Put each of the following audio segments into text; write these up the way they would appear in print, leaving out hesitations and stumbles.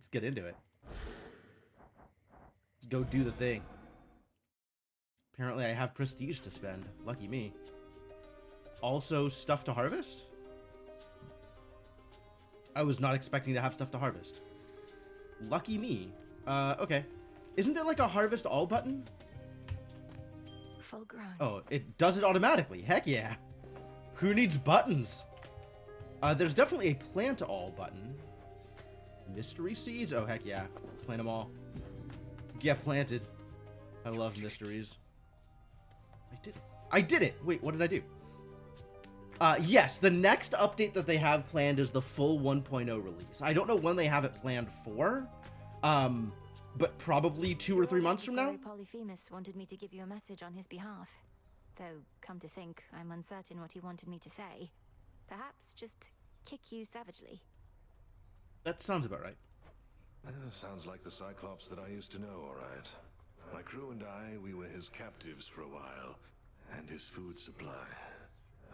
Let's get into it. Let's go do the thing. Apparently I have prestige to spend. Lucky me. Also, stuff to harvest? I was not expecting to have stuff to harvest. Lucky me. Okay. Isn't there like a harvest all button? Full grown. Oh, it does it automatically. Heck yeah. Who needs buttons? There's definitely a plant all button. Mystery seeds? Oh, heck yeah. Plant them all. Get planted. I love mysteries. I did it. I did it! Wait, what did I do? Yes, the next update that they have planned is the full 1.0 release. I don't know when they have it planned for, but probably 2 or 3 months from now? Polyphemus wanted me to give you a message on his behalf. Though, come to think, I'm uncertain what he wanted me to say. Perhaps just kick you savagely. That sounds about right. Sounds like the Cyclops that I used to know, all right. My crew and I, we were his captives for a while, and his food supply.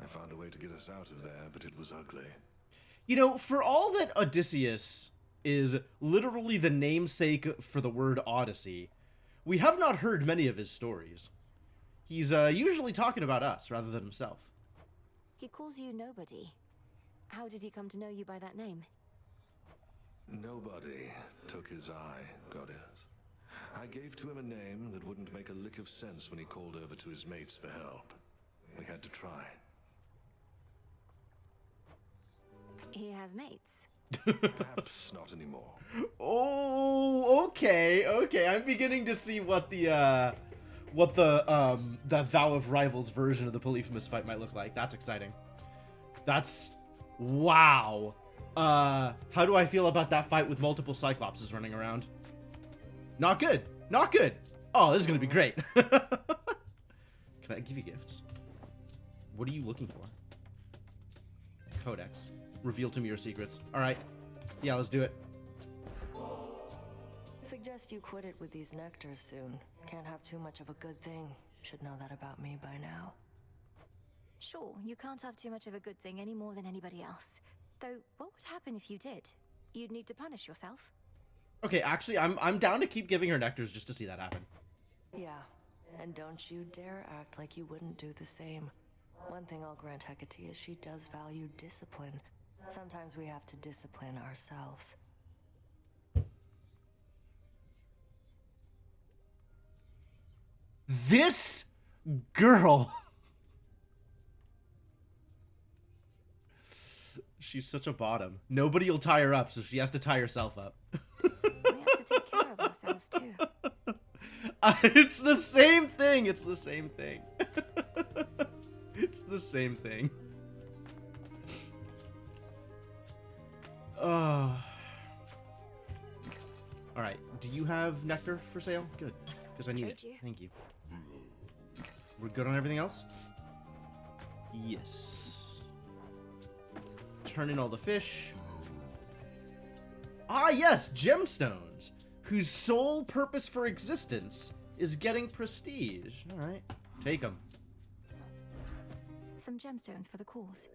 I found a way to get us out of there, but it was ugly. You know, for all that Odysseus is literally the namesake for the word Odyssey, we have not heard many of his stories. He's usually talking about us rather than himself. He calls you Nobody. How did he come to know you by that name? Nobody took his eye, goddess. I gave to him a name that wouldn't make a lick of sense when he called over to his mates for help. We had to try. He has mates. Perhaps not anymore. Oh, okay. I'm beginning to see what the Vow of Rivals version of the Polyphemus fight might look like. That's exciting. That's wow. How do I feel about that fight with multiple Cyclopses running around? Not good. Not good. Oh, this is gonna be great. Can I give you gifts? What are you looking for? Codex. Reveal to me your secrets. All right. Yeah, let's do it. Suggest you quit it with these nectars soon. Can't have too much of a good thing. Should know that about me by now. Sure, you can't have too much of a good thing any more than anybody else. Though, what would happen if you did? You'd need to punish yourself. Okay, actually, I'm down to keep giving her nectars just to see that happen. Yeah, and don't you dare act like you wouldn't do the same. One thing I'll grant Hecate is she does value discipline. Sometimes we have to discipline ourselves. This girl. She's such a bottom. Nobody will tie her up, so she has to tie herself up. We have to take care of ourselves too. It's the same thing. It's the same thing. It's the same thing. All right. Do you have nectar for sale? Good, because I need it. Trade you. Thank you. We're good on everything else? Yes. Turn in all the fish. Ah, yes, gemstones, whose sole purpose for existence is getting prestige. All right, take them. Some gemstones for the cause.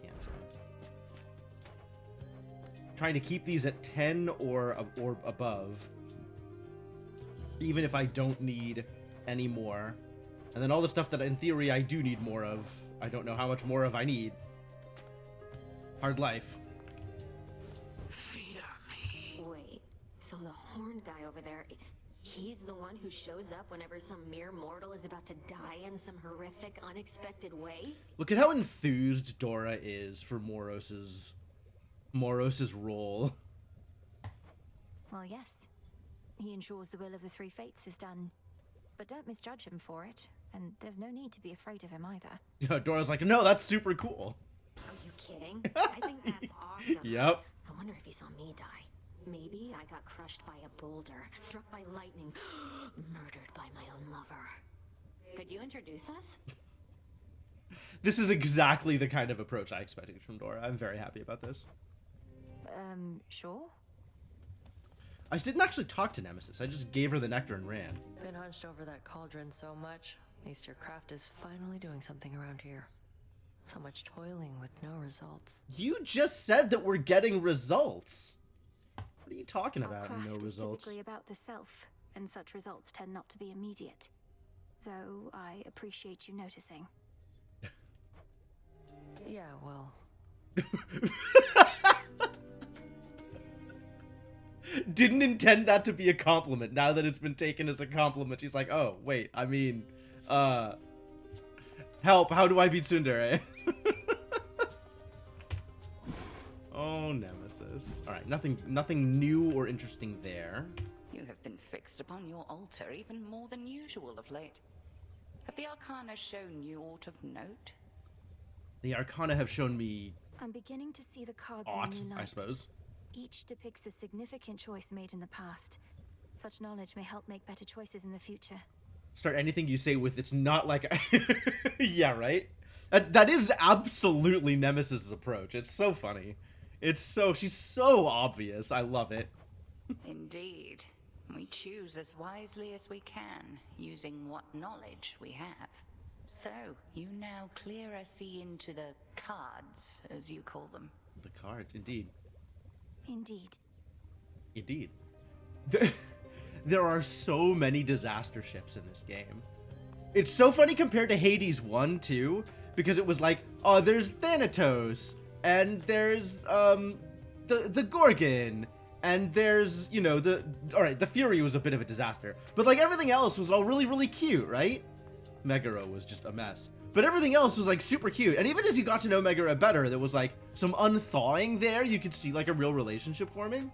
Cancel. Trying to keep these at 10 or above, even if I don't need any more. And then all the stuff that in theory I do need more of, I don't know how much more of I need. Hard life. Fear me. Wait, so the horned guy over there, he's the one who shows up whenever some mere mortal is about to die in some horrific, unexpected way? Look at how enthused Dora is for Moros's role. Well, yes. He ensures the will of the three fates is done. But don't misjudge him for it, and there's no need to be afraid of him either. Yeah, Dora's like, no, that's super cool. Are you kidding? I think that's awesome. Yep. I wonder if he saw me die. Maybe I got crushed by a boulder, struck by lightning, murdered by my own lover. Could you introduce us? This is exactly the kind of approach I expected from Dora. I'm very happy about this. Sure? I didn't actually talk to Nemesis. I just gave her the nectar and ran. Been hunched over that cauldron so much. At least your craft is finally doing something around here. So much toiling with no results. You just said that we're getting results. What are you talking Our about? craft No is results. typically about the self, and such results tend not to be immediate. Though I appreciate you noticing. Yeah, well, Didn't intend that to be a compliment. Now that it's been taken as a compliment, she's like, oh, wait, I mean, help, how do I beat Tsundere? Oh, Nemesis. Alright, nothing new or interesting there. You have been fixed upon your altar even more than usual of late. Have the Arcana shown you aught of note? The Arcana have shown me I'm beginning to see the cards aught, in a new light. I suppose. Each depicts a significant choice made in the past. Such knowledge may help make better choices in the future. Start anything you say with, it's not like... Yeah, right? That is absolutely Nemesis's approach. It's so funny. She's so obvious. I love it. Indeed. We choose as wisely as we can, using what knowledge we have. So, you now clearer see into the cards, as you call them. The cards, indeed. Indeed. Indeed. There are so many disaster ships in this game. It's so funny compared to Hades 1, too, because it was like, oh, there's Thanatos, and there's, the Gorgon, and there's, you know, alright, the Fury was a bit of a disaster, but, like, everything else was all really, really cute, right? Megara was just a mess. But everything else was, like, super cute, and even as you got to know Megara better, there was, like, some unthawing there. You could see, like, a real relationship forming.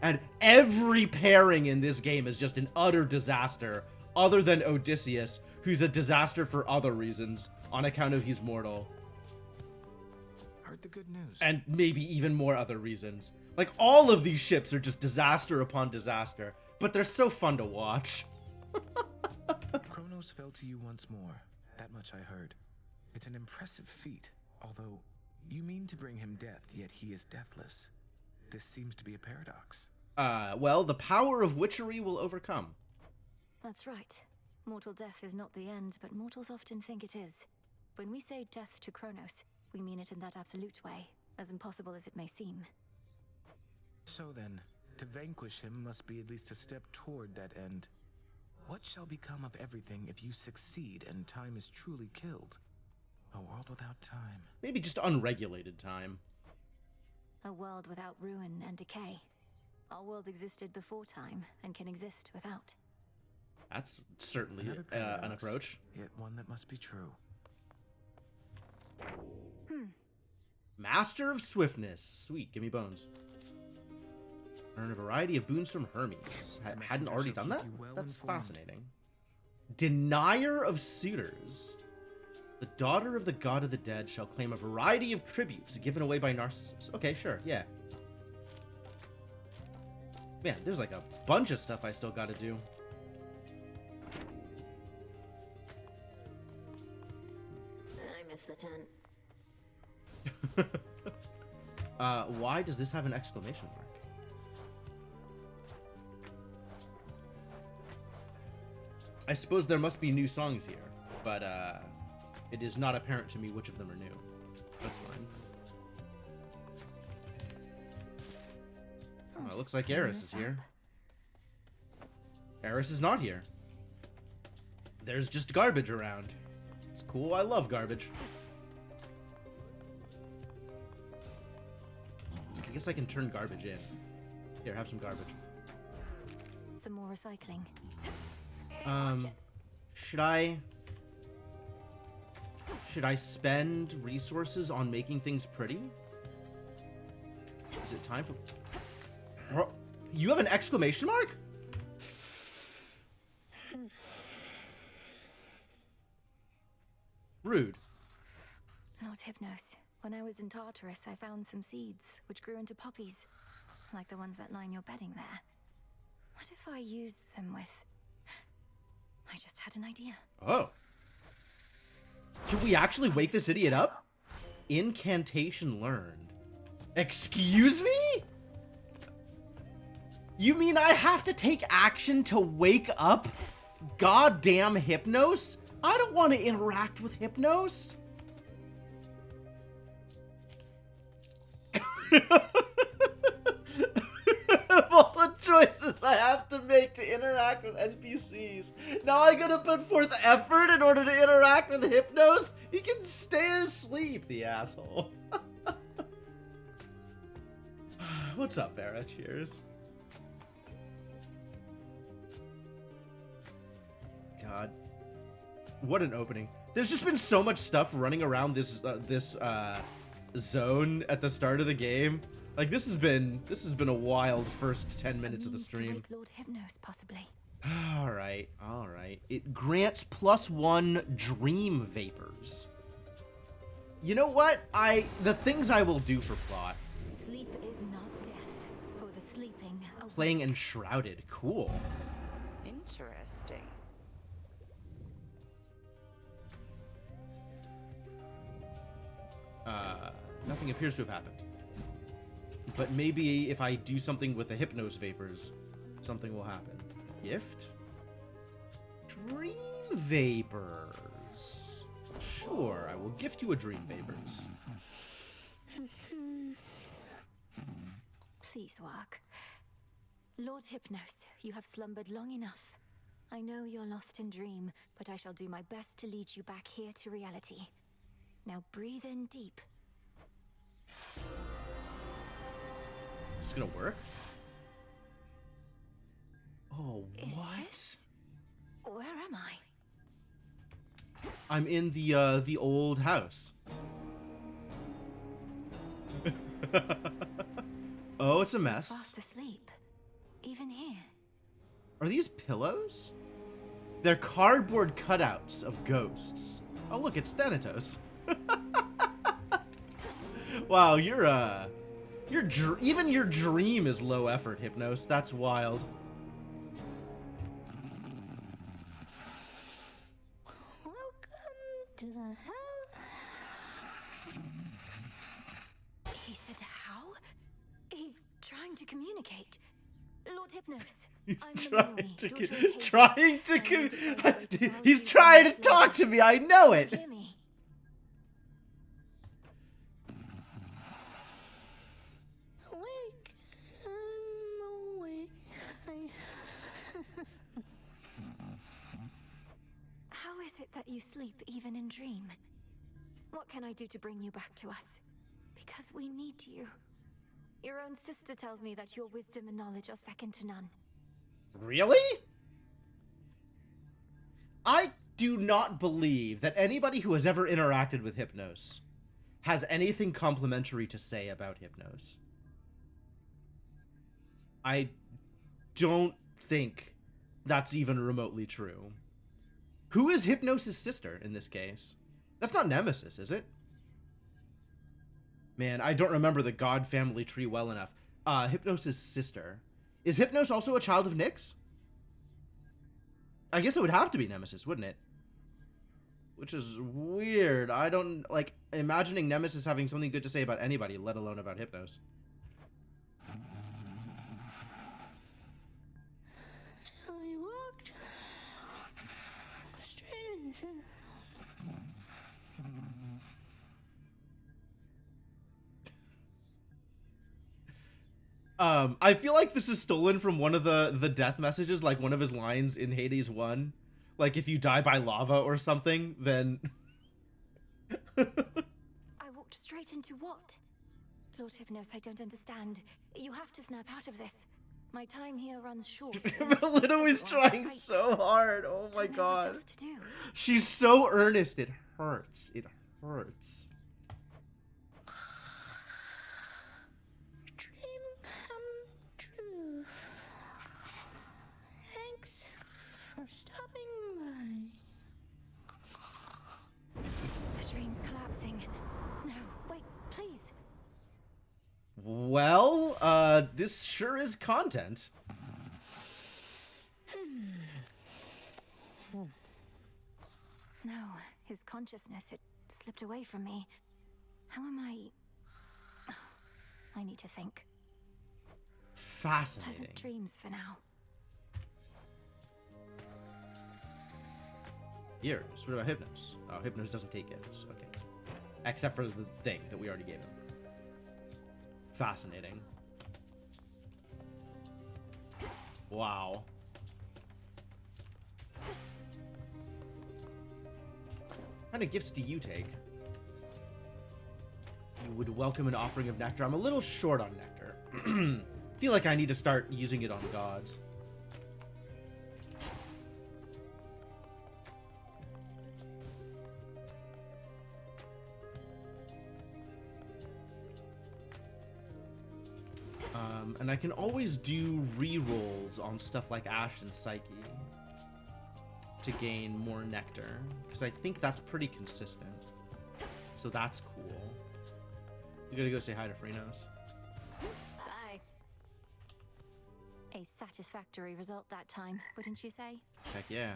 And every pairing in this game is just an utter disaster, other than Odysseus, who's a disaster for other reasons, on account of he's mortal. Heard the good news. And maybe even more other reasons. Like, all of these ships are just disaster upon disaster, but they're so fun to watch. Kronos fell to you once more. That much I heard. It's an impressive feat, although you mean to bring him death, yet he is deathless. This seems to be a paradox. Well, the power of witchery will overcome. That's right. Mortal death is not the end, but mortals often think it is. When we say death to Kronos, we mean it in that absolute way, as impossible as it may seem. So then, to vanquish him must be at least a step toward that end. What shall become of everything if you succeed and time is truly killed? A world without time. Maybe just unregulated time. A world without ruin and decay. Our world existed before time, and can exist without. That's certainly Another an paradox, approach. Yet one that must be true. Master of Swiftness. Sweet, give me bones. Earn a variety of boons from Hermes. Hadn't messenger already shall done that? keep you well That's informed. fascinating. Denier of Suitors. The daughter of the god of the dead shall claim a variety of tributes given away by Narcissus. Okay, sure, yeah. Man, there's like a bunch of stuff I still gotta do. I missed the tent. Why does this have an exclamation mark? I suppose there must be new songs here, but it is not apparent to me which of them are new. That's fine. I'll Oh, it just looks like clean Eris this is here. up. Eris is not here. There's just garbage around. It's cool, I love garbage. I guess I can turn garbage in. Here, have some garbage. Some more recycling. Should I spend resources on making things pretty? Is it time for... Bro, you have an exclamation mark? Rude. Lord Hypnos, when I was in Tartarus, I found some seeds, which grew into poppies, like the ones that line your bedding there. What if I used them with... I just had an idea. Oh. Can we actually wake this idiot up? Incantation learned. Excuse me? You mean I have to take action to wake up goddamn Hypnos? I don't want to interact with Hypnos. with NPCs. Now I gotta put forth effort in order to interact with Hypnos? He can stay asleep, the asshole. What's up, Vera? Cheers. God. What an opening. There's just been so much stuff running around this zone at the start of the game. Like this has been a wild first 10 minutes of the stream. Lord Hypnos, possibly. All right. It grants +1 dream vapors. You know what? The things I will do for plot. Sleep is not death. For the sleeping. Playing Enshrouded. Cool. Interesting. Nothing appears to have happened. But maybe if I do something with the Hypnos vapors, something will happen. Gift? Dream vapors. Sure, I will gift you a dream vapors. Please work. Lord Hypnos, you have slumbered long enough. I know you're lost in dream, but I shall do my best to lead you back here to reality. Now breathe in deep. Is this gonna work? Oh, Is what? this... Where am I? I'm in the old house. Oh, it's a mess. Fast asleep. Even here. Are these pillows? They're cardboard cutouts of ghosts. Oh, look, it's Thanatos. Wow, even your dream is low effort, Hypnos. That's wild. Welcome to the house. He said how? He's trying to communicate. Lord Hypnos. He's I'm he's trying to talk to me. I know it. Hear me. Awake. I'm awake. How is it that you sleep even in dream? What can I do to bring you back to us? Because we need you. Your own sister tells me that your wisdom and knowledge are second to none. Really? I do not believe that anybody who has ever interacted with Hypnos has anything complimentary to say about Hypnos. I don't think that's even remotely true. Who is Hypnos' sister in this case? That's not Nemesis, is it? Man, I don't remember the God family tree well enough. Hypnos' sister. Is Hypnos also a child of Nyx? I guess it would have to be Nemesis, wouldn't it? Which is weird. I don't, like, imagining Nemesis having something good to say about anybody, let alone about Hypnos. I walked straight into... I feel like this is stolen from one of the death messages, like one of his lines in Hades 1. Like, if you die by lava or something, then... I walked straight into what? Lord Hypnos, I don't understand. You have to snap out of this. My time here runs short. Lito is trying so hard. Oh my Don't know what god. else to do. She's so earnest. It hurts. It hurts. Dream come true. Thanks for stopping by. The dream's collapsing. No, wait, please. Well, this sure is content. No, his consciousness, it slipped away from me. How am I... I need to think. Fascinating. Pleasant dreams for now. Years. What about Hypnos? Oh, Hypnos doesn't take gifts. Okay. Except for the thing that we already gave him. Fascinating. Wow. What kind of gifts do you take? You would welcome an offering of nectar. I'm a little short on nectar. Feel like I need to start using it on gods. And I can always do re-rolls on stuff like Ash and Psyche to gain more nectar, because I think that's pretty consistent. So that's cool. You gotta go say hi to Freenos. Bye. A satisfactory result that time, wouldn't you say? Heck yeah.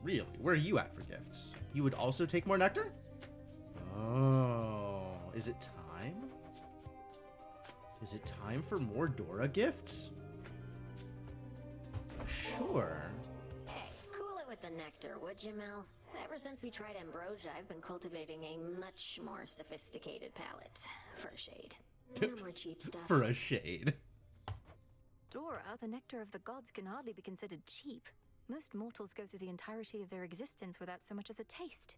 Really? Where are you at for gifts? You would also take more nectar? Oh, is it time? Is it time for more Dora gifts? Sure. Hey, cool it with the nectar, would you, Mel? Ever since we tried ambrosia, I've been cultivating a much more sophisticated palate. For a shade. No more cheap stuff. For a shade. Dora, the nectar of the gods can hardly be considered cheap. Most mortals go through the entirety of their existence without so much as a taste.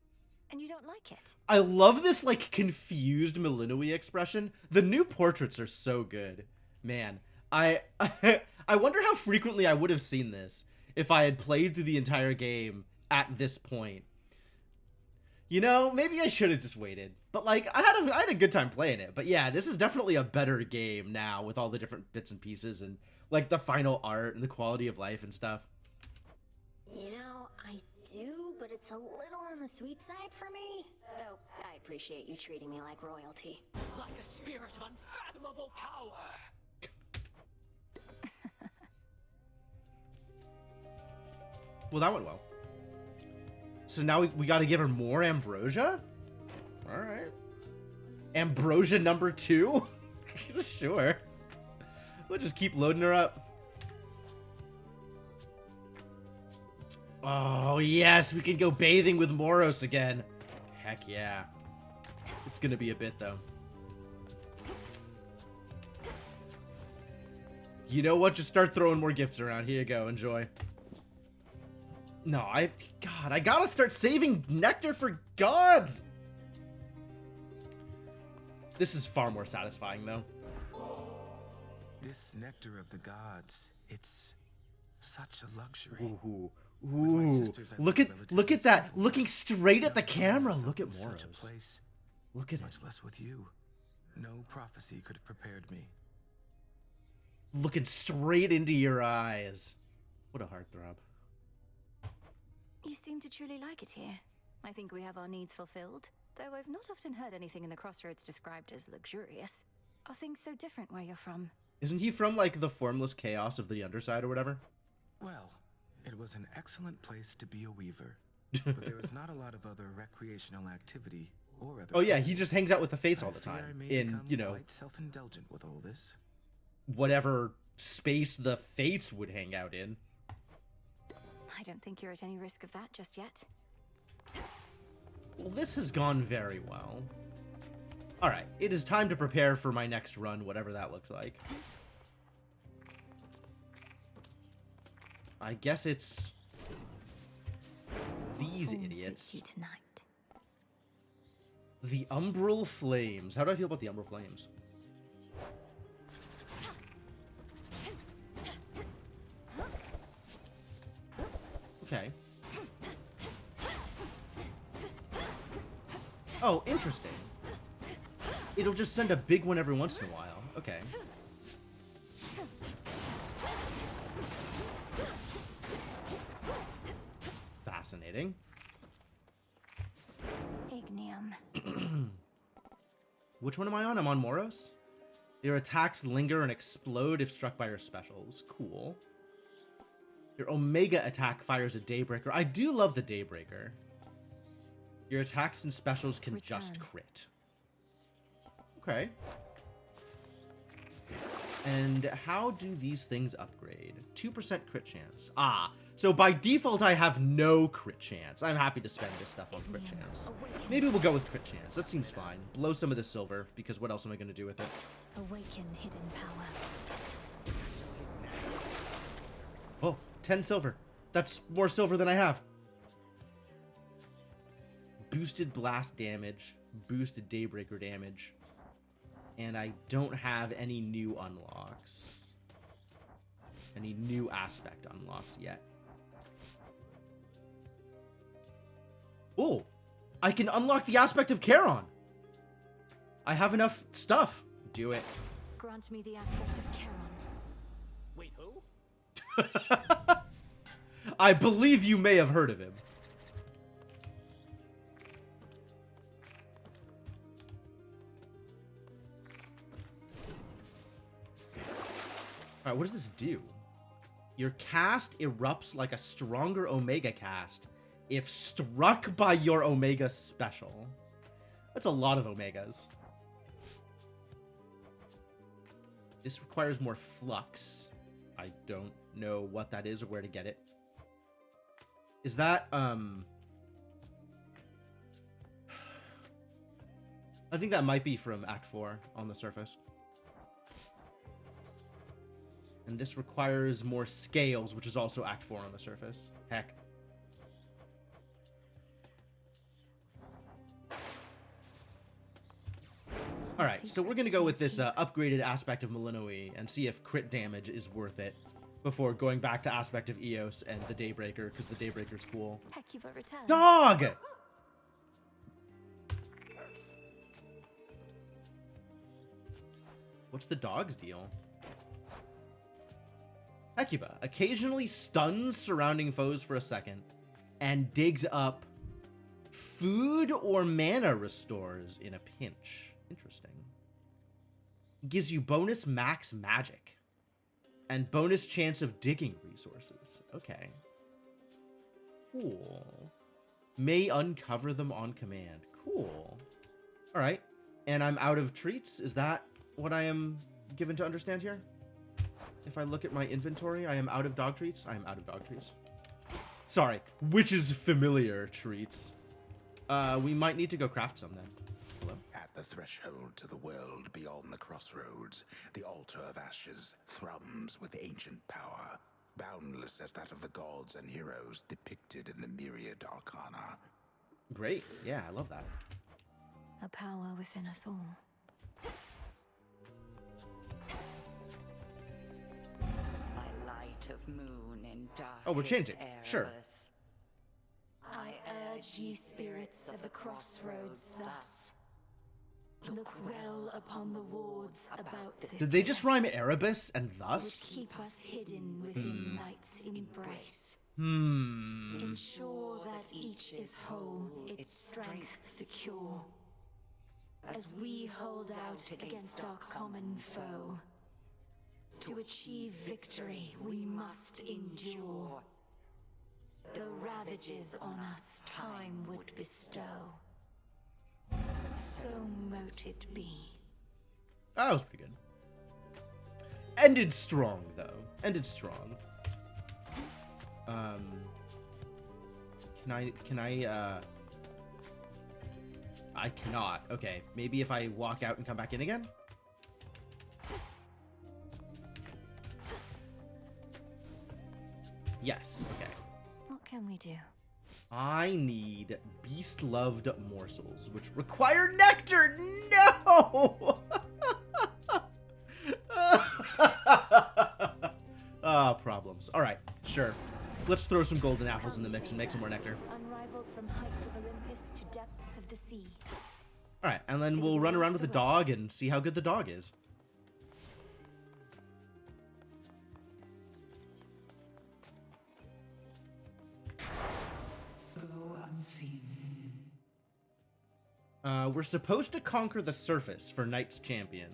And you don't like it. I love this, like, confused Malinois expression. The new portraits are so good. Man, I wonder how frequently I would have seen this if I had played through the entire game at this point. You know, maybe I should have just waited. But, like, I had a good time playing it. But yeah, this is definitely a better game now with all the different bits and pieces and, like, the final art and the quality of life and stuff. You know, I do, but it's a little on the sweet side for me. Though, I appreciate you treating me like royalty. Like a spirit of unfathomable power. Well, that went well. So now we got to give her more ambrosia? All right. Ambrosia number 2? Sure. We'll just keep loading her up. Oh, yes, we can go bathing with Moros again. Heck yeah. It's gonna be a bit, though. You know what? Just start throwing more gifts around. Here you go. Enjoy. No, God, I gotta start saving nectar for gods! This is far more satisfying, though. This nectar of the gods, it's such a luxury. Ooh. Ooh, look at that, looking straight at the camera. Look at Moros. Look at it. Much less with you. No prophecy could have prepared me. Looking straight into your eyes. What a heartthrob. You seem to truly like it here. I think we have our needs fulfilled, though I've not often heard anything in the Crossroads described as luxurious. Are things so different where you're from? Isn't he from, like, the formless chaos of the Underside or whatever? Well, it was an excellent place to be a weaver, but there was not a lot of other recreational activity or other. Oh yeah, he just hangs out with the Fates all the I fear I time may in, become you know, quite self-indulgent with all this. whatever space the Fates would hang out in. I don't think you're at any risk of that just yet. Well, this has gone very well. Alright, it is time to prepare for my next run, whatever that looks like. I guess it's these Home idiots. suits you tonight. The Umbral Flames. How do I feel about the Umbral Flames? Okay. Oh, interesting. It'll just send a big one every once in a while. Okay. Fascinating. Ignium. Which one am I on? I'm on Moros. Your attacks linger and explode if struck by your specials. Cool. Your Omega attack fires a Daybreaker. I do love the Daybreaker. Your attacks and specials can just crit. Okay. And how do these things upgrade? 2% crit chance. Ah, so by default I have no crit chance. I'm happy to spend this stuff on crit chance. Maybe we'll go with crit chance. That seems fine. Blow some of the silver, because what else am I going to do with it? Awaken hidden power. Oh, 10 silver. That's more silver than I have. Boosted blast damage, boosted Daybreaker damage, and I don't have any new unlocks. Any new aspect unlocks yet. Oh, I can unlock the aspect of Charon. I have enough stuff. Do it. Grant me the aspect of Charon. Wait, who? I believe you may have heard of him. Alright, what does this do? Your cast erupts like a stronger Omega cast if struck by your Omega special. That's a lot of Omegas. This requires more flux. I don't know what that is or where to get it. Is that, I think that might be from Act 4 on the surface. And this requires more scales, which is also Act 4 on the surface. Heck. Alright, so we're gonna go with this upgraded aspect of Malinois and see if crit damage is worth it before going back to aspect of Eos and the Daybreaker, because the Daybreaker's cool. Hecuba returns. Dog! What's the dog's deal? Hecuba occasionally stuns surrounding foes for a second and digs up food or mana restores in a pinch. Interesting. Gives you bonus max magic and bonus chance of digging resources. Okay. Cool. May uncover them on command. Cool. All right. And I'm out of treats. Is that what I am given to understand here? If I look at my inventory, I am out of dog treats. I am out of dog treats. Sorry. Which is familiar treats. We might need to go craft some then. Hello? At the threshold to the world beyond the crossroads, the altar of ashes thrums with ancient power, boundless as that of the gods and heroes depicted in the myriad arcana. Great. Yeah, I love that. A power within us all. By light of moon in dark. Oh, we're changing. Sure. I urge ye spirits of the crossroads thus. Look well upon the wards about this. Did they just rhyme Erebus and thus? Which keep us hidden within night's embrace. Hmm. Ensure that each is whole, its strength secure. As we hold out against our common foe. To achieve victory, we must endure. The ravages on us time would bestow. So mote it be. That was pretty good. Ended strong, though. Ended strong. Can I, I cannot. Okay, maybe if I walk out and come back in again? Yes, okay. What can we do? I need beast-loved morsels, which require nectar! No! Problems. Alright, sure. Let's throw some golden apples in the mix and make some more nectar. Unrivaled from heights of Olympus to depths of the sea. Alright, and then we'll run around with the dog and see how good the dog is. We're supposed to conquer the surface for Knight's Champion.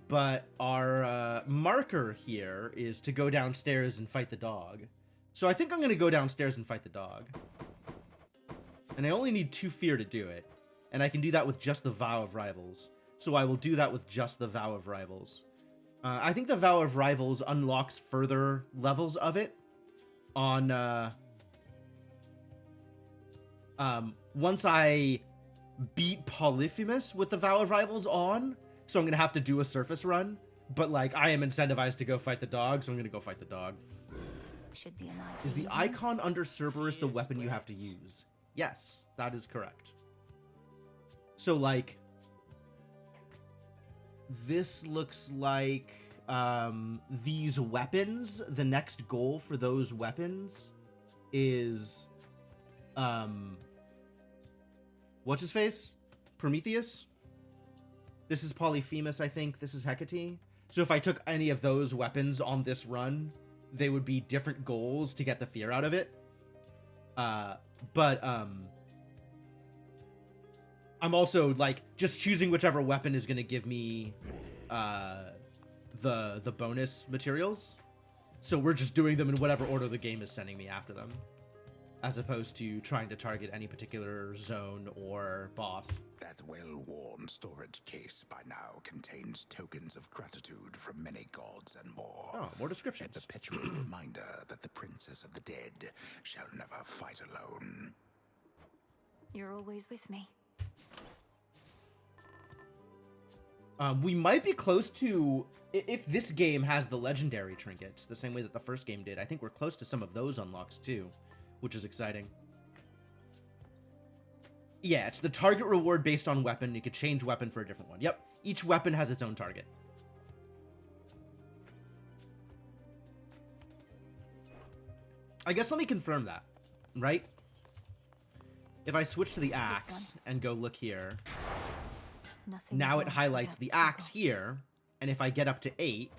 But our marker here is to go downstairs and fight the dog. So I think I'm going to go downstairs and fight the dog. And I only need 2 fear to do it. And I can do that with just the Vow of Rivals. So I will do that with just the Vow of Rivals. I think the Vow of Rivals unlocks further levels of it on... once I beat Polyphemus with the Vow of Rivals on, so I'm gonna have to do a surface run, but like I am incentivized to go fight the dog, so I'm gonna go fight the dog. Should be a light. Is the evening. icon under Cerberus the weapon you have to use? Yes, that is correct. So, like, this looks like these weapons, the next goal for those weapons is, what's his face? Prometheus? This is Polyphemus, I think. This is Hecate. So if I took any of those weapons on this run, they would be different goals to get the fear out of it. But I'm also, like, just choosing whichever weapon is going to give me the bonus materials. So we're just doing them in whatever order the game is sending me after them, as opposed to trying to target any particular zone or boss. That well-worn storage case by now contains tokens of gratitude from many gods and more. Oh, more descriptions. A perpetual reminder that the princess of the dead shall never fight alone. You're always with me. We might be close to, if this game has the legendary trinkets, the same way that the first game did, I think we're close to some of those unlocks too, which is exciting. Yeah, it's the target reward based on weapon. You could change weapon for a different one. Yep, each weapon has its own target. I guess let me confirm that, right? If I switch to the axe and go look here, Nothing now it wrong highlights without the axe struggle. here, and if I get up to 8,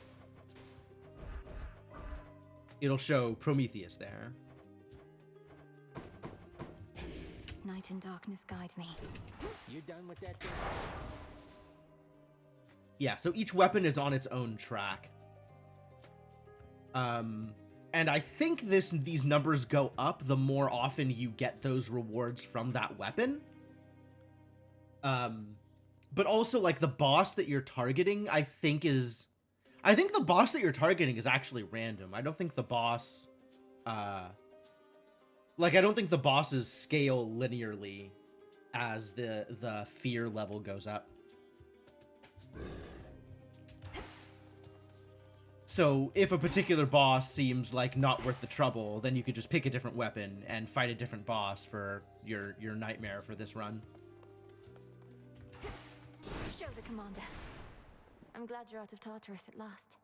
it'll show Prometheus there. Night and darkness guide me. You done with that thing? Yeah, so each weapon is on its own track. And I think these numbers go up the more often you get those rewards from that weapon. But also, like, the boss that you're targeting, I think the boss that you're targeting is actually random. I don't think the boss, I don't think the bosses scale linearly as the fear level goes up. So if a particular boss seems like not worth the trouble, then you could just pick a different weapon and fight a different boss for your nightmare for this run. Show the commander. I'm glad you're out of Tartarus at last.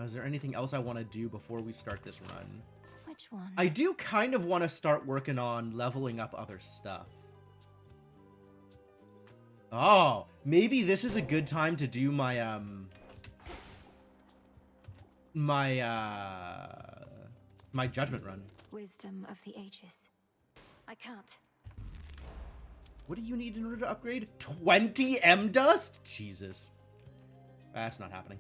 Is there anything else I want to do before we start this run? Which one? I do kind of want to start working on leveling up other stuff. Oh, maybe this is a good time to do my, my judgment run. Wisdom of the ages. I can't. What do you need in order to upgrade? 20 M dust? Jesus. That's not happening.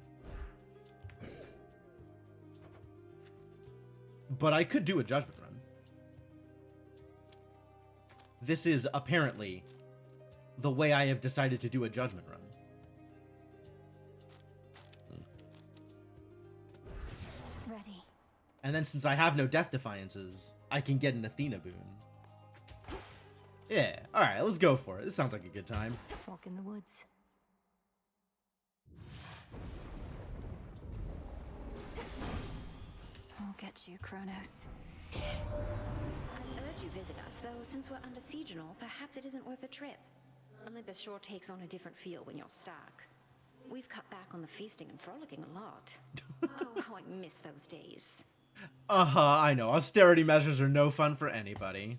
But I could do a judgment run. This is apparently the way I have decided to do a judgment run. Ready. And then since I have no death defiances, I can get an Athena boon. Yeah, alright, let's go for it. This sounds like a good time. Walk in the woods. I'll get you, Kronos. I urge you visit us, though since we're under siege and all, perhaps it isn't worth a trip. Olympus sure takes on a different feel when you're Stark. We've cut back on the feasting and frolicking a lot. Oh, how I miss those days. I know. Austerity measures are no fun for anybody.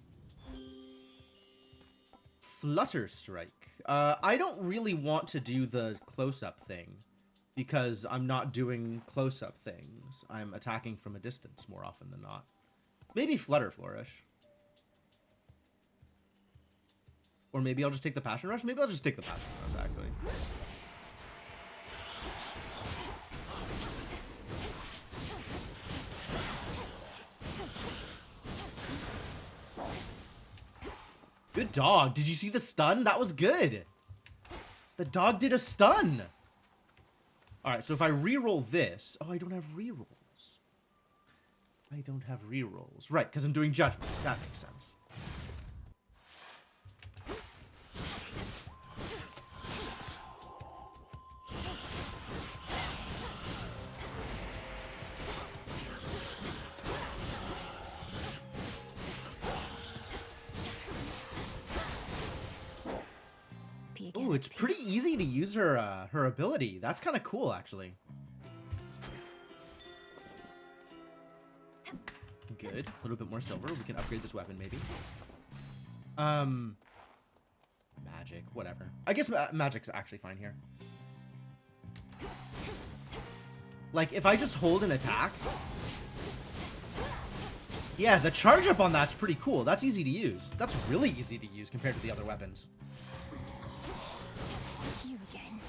Flutter Strike. I don't really want to do the close-up thing, because I'm not doing close-up things. I'm attacking from a distance more often than not. Maybe Flutter Flourish. Or maybe I'll just take the Passion Rush? Maybe I'll just take the Passion Rush, actually. Good dog. Did you see the stun? That was good. The dog did a stun. Alright, so if I reroll this... Oh, I don't have rerolls. I don't have rerolls. Right, because I'm doing Judgment. That makes sense. Ooh, it's pretty easy to use her her ability. That's kind of cool, actually. Good. A little bit more silver. We can upgrade this weapon, maybe. Magic. Whatever. I guess magic's actually fine here. Like, if I just hold an attack... Yeah, the charge up on that's pretty cool. That's easy to use. That's really easy to use compared to the other weapons. You again.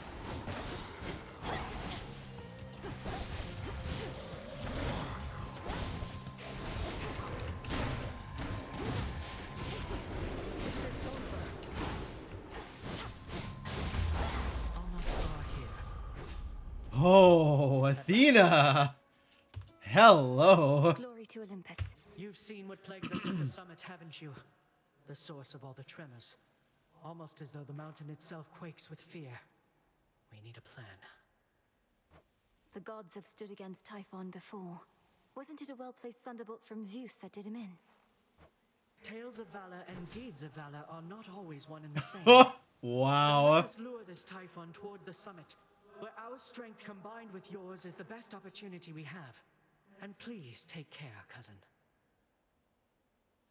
Oh, Athena! Hello! Glory to Olympus. You've seen what plagues us at the summit, haven't you? The source of all the tremors. Almost as though the mountain itself quakes with fear. We need a plan. The gods have stood against Typhon before. Wasn't it a well-placed thunderbolt from Zeus that did him in? Tales of valor and deeds of valor are not always one and the same. Wow. Let us lure this Typhon toward the summit, where our strength combined with yours is the best opportunity we have. And please take care, cousin.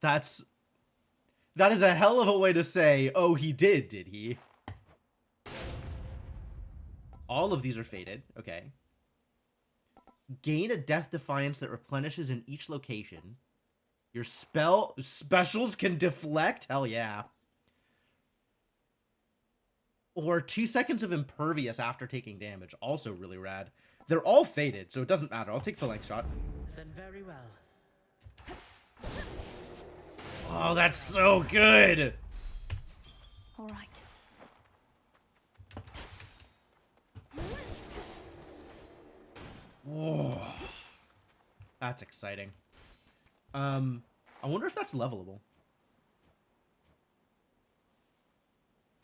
That is a hell of a way to say, oh, he did he? All of these are faded. Okay. Gain a death defiance that replenishes in each location. Your specials can deflect? Hell yeah. Or 2 seconds of impervious after taking damage. Also really rad. They're all faded, so it doesn't matter. I'll take Phalanx Shot. Then very well. Oh, that's so good! All right. Whoa. That's exciting. I wonder if that's levelable.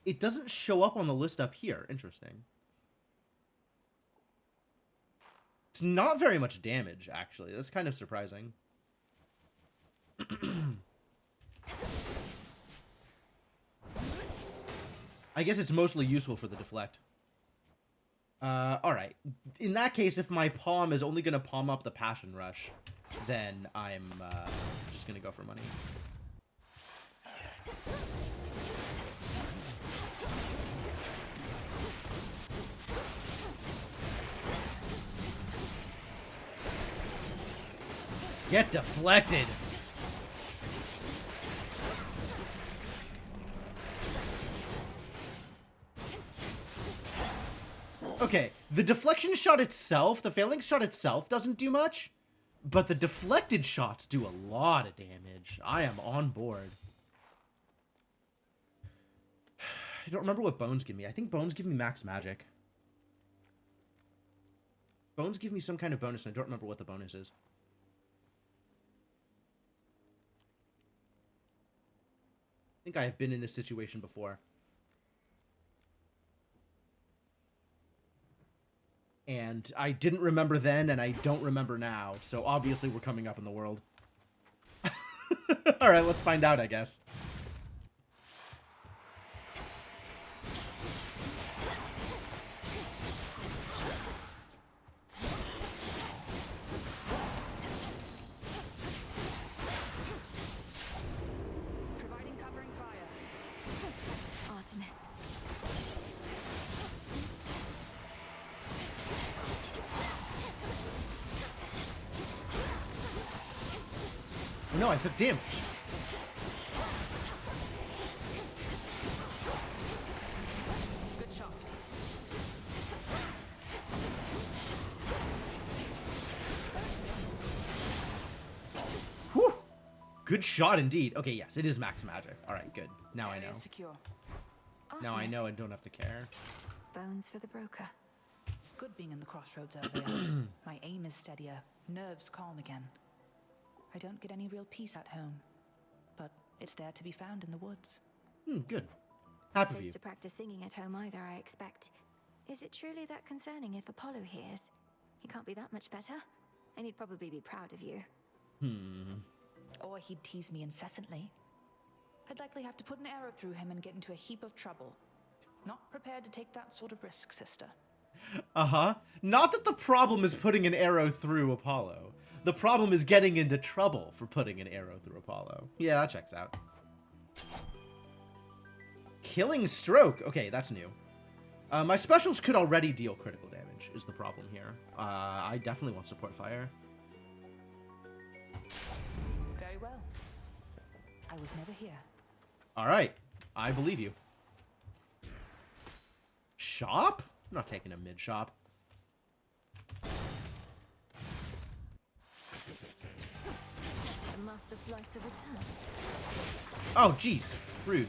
It doesn't show up on the list up here. Interesting. It's not very much damage, actually. That's kind of surprising. I guess it's mostly useful for the deflect. Alright. In that case, if my palm is only going to palm up the Passion Rush, then I'm just going to go for money. Get deflected! Okay, the deflection shot itself, the Phalanx Shot itself doesn't do much, but the deflected shots do a lot of damage. I am on board. I don't remember what bones give me. I think bones give me max magic. Bones give me some kind of bonus, and I don't remember what the bonus is. I think I have been in this situation before. And I didn't remember then, and I don't remember now. So obviously we're coming up in the world. Alright, let's find out, I guess. Providing covering fire. Artemis. No, I took damage. Good shot. Whew. Good shot indeed. Okay, yes, it is max magic. Alright, good. Now I know. Secure. Now I Artemis. know and don't have to care. Bones for the broker. Good being in the crossroads earlier. My aim is steadier, nerves calm again. I don't get any real peace at home, but it's there to be found in the woods. Good. Happy for Place you. to practice singing at home either, I expect. Is it truly that concerning if Apollo hears? He can't be that much better, and he'd probably be proud of you. Or he'd tease me incessantly. I'd likely have to put an arrow through him and get into a heap of trouble. Not prepared to take that sort of risk, sister. Uh-huh. Not that the problem is putting an arrow through Apollo. The problem is getting into trouble for putting an arrow through Apollo. Yeah, that checks out. Killing Stroke. Okay, that's new. My specials could already deal critical damage, is the problem here. I definitely want support fire. Very well. I was never here. Alright, I believe you. Shop? I'm not taking a mid-shop. The Master Slicer returns. Oh, jeez. Rude.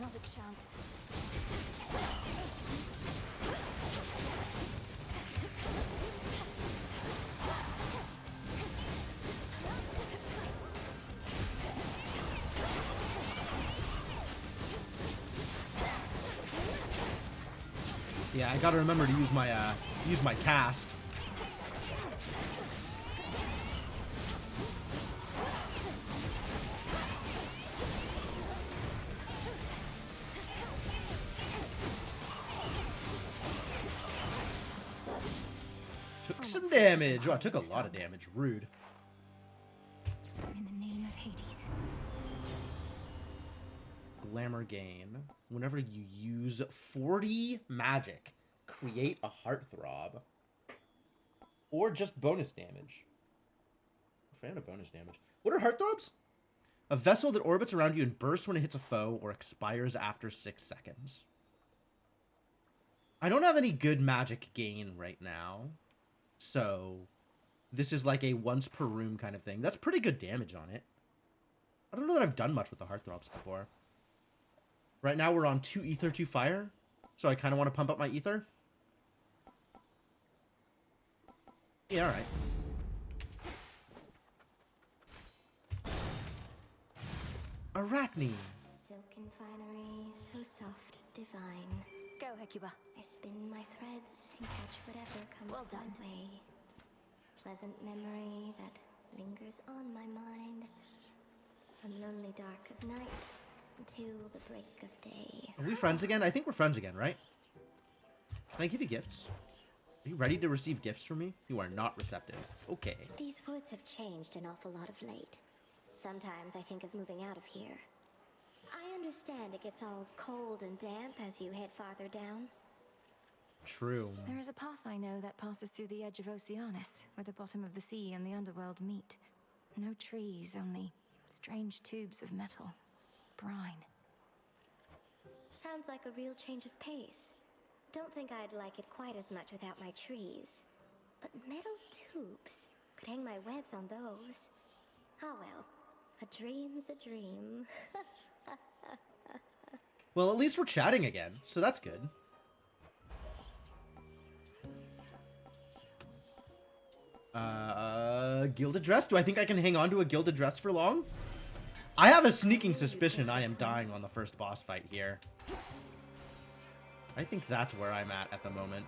Not a chance. Yeah, I gotta remember to use my cast. Took some damage. Oh, I took a lot of damage. Rude. In the name of Hades. Glamour gain. Whenever you use 40 magic, create a heartthrob. Or just bonus damage. A fan of bonus damage. What are heartthrobs? A vessel that orbits around you and bursts when it hits a foe or expires after 6 seconds. I don't have any good magic gain right now. So, this is like a once per room kind of thing. That's pretty good damage on it. I don't know that I've done much with the heartthrobs before. Right now we're on 2 ether, 2 fire. So I kind of want to pump up my ether. Yeah, alright. Arachne. Silken finery, so soft, divine. Go, Hecuba. I spin my threads and catch whatever comes Well done. my way. Pleasant memory that lingers on my mind. From lonely dark of night until the break of day. Are we friends again? I think we're friends again, right? Can I give you gifts? Are you ready to receive gifts from me? You are not receptive. Okay. These woods have changed an awful lot of late. Sometimes I think of moving out of here. I understand it gets all cold and damp as you head farther down. True. There is a path I know that passes through the edge of Oceanus, where the bottom of the sea and the underworld meet. No trees, only strange tubes of metal. Brine. Sounds like a real change of pace. Don't think I'd like it quite as much without my trees. But metal tubes. Could hang my webs on those. Ah well. A dream's a dream. Well, at least we're chatting again, so that's good. Gilded dress? Do I think I can hang on to a gilded dress for long? I have a sneaking suspicion I am dying on the first boss fight here. I think that's where I'm at the moment.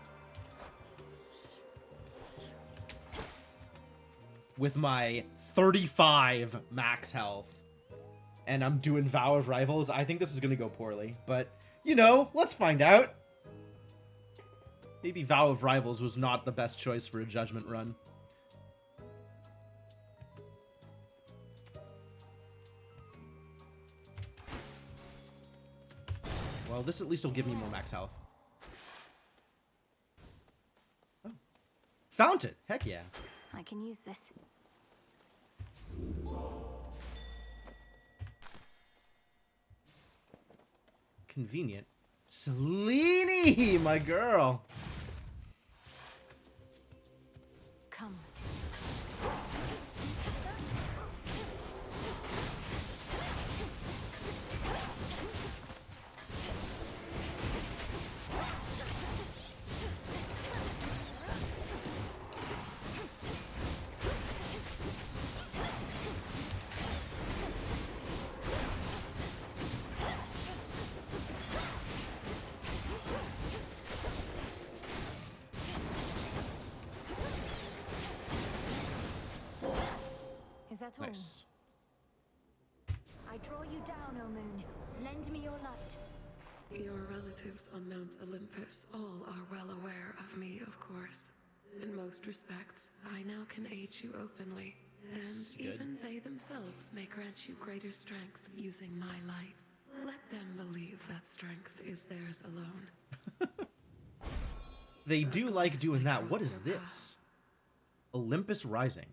With my 35 max health. And I'm doing Vow of Rivals. I think this is going to go poorly. But, you know, let's find out. Maybe Vow of Rivals was not the best choice for a Judgment run. Well, this at least will give me more max health. Oh. Fountain! Heck yeah. I can use this. Convenient. Selene, my girl. Come. Is that all? Nice. I draw you down, O moon. Lend me your light. Your relatives on Mount Olympus all are well aware of me, of course. In most respects, I now can aid you openly, and even they themselves may grant you greater strength using my light. Let them believe that strength is theirs alone. They do like doing that. What is this? Olympus Rising.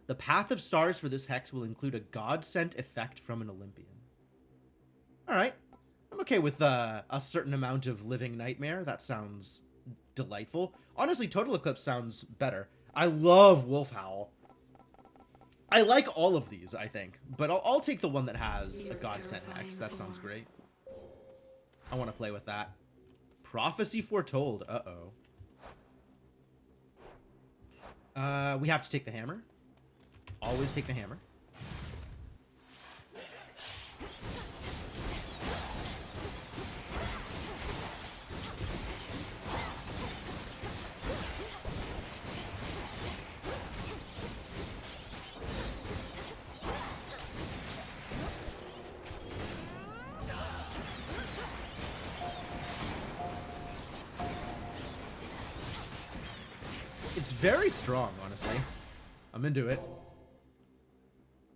The path of stars for this hex will include a god-sent effect from an Olympian. Alright. I'm okay with a certain amount of living nightmare. That sounds delightful. Honestly, Total Eclipse sounds better. I love Wolf Howl. I like all of these, I think. But I'll take the one that has a god-sent hex. That sounds great. I want to play with that. Prophecy Foretold. Uh-oh. We have to take the hammer. Always take the hammer. It's very strong, honestly. I'm into it.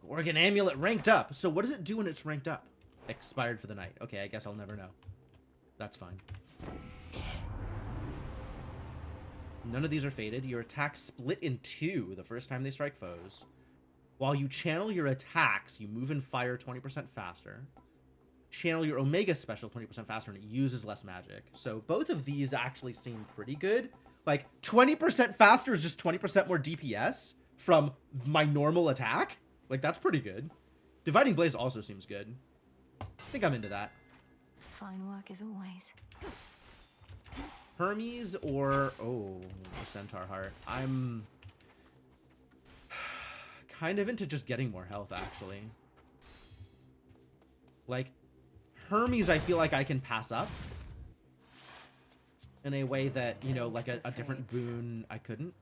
Gorgon Amulet ranked up. So what does it do when it's ranked up? Expired for the night. Okay, I guess I'll never know. That's fine. None of these are faded. Your attacks split in two the first time they strike foes. While you channel your attacks, you move and fire 20% faster. Channel your Omega special 20% faster, and it uses less magic. So both of these actually seem pretty good. Like, 20% faster is just 20% more DPS from my normal attack. Like, that's pretty good. Dividing Blaze also seems good. I think I'm into that. Fine work as always. Hermes or... oh, the Centaur Heart. I'm kind of into just getting more health, actually. Like, Hermes I feel like I can pass up. In a way that, you know, like a different boon I couldn't.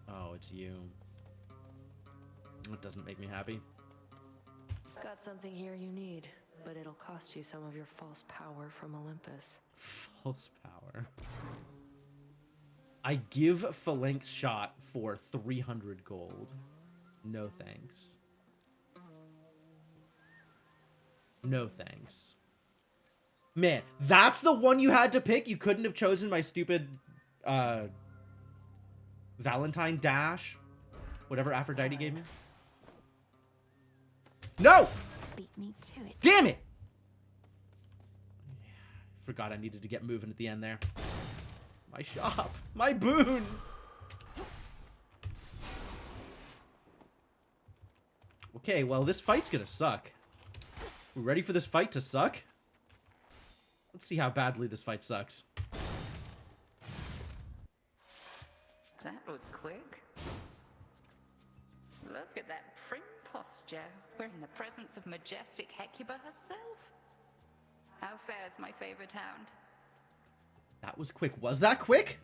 Oh, it's you. It doesn't make me happy. Got something here you need, but it'll cost you some of your false power from Olympus. False power. I give Phalanx Shot for 300 gold. No thanks. No thanks. Man, that's the one you had to pick? You couldn't have chosen my stupid Valentine Dash? Whatever Aphrodite gave me? No! Beat me to it. Damn it! Forgot I needed to get moving at the end there. My shop. My boons! Okay, well, this fight's gonna suck. We ready for this fight to suck? Let's see how badly this fight sucks. That was quick. Look at that prim posture. We're in the presence of majestic Hecuba herself. How fares my favorite hound? That was quick. Was that quick?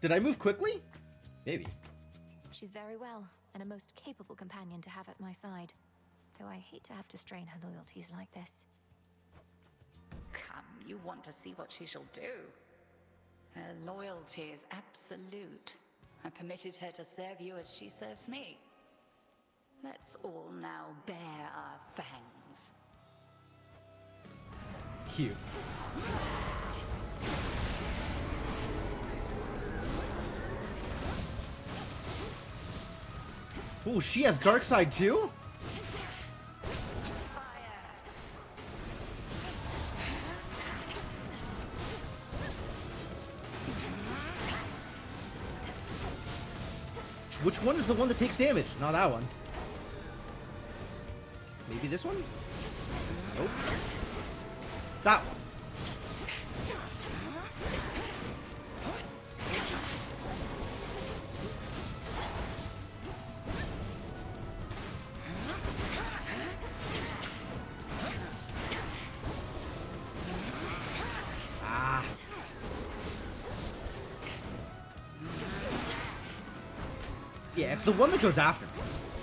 Did I move quickly? Maybe. She's very well, and a most capable companion to have at my side. Though I hate to have to strain her loyalties like this. Come, you want to see what she shall do. Her loyalty is absolute. I permitted her to serve you as she serves me. Let's all now bare our fangs. Cute. Ooh, she has dark side too? Which one is the one that takes damage? Not that one. Maybe this one? Nope. That one. Ah. Yeah, it's the one that goes after me.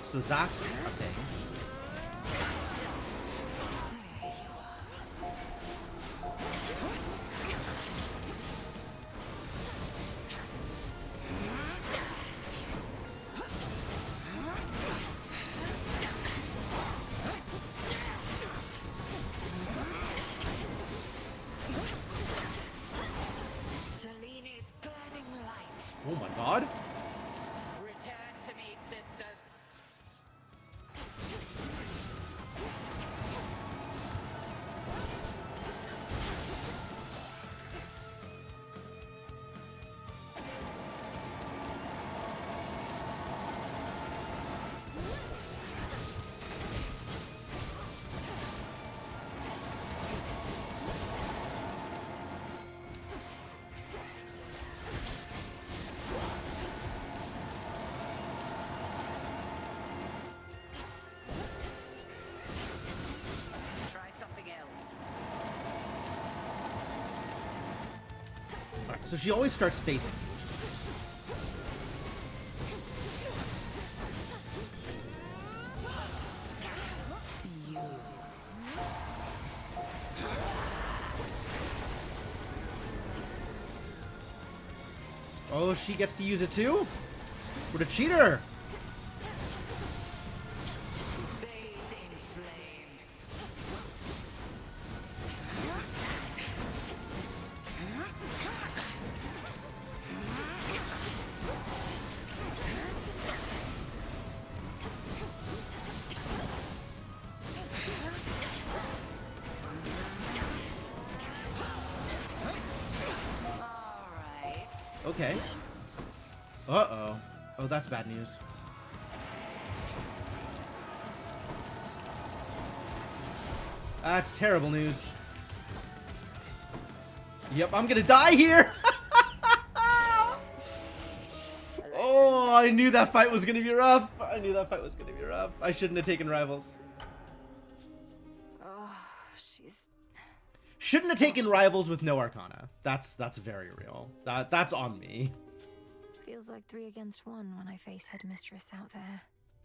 So that's a thing. Alright, so she always starts facing me, which is nice. Oh, she gets to use it too? What a cheater! Okay. Uh-oh. Oh, that's bad news. That's terrible news. Yep, I'm gonna die here! Oh, I knew that fight was gonna be rough. I knew that fight was gonna be rough. I shouldn't have taken rivals. Oh, she's... Shouldn't have taken rivals with no Arcana. That's very real. That's on me. Feels like 3 against 1 when I face Headmistress out there.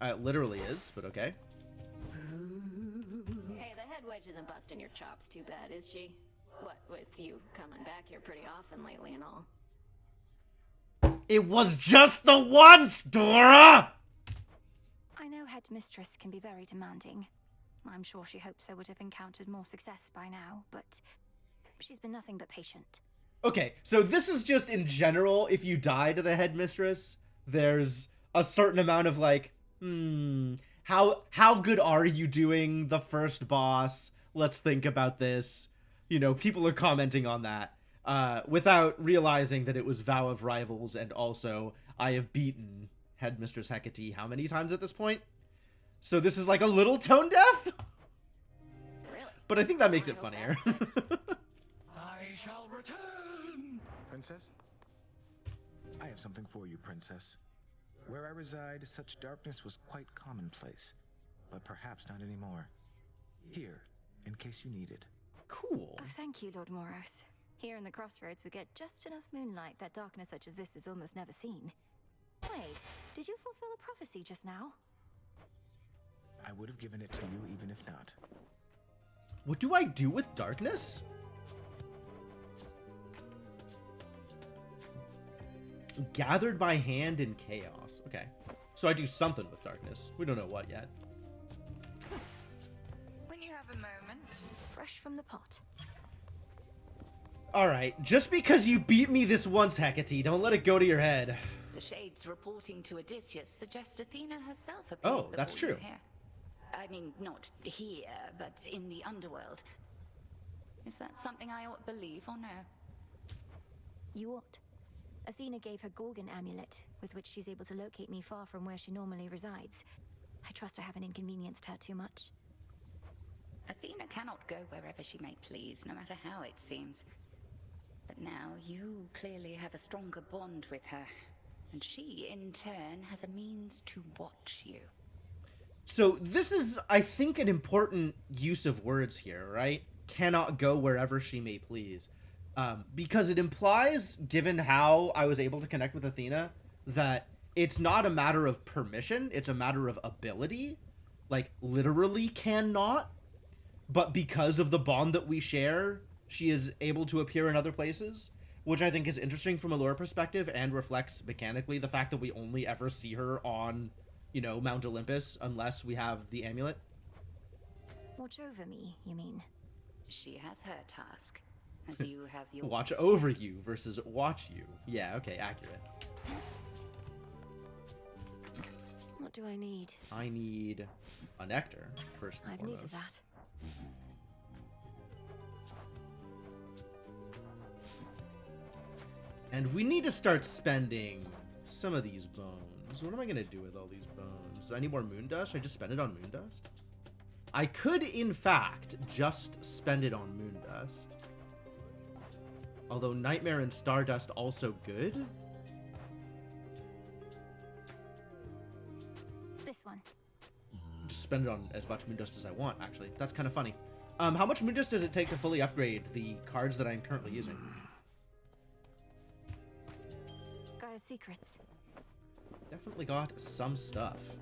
It literally is, but okay. Hey, the head wedge isn't busting your chops too bad, is she? What, with you coming back here pretty often lately and all? It was just the once, Dora! I know Headmistress can be very demanding. I'm sure she hopes I would have encountered more success by now, but she's been nothing but patient. Okay, so this is just in general, if you die to the Headmistress, there's a certain amount of like, how good are you doing the first boss? Let's think about this. You know, people are commenting on that without realizing that it was Vow of Rivals, and also I have beaten Headmistress Hecate how many times at this point? So this is like a little tone deaf? Really? But I think that makes it funnier. I shall return! Princess? I have something for you, Princess. Where I reside, such darkness was quite commonplace, but perhaps not anymore. Here, in case you need it. Cool. Oh, thank you, Lord Moros. Here in the Crossroads, we get just enough moonlight that darkness such as this is almost never seen. Wait, did you fulfill a prophecy just now? I would have given it to you even if not. What do I do with darkness? Gathered by hand in chaos. Okay. So I do something with darkness. We don't know what yet. When you have a moment. Fresh from the pot. Alright, just because you beat me this once, Hecate, don't let it go to your head. The shades reporting to Odysseus suggest Athena herself appeared Oh, that's before you true. here. I mean, not here, but in the underworld. Is that something I ought believe or no? You ought. Athena gave her Gorgon amulet, with which she's able to locate me far from where she normally resides. I trust I haven't inconvenienced her too much. Athena cannot go wherever she may please, no matter how it seems. But now you clearly have a stronger bond with her, and she, in turn, has a means to watch you. So this is, I think, an important use of words here, right? Cannot go wherever she may please. Because it implies, given how I was able to connect with Athena, that it's not a matter of permission, it's a matter of ability. Like, literally cannot. But because of the bond that we share, she is able to appear in other places, which I think is interesting from a lore perspective and reflects mechanically the fact that we only ever see her on, you know, Mount Olympus unless we have the amulet. Watch over me, you mean? She has her task, as you have yours. Watch over you versus watch you. Yeah, okay, accurate. What do I need? I need a nectar, first and I've foremost. need of that. And we need to start spending some of these bones. What am I going to do with all these bones? Do I need more moon dust? Should I just spend it on moon dust? I could, in fact, just spend it on moon dust. Although Nightmare and Stardust also good. This one. Just spend it on as much moon dust as I want, actually. That's kind of funny. How much moon dust does it take to fully upgrade the cards that I'm currently using? secrets. Definitely got some stuff.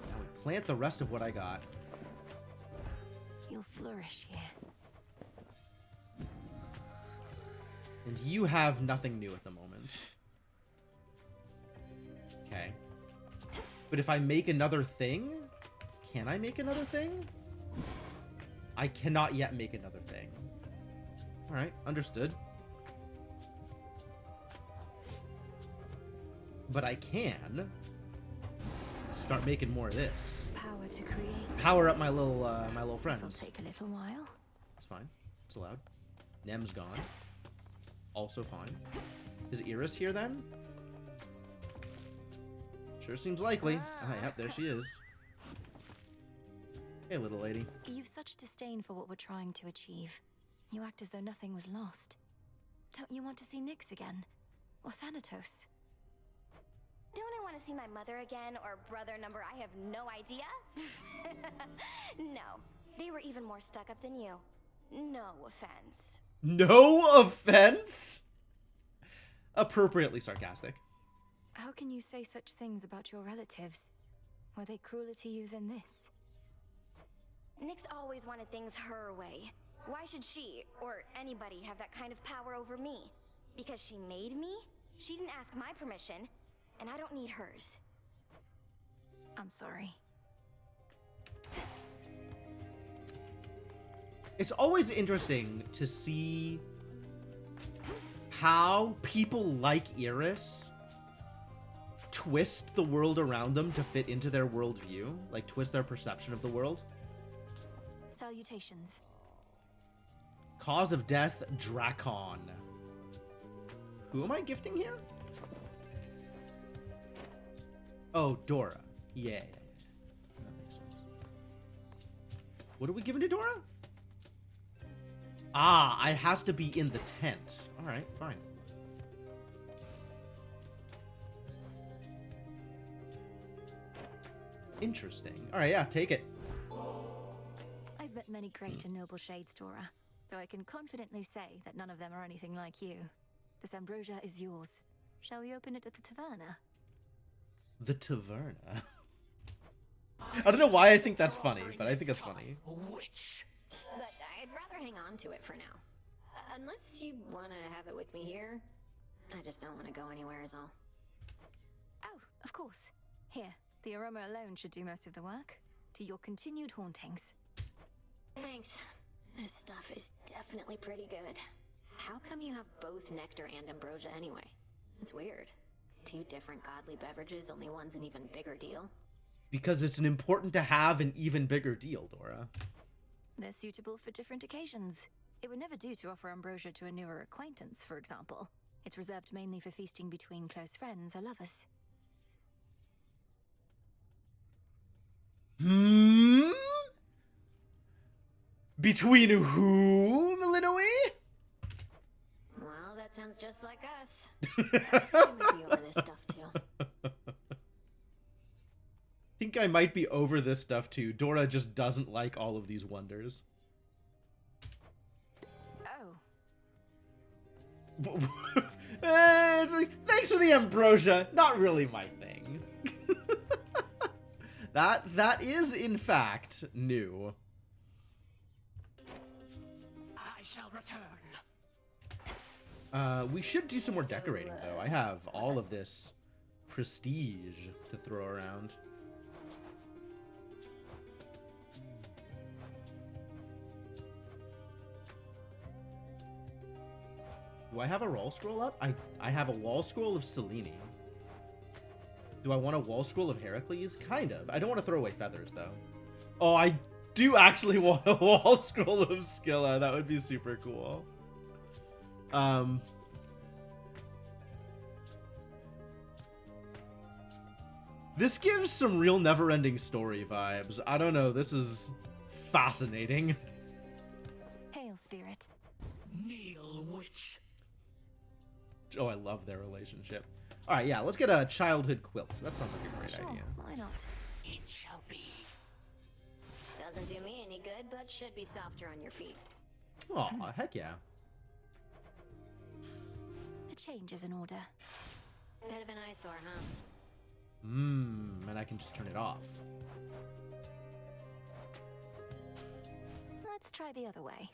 Now we plant the rest of what I got. You'll flourish here. And you have nothing new at the moment. Okay. But if I make another thing, can I make another thing? I cannot yet make another thing. Alright, understood. But I can start making more of this. Power to create. Power up my little friends. This'll take a little while. It's fine. It's allowed. Nem's gone. Also fine. Is Iris here then? Sure seems likely. Ah, yep, there she is. Hey, little lady. You've such disdain for what we're trying to achieve. You act as though nothing was lost. Don't you want to see Nyx again? Or Thanatos? Don't I want to see my mother again, or brother number I have no idea? No, they were even more stuck up than you. No offense. No offense? Appropriately sarcastic. How can you say such things about your relatives? Were they crueler to you than this? Nyx always wanted things her way. Why should she, or anybody, have that kind of power over me? Because she made me? She didn't ask my permission, and I don't need hers. I'm sorry. It's always interesting to see how people like Iris twist the world around them to fit into their worldview, like twist their perception of the world. Salutations. Cause of death, Drakon. Who am I gifting here? Oh, Dora. Yeah. That makes sense. What are we giving to Dora? Ah, it has to be in the tent. Alright, fine. Interesting. Alright, yeah, take it. I've met many great and noble shades, Dora, though I can confidently say that none of them are anything like you. This ambrosia is yours. Shall we open it at the taverna? The taverna. I don't know why I think that's funny, but I think it's funny. Witch. But I'd rather hang on to it for now. Unless you want to have it with me here. I just don't want to go anywhere is all. Oh, of course. Here, the aroma alone should do most of the work. To your continued hauntings. Thanks. This stuff is definitely pretty good. How come you have both nectar and ambrosia anyway? It's weird. Two different godly beverages, only one's an even bigger deal. Because it's an important to have an even bigger deal, Dora. They're suitable for different occasions. It would never do to offer ambrosia to a newer acquaintance, for example. It's reserved mainly for feasting between close friends or lovers. Between who, Melinoe? Well, that sounds just like us. I might be over this stuff too. Think I might be over this stuff too. Dora just doesn't like all of these wonders. Oh. It's like, thanks for the ambrosia. Not really my thing. That is in fact new. I shall return. We should do some more decorating though. I have all of this prestige to throw around. Do I have a wall scroll up? I have a wall scroll of Selene. Do I want a wall scroll of Heracles? Kind of. I don't want to throw away feathers, though. Oh, I do actually want a wall scroll of Scylla. That would be super cool. This gives some real never-ending story vibes. I don't know. This is fascinating. Hail, spirit. Kneel, witch. Oh, I love their relationship. All right, yeah, let's get a childhood quilt. That sounds like a great Sure, idea. why not? It shall be. Doesn't do me any good, but should be softer on your feet. Aw, heck yeah. A change is in order. Bit of an eyesore, huh? And I can just turn it off. Let's try the other way.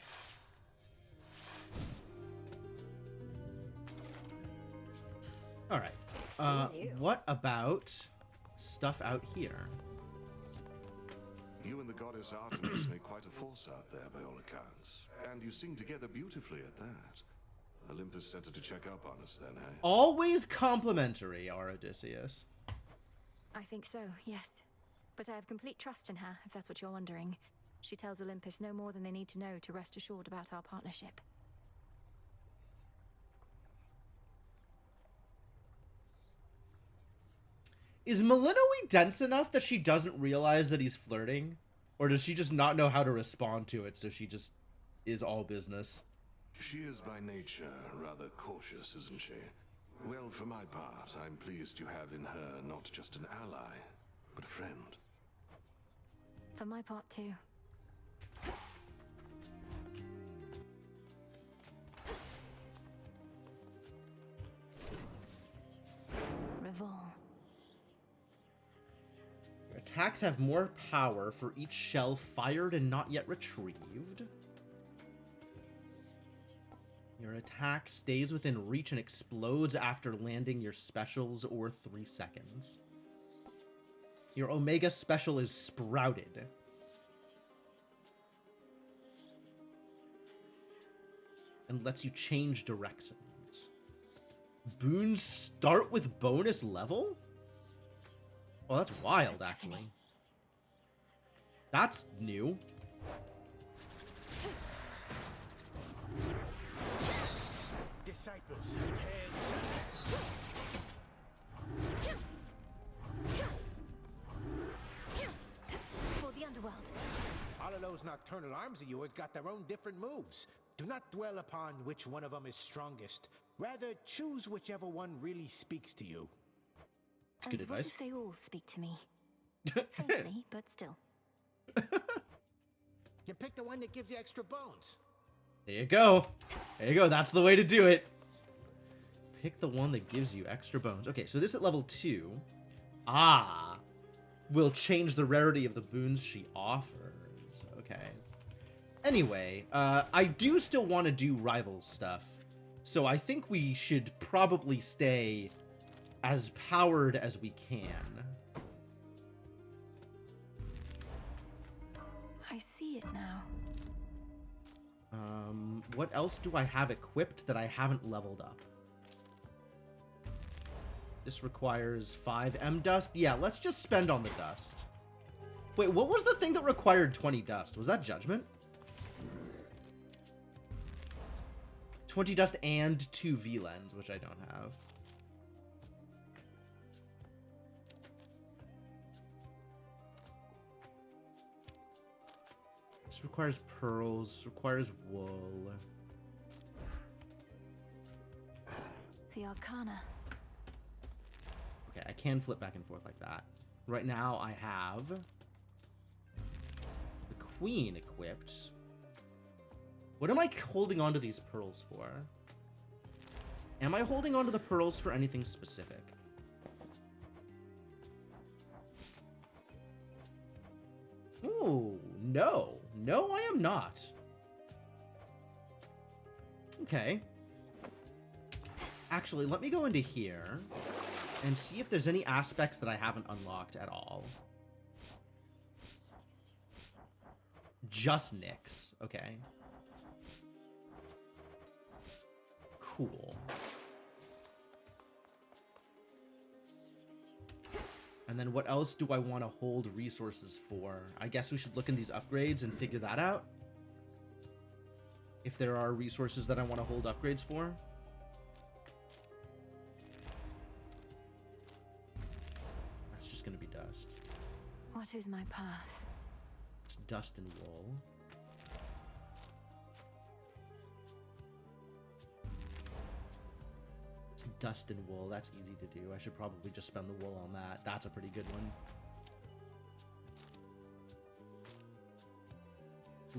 All right. Excuse you. What about stuff out here? You and the goddess Artemis make quite a force out there by all accounts. And you sing together beautifully at that. Olympus sent her to check up on us then, eh? Always complimentary, our Odysseus. I think so, yes. But I have complete trust in her, if that's what you're wondering. She tells Olympus no more than they need to know to rest assured about our partnership. Is Malinois dense enough that she doesn't realize that he's flirting? Or does she just not know how to respond to it, so she just is all business? She is by nature rather cautious, isn't she? Well, for my part, I'm pleased you have in her not just an ally, but a friend. For my part, too. Revol. Your attacks have more power for each shell fired and not yet retrieved. Your attack stays within reach and explodes after landing your specials or 3 seconds. Your Omega special is Sprouted. And lets you change directions. Boons start with bonus level? Oh, that's wild, actually. That's new. Disciples, For the underworld. all of those nocturnal arms of yours got their own different moves. Do not dwell upon which one of them is strongest. Rather, choose whichever one really speaks to you. That's good And what advice. if they all speak to me? Faintly, but still. You pick the one that gives you extra bones. There you go. There you go. That's the way to do it. Pick the one that gives you extra bones. Okay, so this at level 2. Will change the rarity of the boons she offers. Okay. Anyway, I do still want to do rival stuff. So I think we should probably stay as powered as we can. I see it now. What else do I have equipped that I haven't leveled up? This requires 5 M dust. Yeah, let's just spend on the dust. Wait, what was the thing that required 20 dust? Was that Judgment? 20 dust and 2 V-Lens, which I don't have. This requires pearls, requires wool. The Arcana. Okay, I can flip back and forth like that. Right now, I have the Queen equipped. What am I holding onto these pearls for? Am I holding onto the pearls for anything specific? Ooh, no. No, I am not. Okay. Actually, let me go into here and see if there's any aspects that I haven't unlocked at all. Just Nyx. Okay. Cool. And then what else do I want to hold resources for? I guess we should look in these upgrades and figure that out. If there are resources that I want to hold upgrades for. That's just going to be dust. What is my path? It's dust and wool. It's dust and wool. That's easy to do. I should probably just spend the wool on that. That's a pretty good one.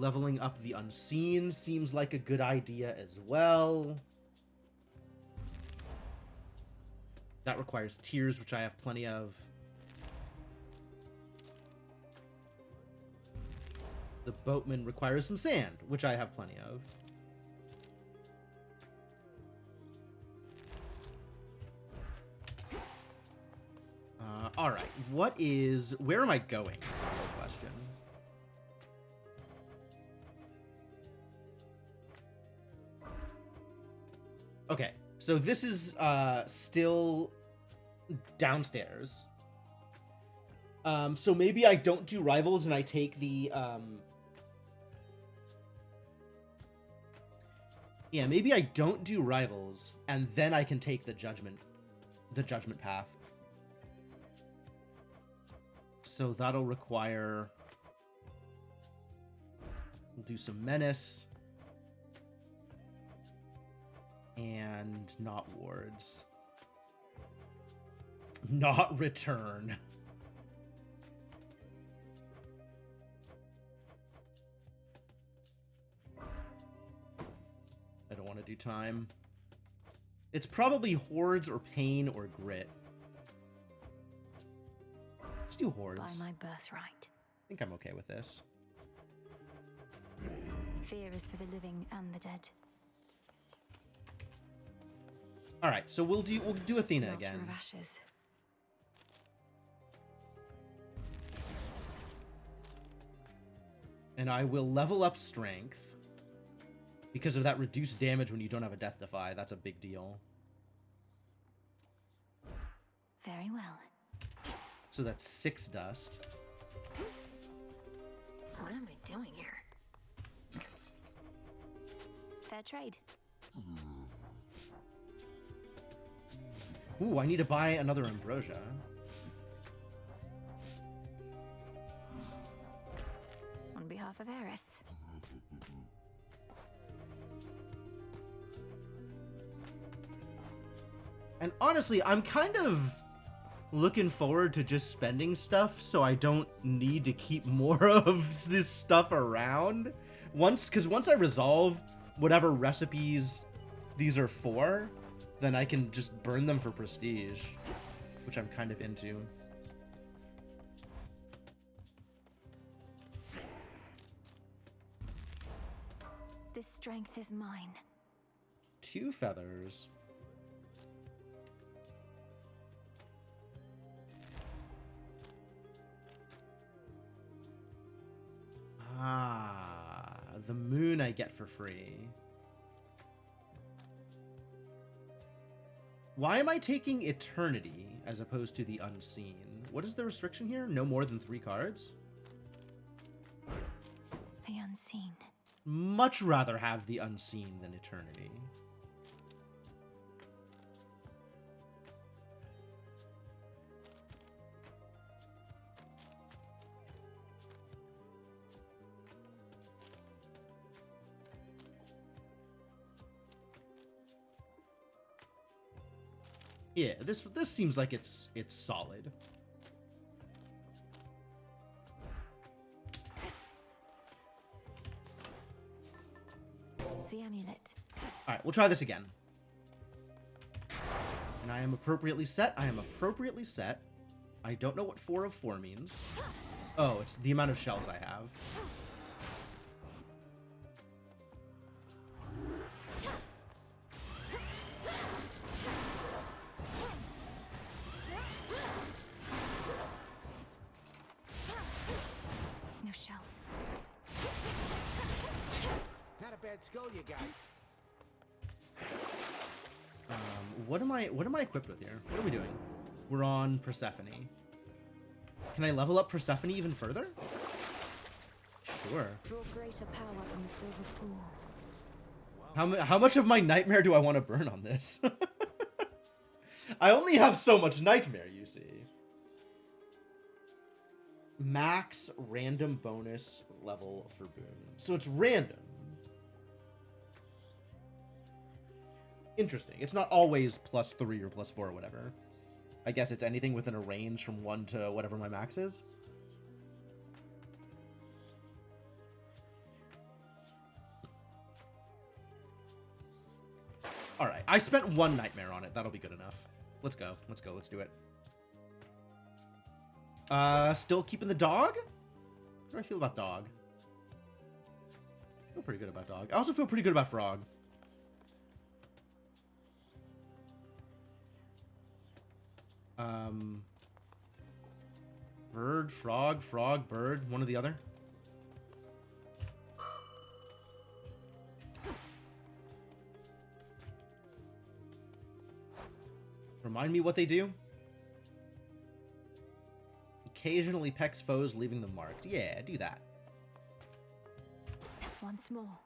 Leveling up the Unseen seems like a good idea as well. That requires tears, which I have plenty of. The Boatman requires some sand, which I have plenty of. Alright, where am I going is the real question. Okay, so this is still downstairs. So maybe I don't do rivals and I take the yeah, maybe I don't do rivals and then I can take the judgment path. So that'll require, we'll do some menace and not wards. Not return. I don't want to do time. It's probably hordes or pain or grit. Let's do hordes. By my birthright. I think I'm okay with this. Fear is for the living and the dead. All right, so we'll do Athena The altar again. of ashes. And I will level up strength because of that reduced damage when you don't have a death defy. That's a big deal. Very well. So that's 6 dust. What am I doing here? Fair trade. Ooh, I need to buy another ambrosia. On behalf of Eris. And honestly, I'm kind of looking forward to just spending stuff so I don't need to keep more of this stuff around. Because once I resolve whatever recipes these are for, then I can just burn them for prestige, which I'm kind of into. This strength is mine. 2 feathers. Ah, the moon I get for free. Why am I taking Eternity as opposed to the Unseen? What is the restriction here? No more than 3 cards? The Unseen. Much rather have the Unseen than Eternity. Yeah, this seems like it's solid. The amulet. Alright, we'll try this again. And I am appropriately set. I am appropriately set. I don't know what 4 of 4 means. Oh, it's the amount of shells I have. No shells. Not a bad skull you got. What am I equipped with here? What are we doing? We're on Persephone. Can I level up Persephone even further? Sure. Draw greater power from the silver pool. How much of my nightmare do I want to burn on this? I only have so much nightmare, you see. Max random bonus level for boon. So it's random. Interesting. It's not always +3 or +4 or whatever. I guess it's anything within a range from 1 to whatever my max is. I spent 1 nightmare on it. That'll be good enough. Let's go. Let's go. Let's do it. Still keeping the dog? How do I feel about dog? I feel pretty good about dog. I also feel pretty good about frog. Bird, frog, frog, bird. One or the other. Remind me what they do? Occasionally pecks foes, leaving them marked. Yeah, do that. Once more.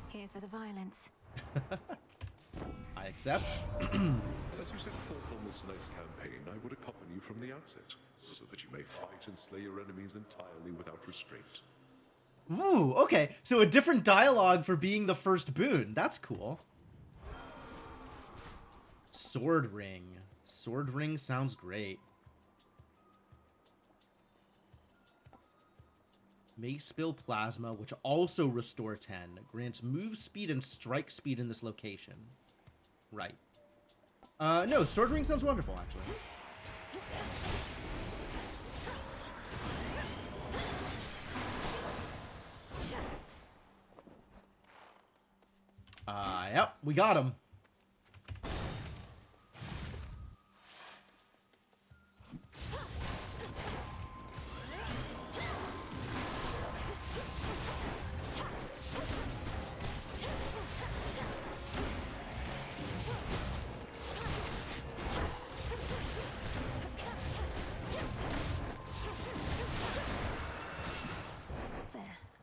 Here for the violence. I accept. As you set forth on this night's campaign, I would accompany you from the outset, so that you may fight and slay your enemies entirely without restraint. Ooh, okay. So a different dialogue for being the first boon. That's cool. Sword ring. Sword ring sounds great. May spill plasma, which also restore 10. Grants move speed and strike speed in this location. Right. No, sword ring sounds wonderful, actually. Yep, we got him.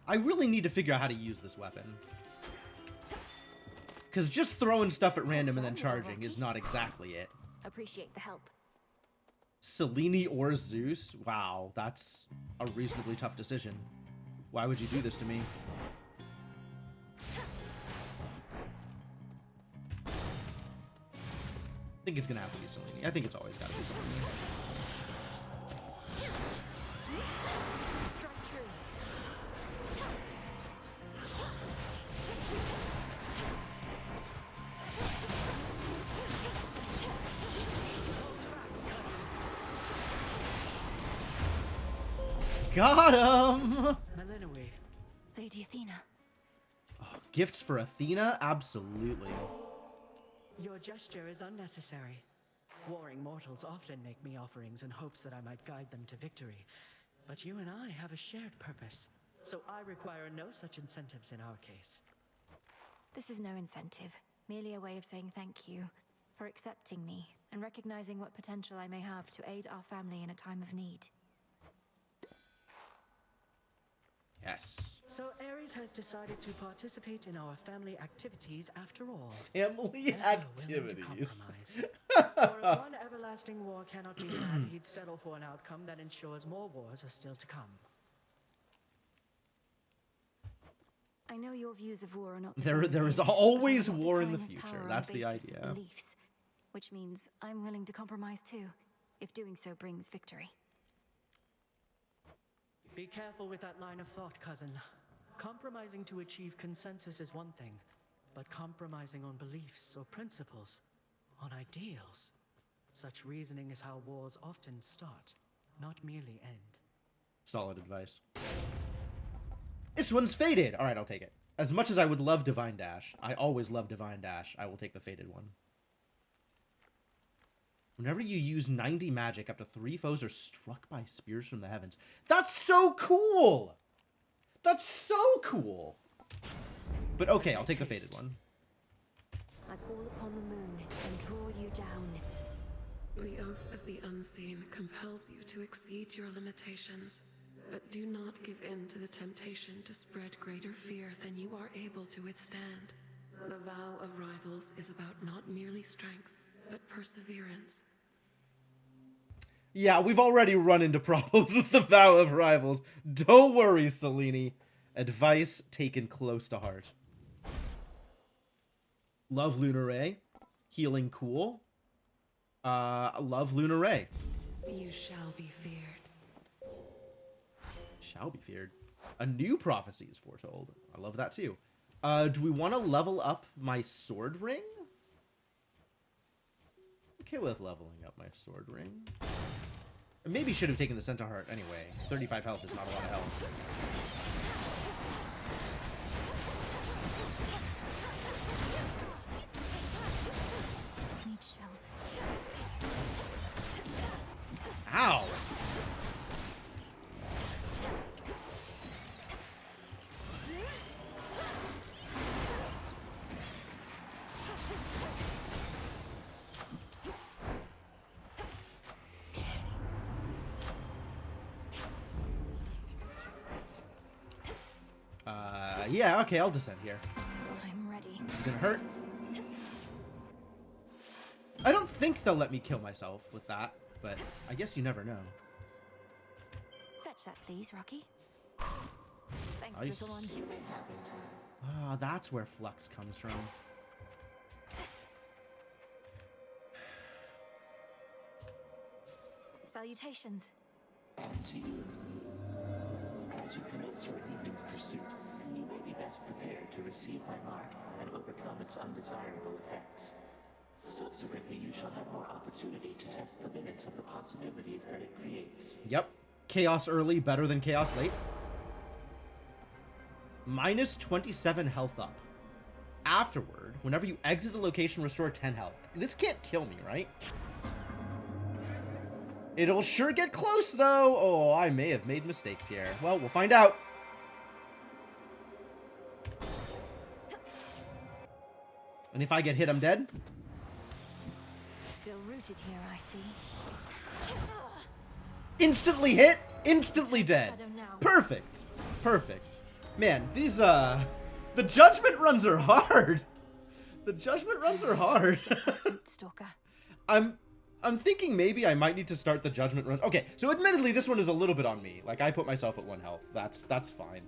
I really need to figure out how to use this weapon. Because just throwing stuff at random and then charging is not exactly it. Appreciate the help. Selene or Zeus? Wow, that's a reasonably tough decision. Why would you do this to me? I think it's gonna have to be Selene. I think it's always gotta be Selene. Got him! Melinoe. Lady Athena. Oh, gifts for Athena? Absolutely. Your gesture is unnecessary. Warring mortals often make me offerings in hopes that I might guide them to victory. But you and I have a shared purpose, so I require no such incentives in our case. This is no incentive, merely a way of saying thank you for accepting me and recognizing what potential I may have to aid our family in a time of need. Yes. So Ares has decided to participate in our family activities after all. Family activities. For if one everlasting war cannot be had, he'd settle for an outcome that ensures more wars are still to come. I know your views of war are not the There is same, always but I'm not war in the declaring his future. power on That's the the basis of idea. Beliefs, which means I'm willing to compromise too, if doing so brings victory. Be careful with that line of thought, cousin. Compromising to achieve consensus is one thing, but compromising on beliefs or principles, on ideals. Such reasoning is how wars often start, not merely end. Solid advice. This one's faded. All right, I'll take it. As much as I would love Divine Dash, I always love Divine Dash, I will take the faded one. Whenever you use 90 magic, up to 3 foes are struck by spears from the heavens. That's so cool! That's so cool! But okay, I'll take the faded one. I call upon the moon and draw you down. The oath of the unseen compels you to exceed your limitations, but do not give in to the temptation to spread greater fear than you are able to withstand. The vow of rivals is about not merely strength, but perseverance. Yeah, we've already run into problems with the Vow of Rivals. Don't worry, Selene. Advice taken close to heart. Love Lunar Ray. Healing cool. Love Lunar Ray. You shall be feared. Shall be feared. A new prophecy is foretold. I love that too. Do we want to level up my sword ring? Okay with leveling up my sword ring. I maybe should have taken the Centaur Heart anyway. 35 health is not a lot of health. Need shells. Ow! Yeah, okay, I'll descend here. I'm ready. This is gonna hurt. I don't think they'll let me kill myself with that, but I guess you never know. Fetch that, please, Rocky. Thanks, Nice. little one. Ah, that's where Flux comes from. Salutations. And to you. As you commence your evening's pursuit, you may be best prepared to receive my mark and overcome its undesirable effects. Subsequently, you shall have more opportunity to test the limits of the possibilities that it creates. Yep. Chaos early, better than chaos late. Minus 27 health up. Afterward, whenever you exit a location, restore 10 health. This can't kill me, right? It'll sure get close, though. Oh, I may have made mistakes here. Well, we'll find out. And if I get hit, I'm dead. Still rooted here, I see. Instantly hit, instantly dead. Perfect. Perfect. Man, these, the judgment runs are hard. The judgment runs are hard. Stalker. I'm thinking maybe I might need to start the judgment runs. Okay, so admittedly, this one is a little bit on me. Like, I put myself at 1 health. That's fine.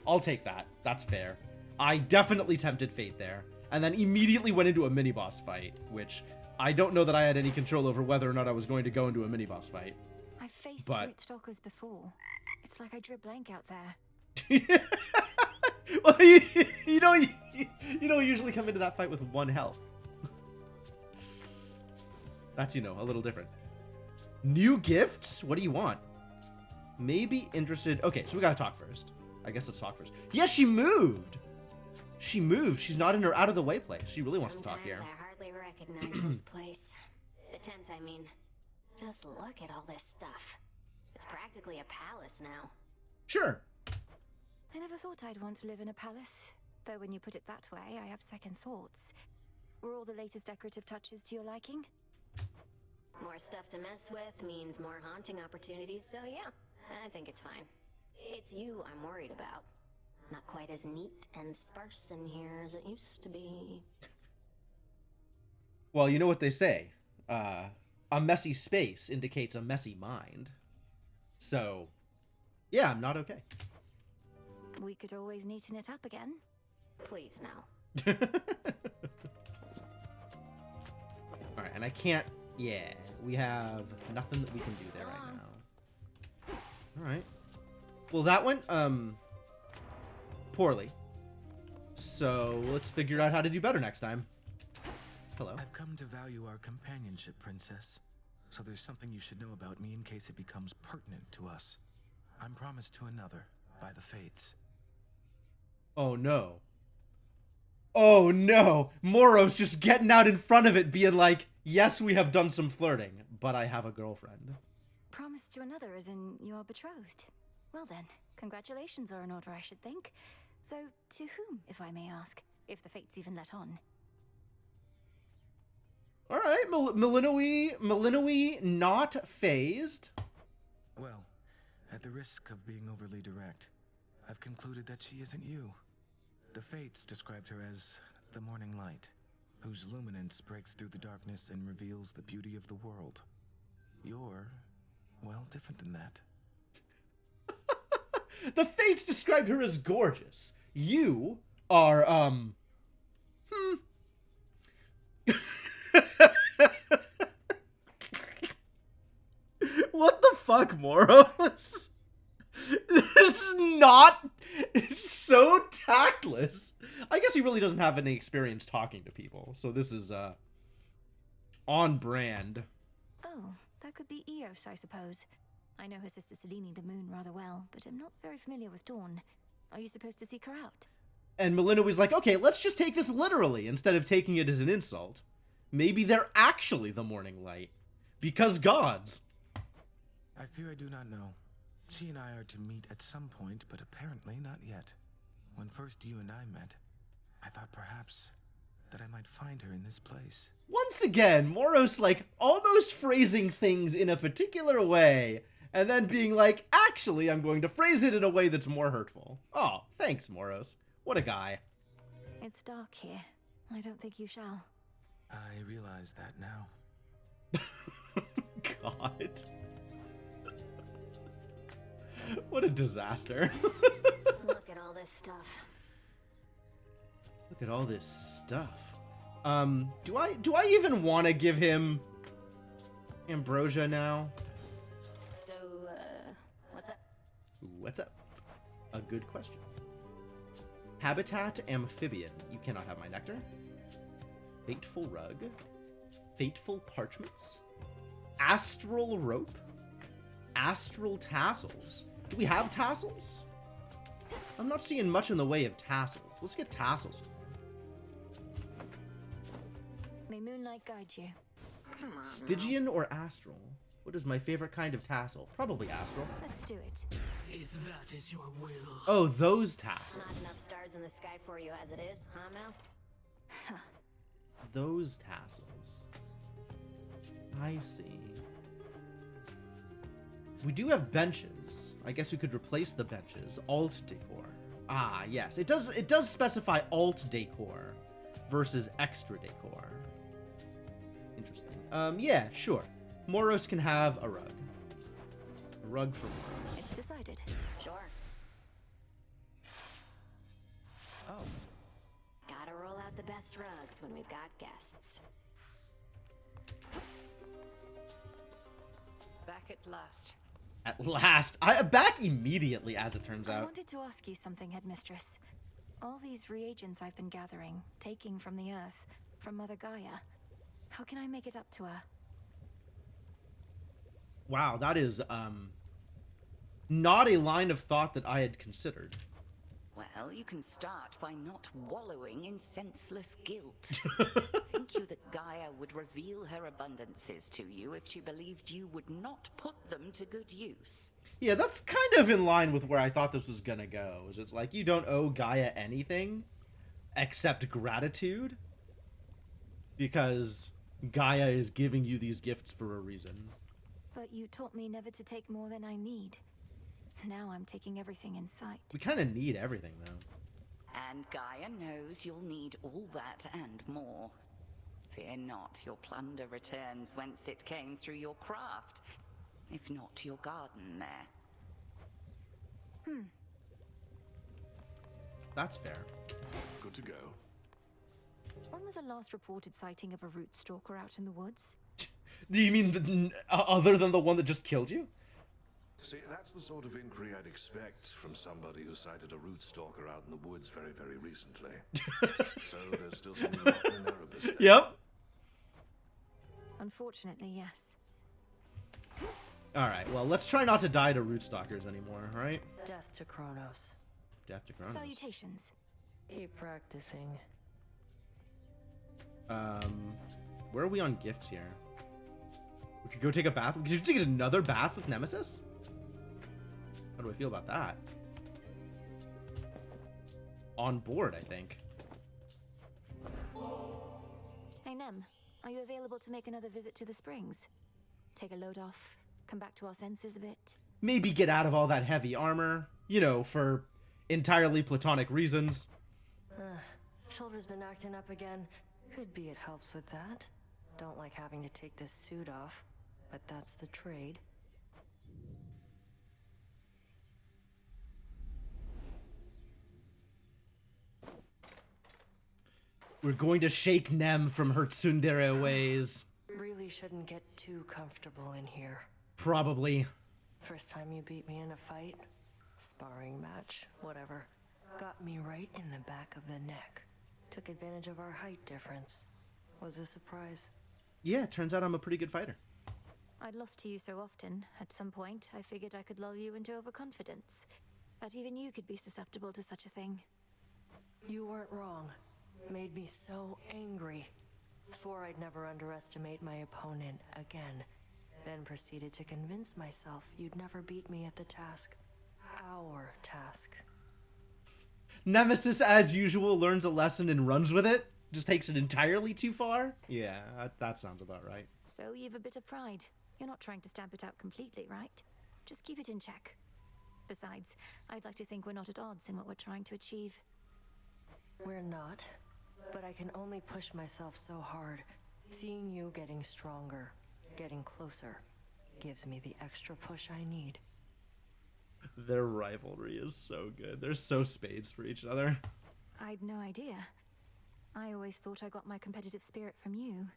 I'll take that. That's fair. I definitely tempted fate there. And then immediately went into a mini-boss fight, which I don't know that I had any control over whether or not I was going to go into a mini-boss fight. I've faced But- root stalkers before. It's like I drew blank out there. Well, you don't usually come into that fight with 1 health. That's, a little different. New gifts? What do you want? Maybe interested. Okay, so we gotta talk first. I guess let's talk first. Yes, she moved. She moved. She's not in her out of the way place. She really wants to talk here. I hardly recognize this place. The tent, I mean. Just look at all this stuff. It's practically a palace now. Sure. I never thought I'd want to live in a palace. Though when you put it that way, I have second thoughts. Were all the latest decorative touches to your liking? More stuff to mess with means more haunting opportunities, so yeah, I think it's fine. It's you I'm worried about. Not quite as neat and sparse in here as it used to be. Well, you know what they say. A messy space indicates a messy mind. So, yeah, I'm not okay. We could always neaten it up again. Please, now. Alright, and I can't... Yeah, we have nothing that we can do there right now. Alright. Well, that went, poorly. So, let's figure out how to do better next time. Hello. I've come to value our companionship, Princess. So there's something you should know about me in case it becomes pertinent to us. I'm promised to another by the Fates. Oh, no. Oh, no. Moro's just getting out in front of it, being like, yes, we have done some flirting, but I have a girlfriend. Promised to another as in you're betrothed. Well then, congratulations are in order, I should think. Though, to whom, if I may ask? If the fates even let on. Alright, Melinoe not phased. Well, at the risk of being overly direct, I've concluded that she isn't you. The Fates described her as the morning light, whose luminance breaks through the darkness and reveals the beauty of the world. You're, well, different than that. The Fates described her as gorgeous. You are, What the fuck, Moros? It's not. It's so tactless. I guess he really doesn't have any experience talking to people, so this is on brand. Oh, that could be Eos, I suppose. I know her sister Selene the Moon rather well, but I'm not very familiar with Dawn. Are you supposed to seek her out? And Melina was like, okay, let's just take this literally instead of taking it as an insult. Maybe they're actually the Morning Light. Because gods. I fear I do not know. She and I are to meet at some point, but apparently not yet. When first you and I met, I thought perhaps that I might find her in this place. Once again, Moros, like, almost phrasing things in a particular way, and then being like, actually, I'm going to phrase it in a way that's more hurtful. Oh, thanks, Moros. What a guy. It's dark here. I don't think you shall. I realize that now. God. What a disaster. Look at all this stuff. Look at all this stuff. Do I even want to give him Ambrosia now? So, what's up? What's up? A good question. Habitat Amphibian. You cannot have my nectar. Fateful Rug. Fateful Parchments. Astral Rope. Astral Tassels. Do we have tassels? I'm not seeing much in the way of tassels. Let's get tassels. May moonlight guide you. Come on. Stygian or astral? What is my favorite kind of tassel? Probably astral. Let's do it. If that is your will. Oh, those Not tassels. enough stars in the sky for you as it is, huh, Mel? Those tassels. I see. We do have benches. I guess we could replace the benches. Alt decor. Ah, yes. It does specify alt decor versus extra decor. Interesting. Yeah, sure. Moros can have a rug. A rug for Moros. It's decided. Sure. Oh. Gotta roll out the best rugs when we've got guests. Back at last. At last. Back immediately, as it turns I out. wanted to ask you something, Headmistress. All these reagents I've been gathering, taking from the Earth, from Mother Gaia. How can I make it up to her? Wow, that is, not a line of thought that I had considered. Well, you can start by not wallowing in senseless guilt. Think you that Gaia would reveal her abundances to you if she believed you would not put them to good use? Yeah, that's kind of in line with where I thought this was gonna go. Is it's like you don't owe Gaia anything except gratitude because Gaia is giving you these gifts for a reason. But you taught me never to take more than I need. Now I'm taking everything in sight. We kind of need everything, though. And Gaia knows you'll need all that and more. Fear not, your plunder returns whence it came through your craft, if not your garden there. That's fair. Good to go. When was the last reported sighting of a root stalker out in the woods? Do you mean other than the one that just killed you? See, that's the sort of inquiry I'd expect from somebody who sighted a root stalker out in the woods very, very recently. So there's still some rotten in Erebus there. Yep. Unfortunately, yes. Alright, well, let's try not to die to root stalkers anymore, right? Death to Kronos. Death to Kronos. Salutations. Keep practicing. Where are we on gifts here? We could go take a bath. Could you take another bath with Nemesis? How do I feel about that? On board, I think. Hey, Nem, are you available to make another visit to the springs? Take a load off, come back to our senses a bit? Maybe get out of all that heavy armor. You know, for entirely platonic reasons. Shoulder's been acting up again. Could be it helps with that. Don't like having to take this suit off, but that's the trade. We're going to shake Nem from her tsundere ways. Really shouldn't get too comfortable in here. Probably. First time you beat me in a fight, sparring match, whatever. Got me right in the back of the neck. Took advantage of our height difference. Was a surprise. Yeah, turns out I'm a pretty good fighter. I'd lost to you so often, at some point, I figured I could lull you into overconfidence. That even you could be susceptible to such a thing. You weren't wrong. Made me so angry. Swore I'd never underestimate my opponent again. Then proceeded to convince myself you'd never beat me at the task. Our task. Nemesis, as usual, learns a lesson and runs with it. Just takes it entirely too far. Yeah, that sounds about right. So you've a bit of pride. You're not trying to stamp it out completely, right? Just keep it in check. Besides, I'd like to think we're not at odds in what we're trying to achieve. We're not, but I can only push myself so hard. Seeing you getting stronger, getting closer, gives me the extra push I need. Their rivalry is so good. They're so spades for each other. I'd no idea. I always thought I got my competitive spirit from you.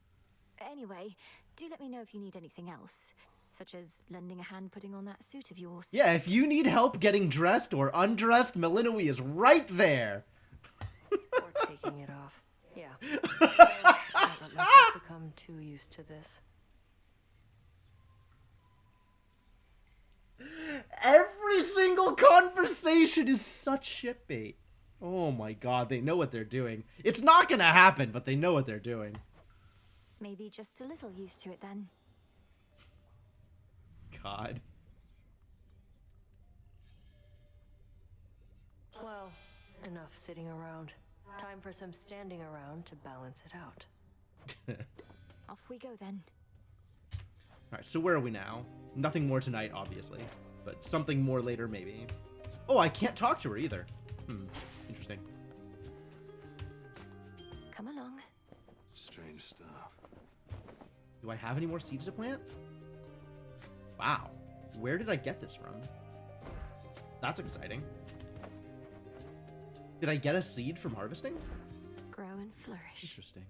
Anyway, do let me know if you need anything else, such as lending a hand putting on that suit of yours. Yeah, if you need help getting dressed or undressed, Melinoe is right there. Or taking it off. Yeah. I've let myself become too used to this. Every single conversation is such shitbait. Oh my god, they know what they're doing. It's not gonna happen, but they know what they're doing. Maybe just a little used to it then. God. Well, enough sitting around. Time for some standing around to balance it out. Off we go then. Alright, so where are we now? Nothing more tonight, obviously. But something more later, maybe. Oh, I can't talk to her either. Interesting. Come along. Strange stuff. Do I have any more seeds to plant? Wow. Where did I get this from? That's exciting. Did I get a seed from harvesting? Grow and flourish. Interesting.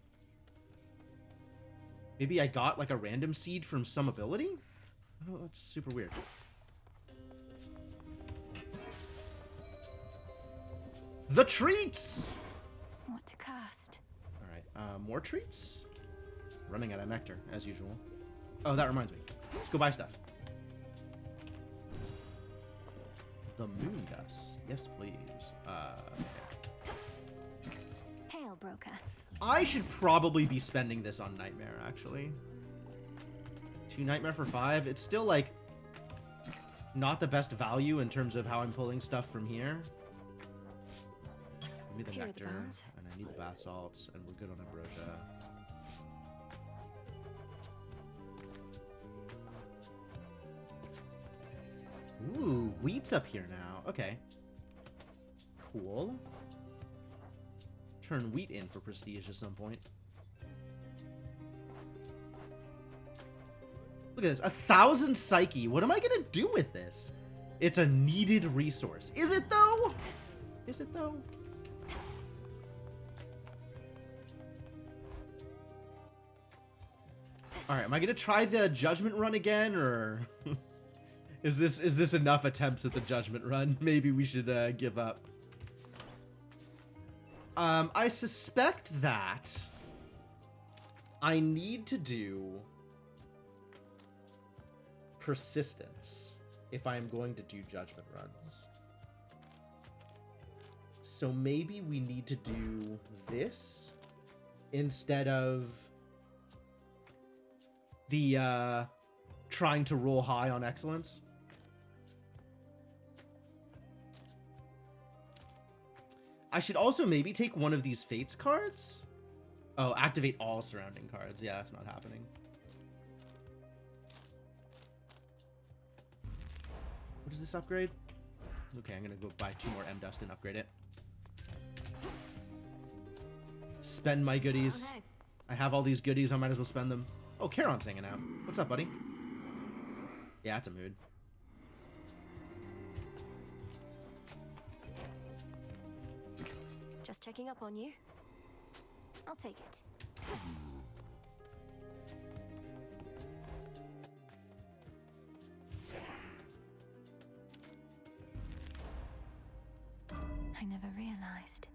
Maybe I got like a random seed from some ability? Oh, that's super weird. The treats! What to cast? Alright, more treats? Running out of nectar, as usual. Oh, that reminds me. Let's go buy stuff. The moon dust. Yes, please. Hail, broker. I should probably be spending this on Nightmare, actually. 2 Nightmare for 5. It's still, like, not the best value in terms of how I'm pulling stuff from here. Give me the Here are nectar, the bones. and I need the bath salts, and we're good on ambrosia. Ooh, wheat's up here now. Okay. Cool. Turn wheat in for prestige at some point. Look at this. 1,000 psyche. What am I gonna do with this? It's a needed resource. Is it though? Is it though? Alright, am I gonna try the judgment run again, or is this enough attempts at the judgment run? Maybe we should give up. I suspect that I need to do persistence if I'm going to do judgment runs. So maybe we need to do this instead of the trying to roll high on excellence. I should also maybe take one of these Fates cards. Oh, activate all surrounding cards. Yeah, that's not happening. What is this upgrade? Okay, I'm gonna go buy 2 more M-Dust and upgrade it. Spend my goodies. Oh, no. I have all these goodies, I might as well spend them. Oh, Charon's hanging out. What's up, buddy? Yeah, it's a mood. Just checking up on you. I'll take it. I never realized.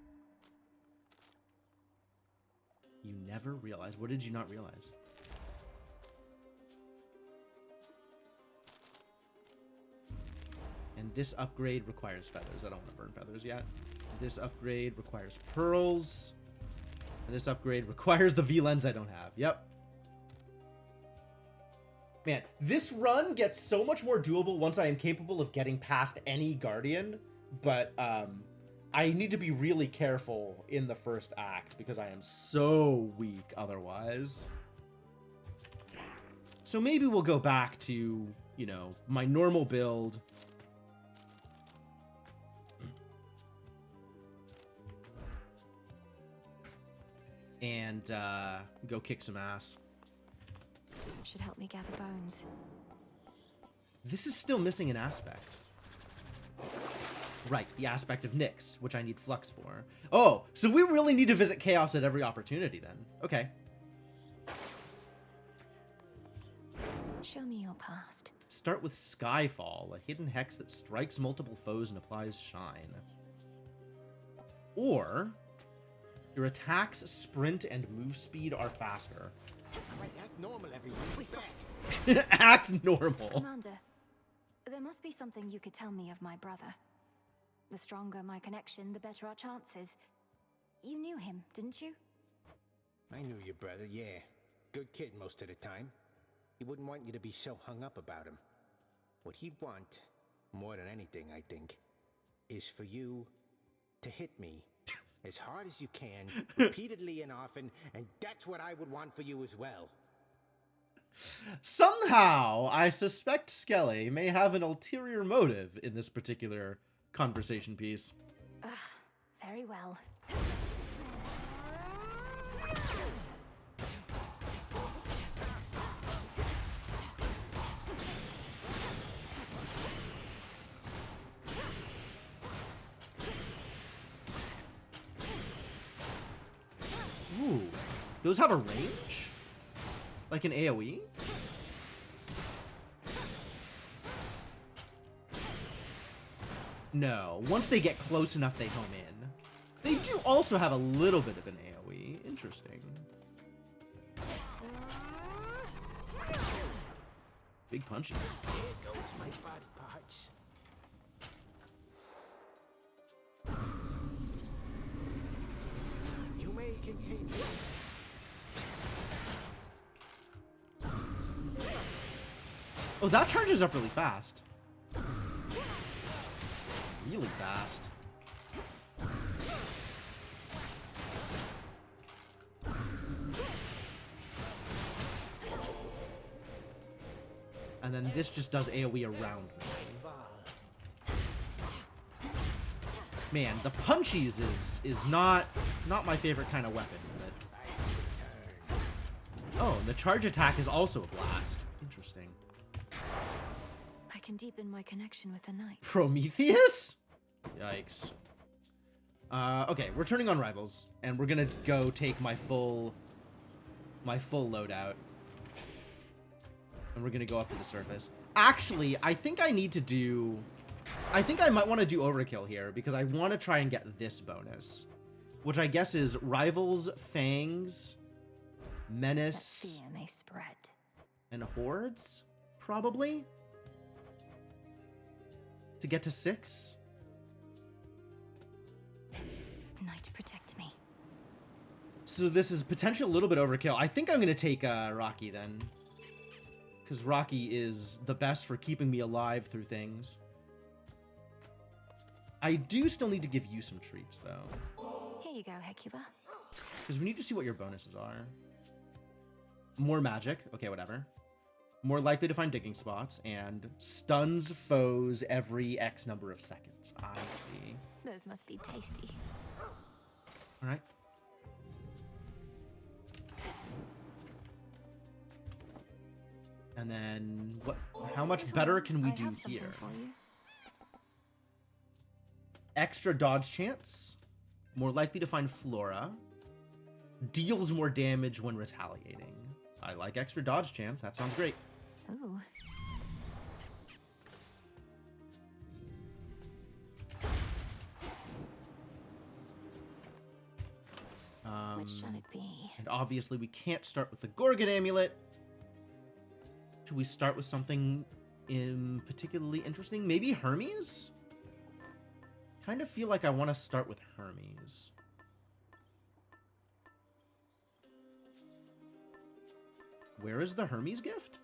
You never realized? What did you not realize? And this upgrade requires feathers. I don't want to burn feathers yet. This upgrade requires pearls. And this upgrade requires the V-Lens I don't have. Yep. Man, this run gets so much more doable once I am capable of getting past any Guardian. But I need to be really careful in the first act because I am so weak otherwise. So maybe we'll go back to, you know, my normal build. And go kick some ass. Should help me gather bones. This is still missing an aspect. Right, the aspect of Nyx, which I need Flux for. Oh, so we really need to visit Chaos at every opportunity then. Okay. Show me your past. Start with Skyfall, a hidden hex that strikes multiple foes and applies shine. Or your attacks, sprint, and move speed are faster. Right, act normal, everyone. We fought. Act normal. Commander, there must be something you could tell me of my brother. The stronger my connection, the better our chances. You knew him, didn't you? I knew your brother, yeah. Good kid most of the time. He wouldn't want you to be so hung up about him. What he'd want, more than anything, I think, is for you to hit me as hard as you can, repeatedly and often, and that's what I would want for you as well. Somehow, I suspect Skelly may have an ulterior motive in this particular conversation piece. Very well. Ooh, those have a range? Like an AoE? No, once they get close enough, they home in. They do also have a little bit of an AoE. Interesting. Big punches. There goes my body parts. You may continue. Oh, that charges up really fast. Really fast. And then this just does AoE around me. Man, the punchies is not my favorite kind of weapon. But... Oh, and the charge attack is also a blast. Interesting. I can deepen my connection with the night. Prometheus? Yikes. Okay, we're turning on Rivals, and we're gonna go take my full loadout. And we're gonna go up to the surface. Actually, I think I need to do... I think I might want to do Overkill here, because I want to try and get this bonus. Which I guess is Rivals, Fangs, Menace... That fear may spread. And Hordes? Probably? To get to 6? Night, protect me. So this is potentially a little bit overkill. I think I'm going to take Rocky then. Because Rocky is the best for keeping me alive through things. I do still need to give you some treats, though. Here you go, Hecuba. Because we need to see what your bonuses are. More magic. Okay, whatever. More likely to find digging spots. And stuns foes every X number of seconds. I see. Those must be tasty. Alright. And then, what? How much better can we do here? Extra dodge chance. More likely to find Flora. Deals more damage when retaliating. I like extra dodge chance. That sounds great. Ooh. Which shall it be? And obviously we can't start with the Gorgon amulet. Should we start with something particularly interesting? Maybe Hermes? Kind of feel like I want to start with Hermes. Where is the Hermes gift?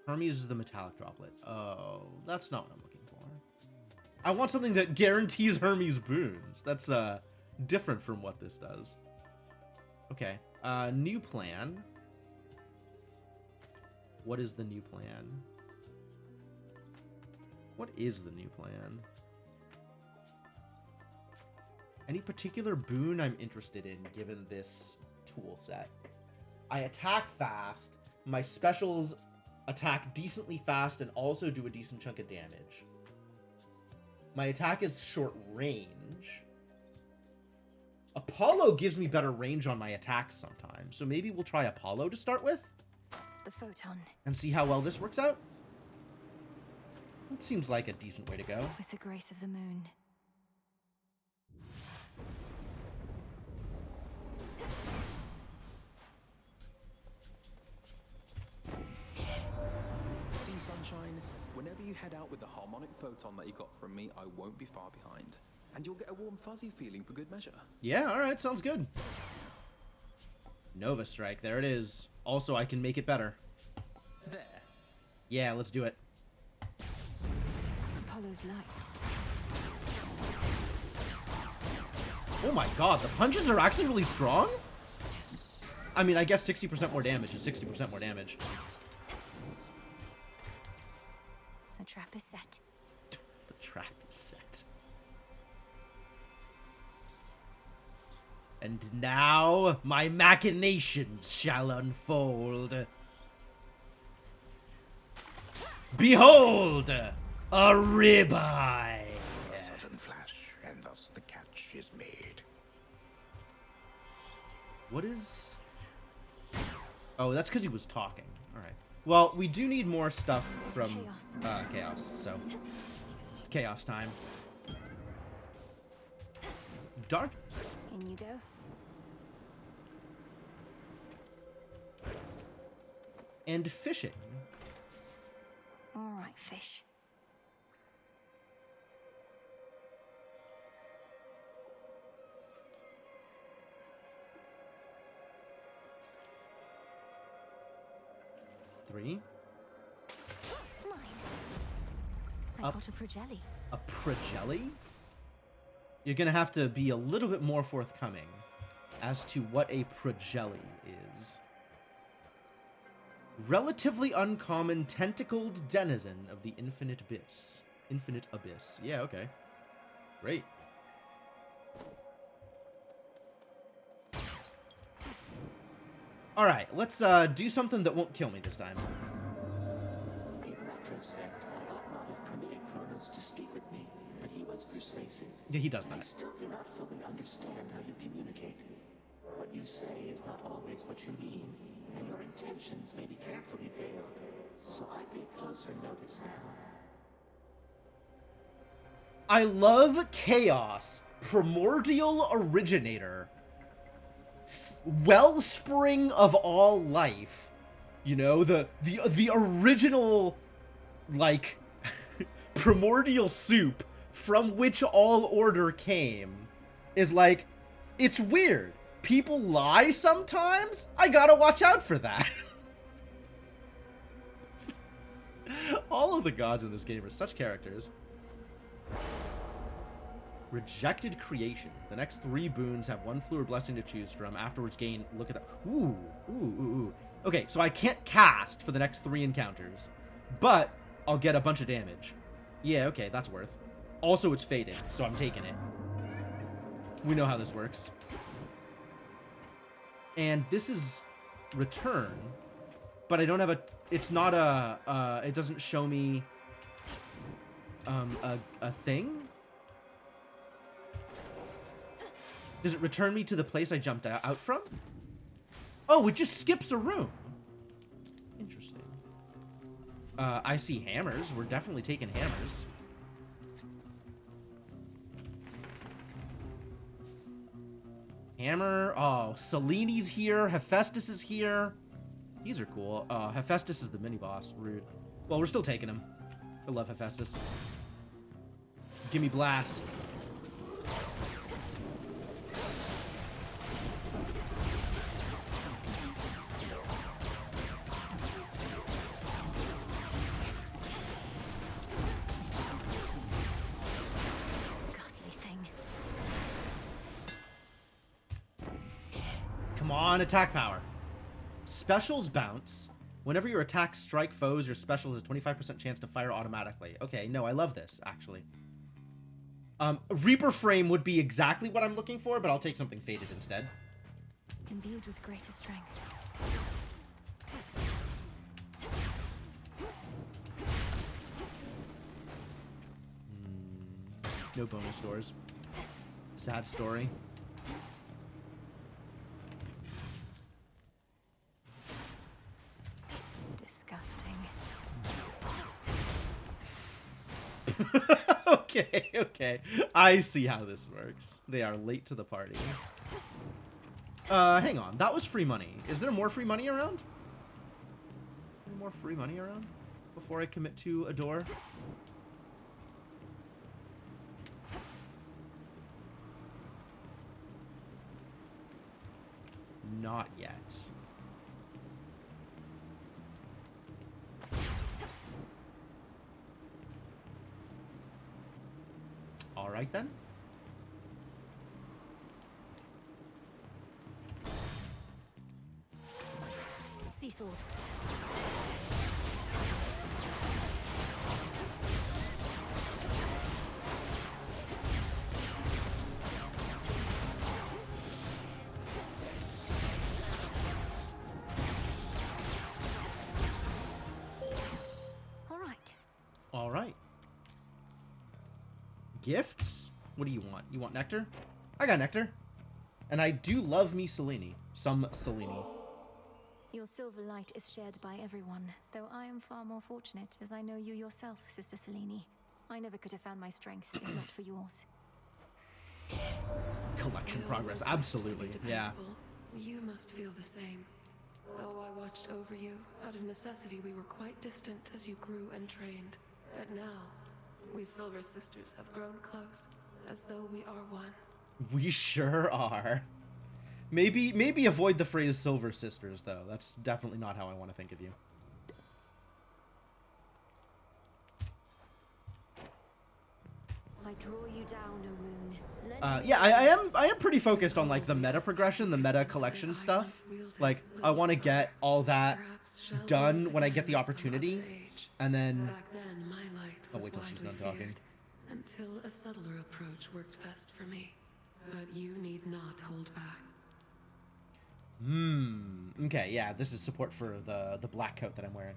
Hermes is the metallic droplet. Oh, that's not what I'm looking for. I want something that guarantees Hermes boons. That's different from what this does. Okay, new plan. What is the new plan? What is the new plan? Any particular boon I'm interested in given this tool set? I attack fast. My specials attack decently fast and also do a decent chunk of damage. My attack is short range. Apollo gives me better range on my attacks sometimes, so maybe we'll try Apollo to start with. The photon. And see how well this works out. It seems like a decent way to go. With the grace of the moon. See, Sunshine, whenever you head out with the harmonic photon that you got from me, I won't be far behind. And you'll get a warm, fuzzy feeling for good measure. Yeah, alright, sounds good. Nova Strike, there it is. Also, I can make it better. There. Yeah, let's do it. Apollo's light. Oh my god, the punches are actually really strong? I mean, I guess 60% more damage is 60% more damage. The trap is set. The trap is set. And now my machinations shall unfold. Behold, a ribeye. A sudden flash, and thus the catch is made. What is... Oh, that's because he was talking. Alright. Well, we do need more stuff from Chaos, so it's Chaos time. Darkness. In you go. And fishing. All right, fish. Three. Mine. I caught a Progelli. A Progelli? You're gonna have to be a little bit more forthcoming as to what a Progelli is. Relatively uncommon tentacled denizen of the infinite abyss. Infinite abyss. Yeah, okay. Great. Alright, let's do something that won't kill me this time. In retrospect, I ought not have permitted Kronos to speak with me, but he was persuasive. Yeah, he does that. I still do not fully understand how you communicate. What you say is not always what you mean, and your intentions may be carefully veiled, so I pay closer notice now. I love Chaos, primordial originator, wellspring of all life. You know, the original, like, primordial soup from which all order came is like, it's weird. People lie sometimes? I gotta watch out for that. All of the gods in this game are such characters. Rejected creation. The next 3 boons have 1 fluid blessing to choose from. Afterwards gain, look at that. Ooh. Okay, so I can't cast for the next 3 encounters, but I'll get a bunch of damage. Yeah, okay, that's worth. Also, it's faded, so I'm taking it. We know how this works. And this is return, but I don't have a, it's not a, it doesn't show me a thing. Does it return me to the place I jumped out from? Oh, it just skips a room. Interesting. I see hammers. We're definitely taking hammers. Hammer. Oh, Seleni's here. Hephaestus is here. These are cool. Hephaestus is the mini-boss. Rude. Well, we're still taking him. I love Hephaestus. Gimme blast. Come on, attack power. Specials bounce. Whenever your attacks strike foes, your special has a 25% chance to fire automatically. Okay, no, I love this, actually. Reaper Frame would be exactly what I'm looking for, but I'll take something Fated instead. Imbued with greater strength. No bonus doors. Sad story. Disgusting. Okay. I see how this works. They are late to the party. Hang on. That was free money. Is there more free money around? Any more free money around before I commit to a door? Not yet. All right then. Sea swords. All right. Gifts? What do you want? You want nectar? I got nectar. And I do love me Selene. Some Selene. Your silver light is shared by everyone, though I am far more fortunate as I know you yourself, Sister Selene. I never could have found my strength if not for yours. Collection progress, absolutely. Yeah. You must feel the same. Though I watched over you, out of necessity we were quite distant as you grew and trained. But now, we Silver Sisters have grown close, as though we are one. We sure are. Maybe avoid the phrase Silver Sisters, though. That's definitely not how I want to think of you. I draw you down, O moon. Yeah, I am pretty focused on like the meta progression, the meta collection stuff. Like I want to get all that done when I get the opportunity, and then. Oh wait till she's done talking. Until a subtler approach worked best for me, but you need not hold back. Okay, yeah, this is support for the black coat that I'm wearing.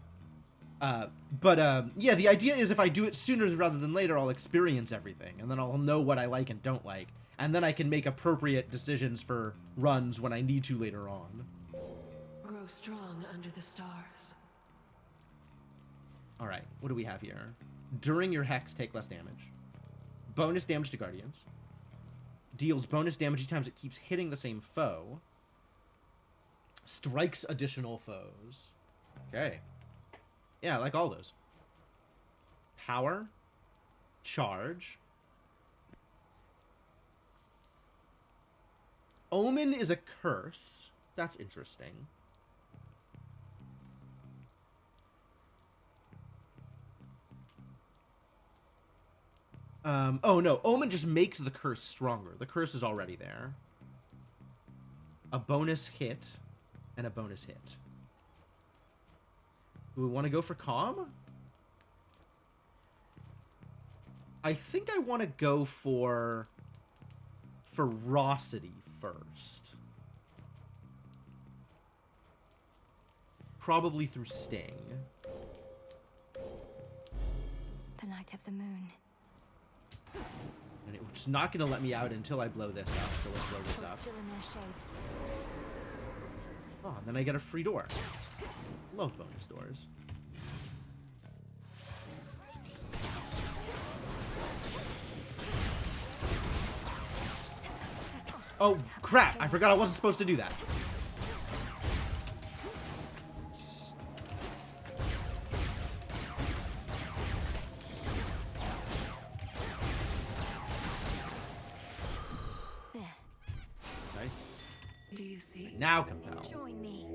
Yeah, the idea is if I do it sooner rather than later, I'll experience everything, and then I'll know what I like and don't like, and then I can make appropriate decisions for runs when I need to later on. Grow strong under the stars. Alright, what do we have here? During your hex, take less damage. Bonus damage to guardians. Deals bonus damage each time it keeps hitting the same foe. Strikes additional foes. Okay. Yeah, I like all those. Power. Charge. Omen is a curse. That's interesting. Oh no, Omen just makes the curse stronger. The curse is already there. A bonus hit and a bonus hit. Do we want to go for calm? I think I want to go for ferocity first. Probably through sting. The light of the moon. And it's not going to let me out until I blow this up, so let's blow this up. Still in their shades. Oh, and then I get a free door. Love bonus doors. Oh, crap. I forgot I wasn't supposed to do that. There. Nice. Do you see? Now compel. Join me.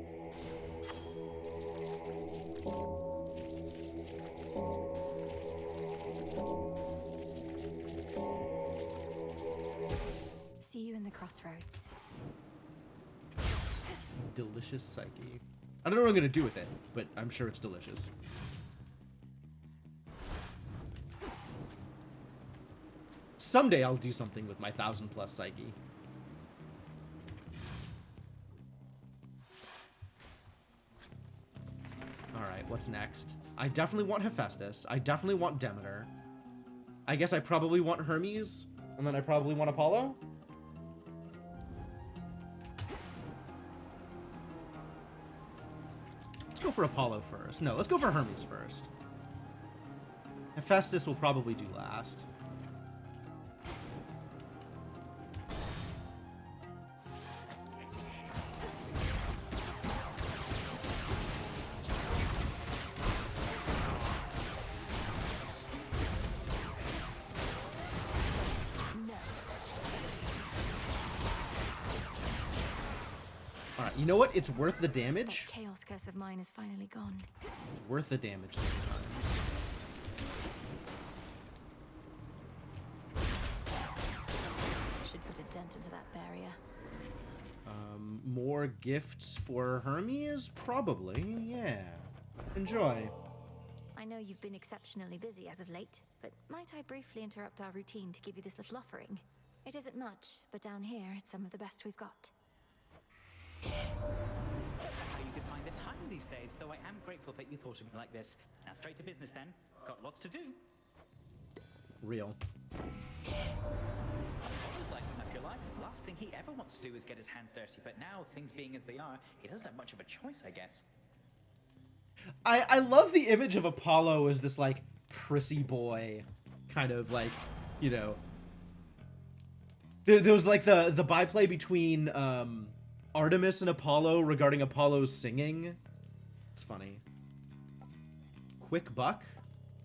See you in the crossroads. Delicious psyche. I don't know what I'm gonna do with it, but I'm sure it's delicious. Someday I'll do something with my 1000+ psyche. Alright, what's next? I definitely want Hephaestus. I definitely want Demeter. I guess I probably want Hermes. And then I probably want Apollo. Let's go for Apollo first. No, let's go for Hermes first. Hephaestus will probably do last. Alright, you know what? It's worth the damage. That chaos curse of mine is finally gone. It's worth the damage sometimes. Should put a dent into that barrier. More gifts for Hermes? Probably, yeah. Enjoy. I know you've been exceptionally busy as of late, but might I briefly interrupt our routine to give you this little offering? It isn't much, but down here it's some of the best we've got. How you could find the time these days, though I am grateful that you thought of me like this. Now straight to business then. Got lots to do. Real. Apollo's lighting up your life. Last thing he ever wants to do is get his hands dirty, but now, things being as they are, he doesn't have much of a choice, I guess. I love the image of Apollo as this, like, prissy boy. Kind of, like, you know... There was, like, the byplay between, Artemis and Apollo regarding Apollo's singing. It's funny. Quick buck.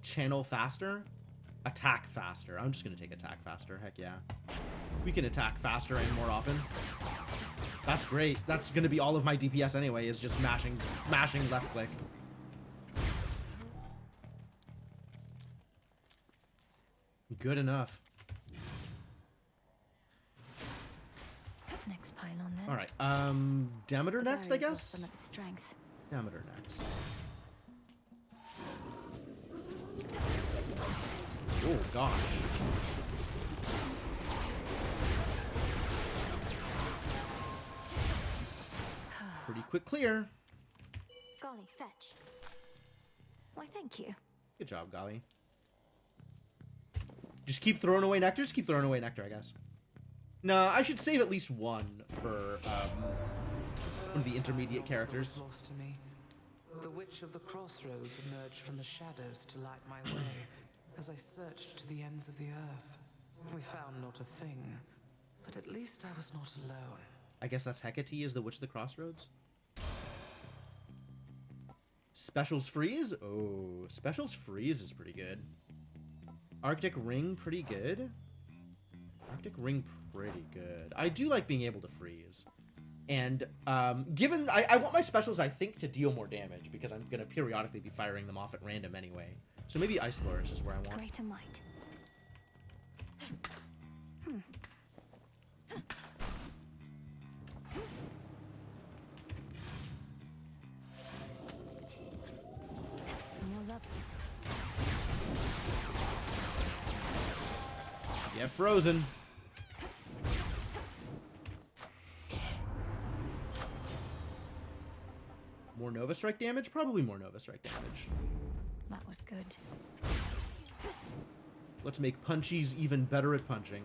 Channel faster. Attack faster. I'm just gonna take attack faster. Heck yeah. We can attack faster and more often. That's great. That's gonna be all of my DPS anyway, is just mashing left click. Good enough. Next pylon then. Alright, Demeter next, I guess? Some of its strength. Demeter next. Oh, gosh. Pretty quick clear. Golly, fetch. Why, thank you. Good job, Golly. Just keep throwing away nectar? Just keep throwing away nectar, I guess. No, I should save at least one for, one of the intermediate characters. Lost to me. The Witch of the Crossroads emerged from the shadows to light my way as I searched to the ends of the earth. We found not a thing, but at least I was not alone. I guess that's Hecate is the Witch of the Crossroads. Specials Freeze? Oh, Specials Freeze is pretty good. Arctic Ring, pretty good. Arctic Ring, pretty good. I do like being able to freeze. And, given... I want my specials, I think, to deal more damage, because I'm going to periodically be firing them off at random anyway. So maybe Ice Flourish is where I want. Greater might. More levels. Yeah, frozen. More Nova Strike damage? Probably more Nova Strike damage. That was good. Let's make punchies even better at punching.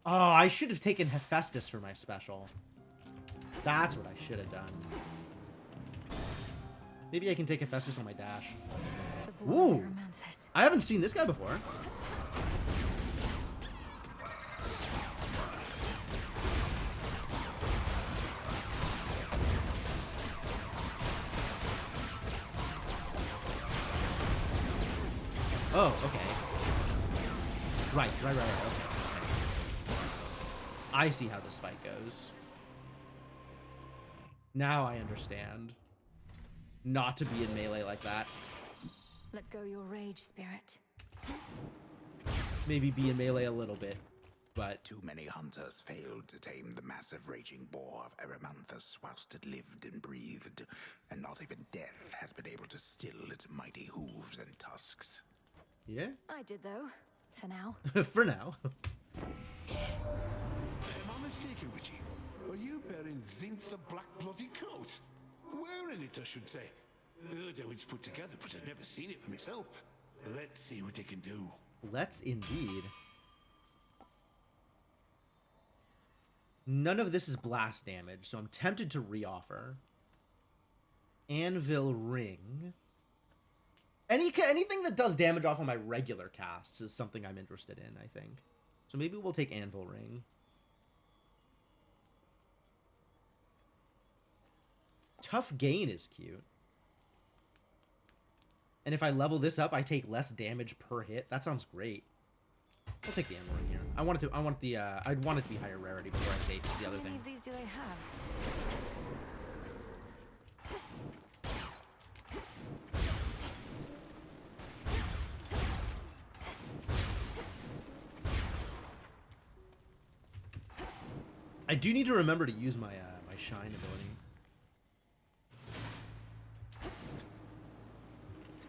Oh, I should have taken Hephaestus for my special. That's what I should have done. Maybe I can take Hephaestus on my dash. The boy Ooh! Erymanthus. I haven't seen this guy before. Oh, okay. Right. Okay. I see how this fight goes. Now I understand. Not to be in melee like that. Let go your rage, spirit. Maybe be in melee a little bit, but... Too many hunters failed to tame the massive raging boar of Erymanthus whilst it lived and breathed, and not even death has been able to still its mighty hooves and tusks. Yeah? I did, though. For now. For now. Am I mistaken, Witchy? Are you bearing Zinth the Black Bloody Coat? Wearing it, I should say. Heard how it's put together, but I've never seen it for myself. Let's see what they can do. Let's indeed. None of this is blast damage, so I'm tempted to reoffer. Anvil Ring. Anything that does damage off of my regular casts is something I'm interested in, I think. So maybe we'll take Anvil Ring. Tough Gain is cute. And if I level this up, I take less damage per hit. That sounds great. I'll take the Anvil Ring here. I'd want it to be higher rarity before I take the other How many thing. of these do they have? I do need to remember to use my my shine ability.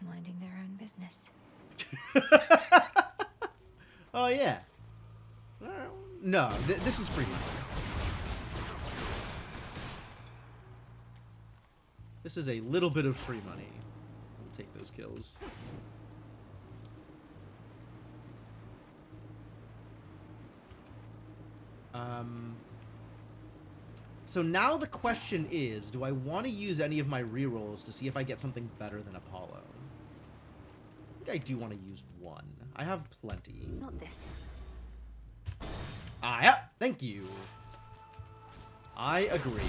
Minding their own business. Oh yeah. No, this is free money. This is a little bit of free money. We'll take those kills. So now the question is, do I want to use any of my rerolls to see if I get something better than Apollo? I think I do want to use one. I have plenty. Not this. Ah, yeah, thank you. I agree.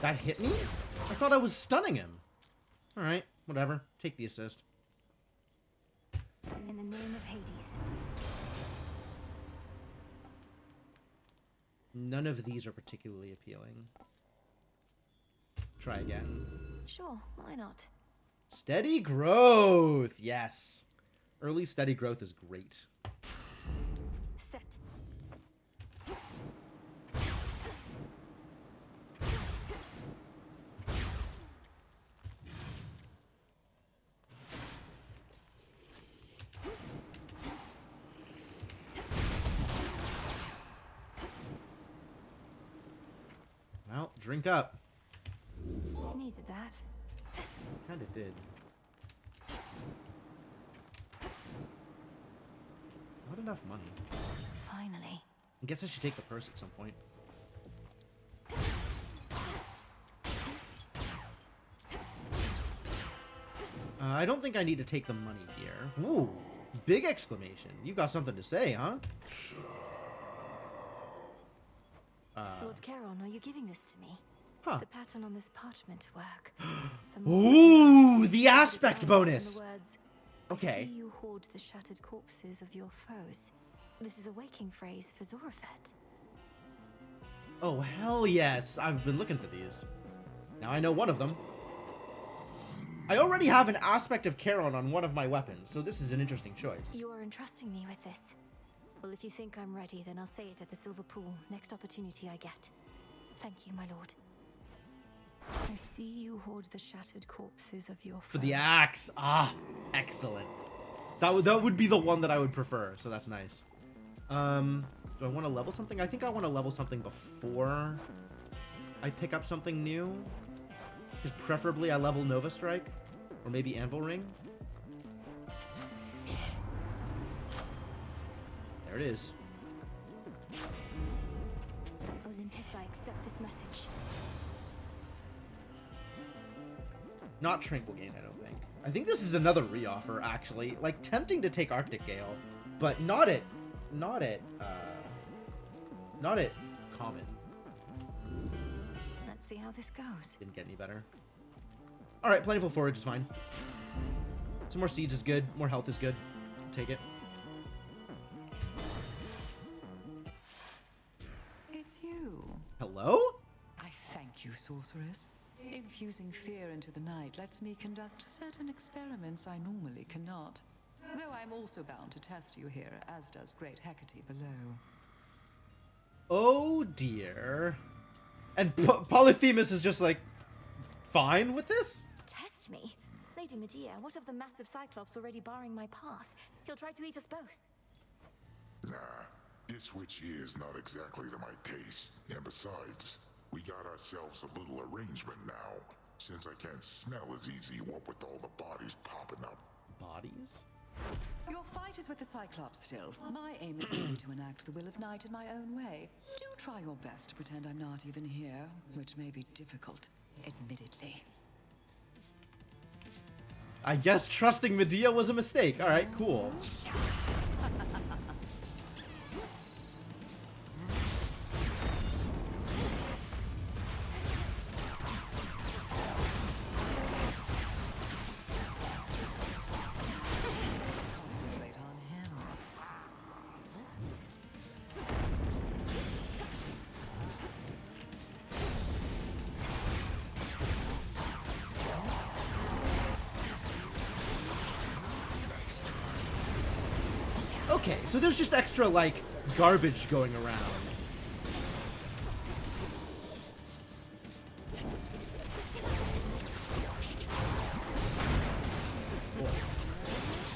That hit me? I thought I was stunning him. Alright, whatever. Take the assist. In the name of Hades. None of these are particularly appealing. Try again. Sure, why not? Steady growth! Yes. Early steady growth is great. Set. Well, drink up. Needed that. Kinda did. Not enough money. Finally. I guess I should take the purse at some point. I don't think I need to take the money here. Ooh, big exclamation. You got something to say, huh? Lord Charon, are you giving this to me? Huh. The pattern on this parchment work. Ooh, the aspect bonus. The words, Okay. I see you hoard the shattered corpses of your foes. This is a waking phrase for Zoraphet. Oh, hell yes. I've been looking for these. Now I know one of them. I already have an aspect of Charon on one of my weapons, so this is an interesting choice. You are entrusting me with this. Well, if you think I'm ready, then I'll say it at the Silver Pool, next opportunity I get. Thank you, my lord. I see you hoard the shattered corpses of your For the foes. axe. Ah, excellent. That would be the one that I would prefer, so that's nice. Do I want to level something? I think I want to level something before I pick up something new. Because preferably I level Nova Strike. Or maybe Anvil Ring. There it is. Olympus, I accept this message. Not Tranquil Gain, I don't think. I think this is another reoffer, actually. Like, tempting to take Arctic Gale, but not at common. Let's see how this goes. Didn't get any better. Alright, Plentiful Forage is fine. Some more seeds is good. More health is good. Take it. It's you. Hello? I thank you, sorceress. Infusing fear into the night lets me conduct certain experiments I normally cannot. Though I'm also bound to test you here, as does Great Hecate below. Oh dear. And Polyphemus is just like, fine with this? Test me? Lady Medea, what of the massive Cyclops already barring my path? He'll try to eat us both. Nah, this witch here is not exactly to my taste. And besides, we got ourselves a little arrangement now, since I can't smell as easy what with all the bodies popping up. Bodies? Your fight is with the Cyclops still. My aim is merely to enact the will of night in my own way. Do try your best to pretend I'm not even here, which may be difficult, admittedly. I guess trusting Medea was a mistake. Alright, cool. Concentrate on him. Okay, so there's just extra, like, garbage going around. Oh.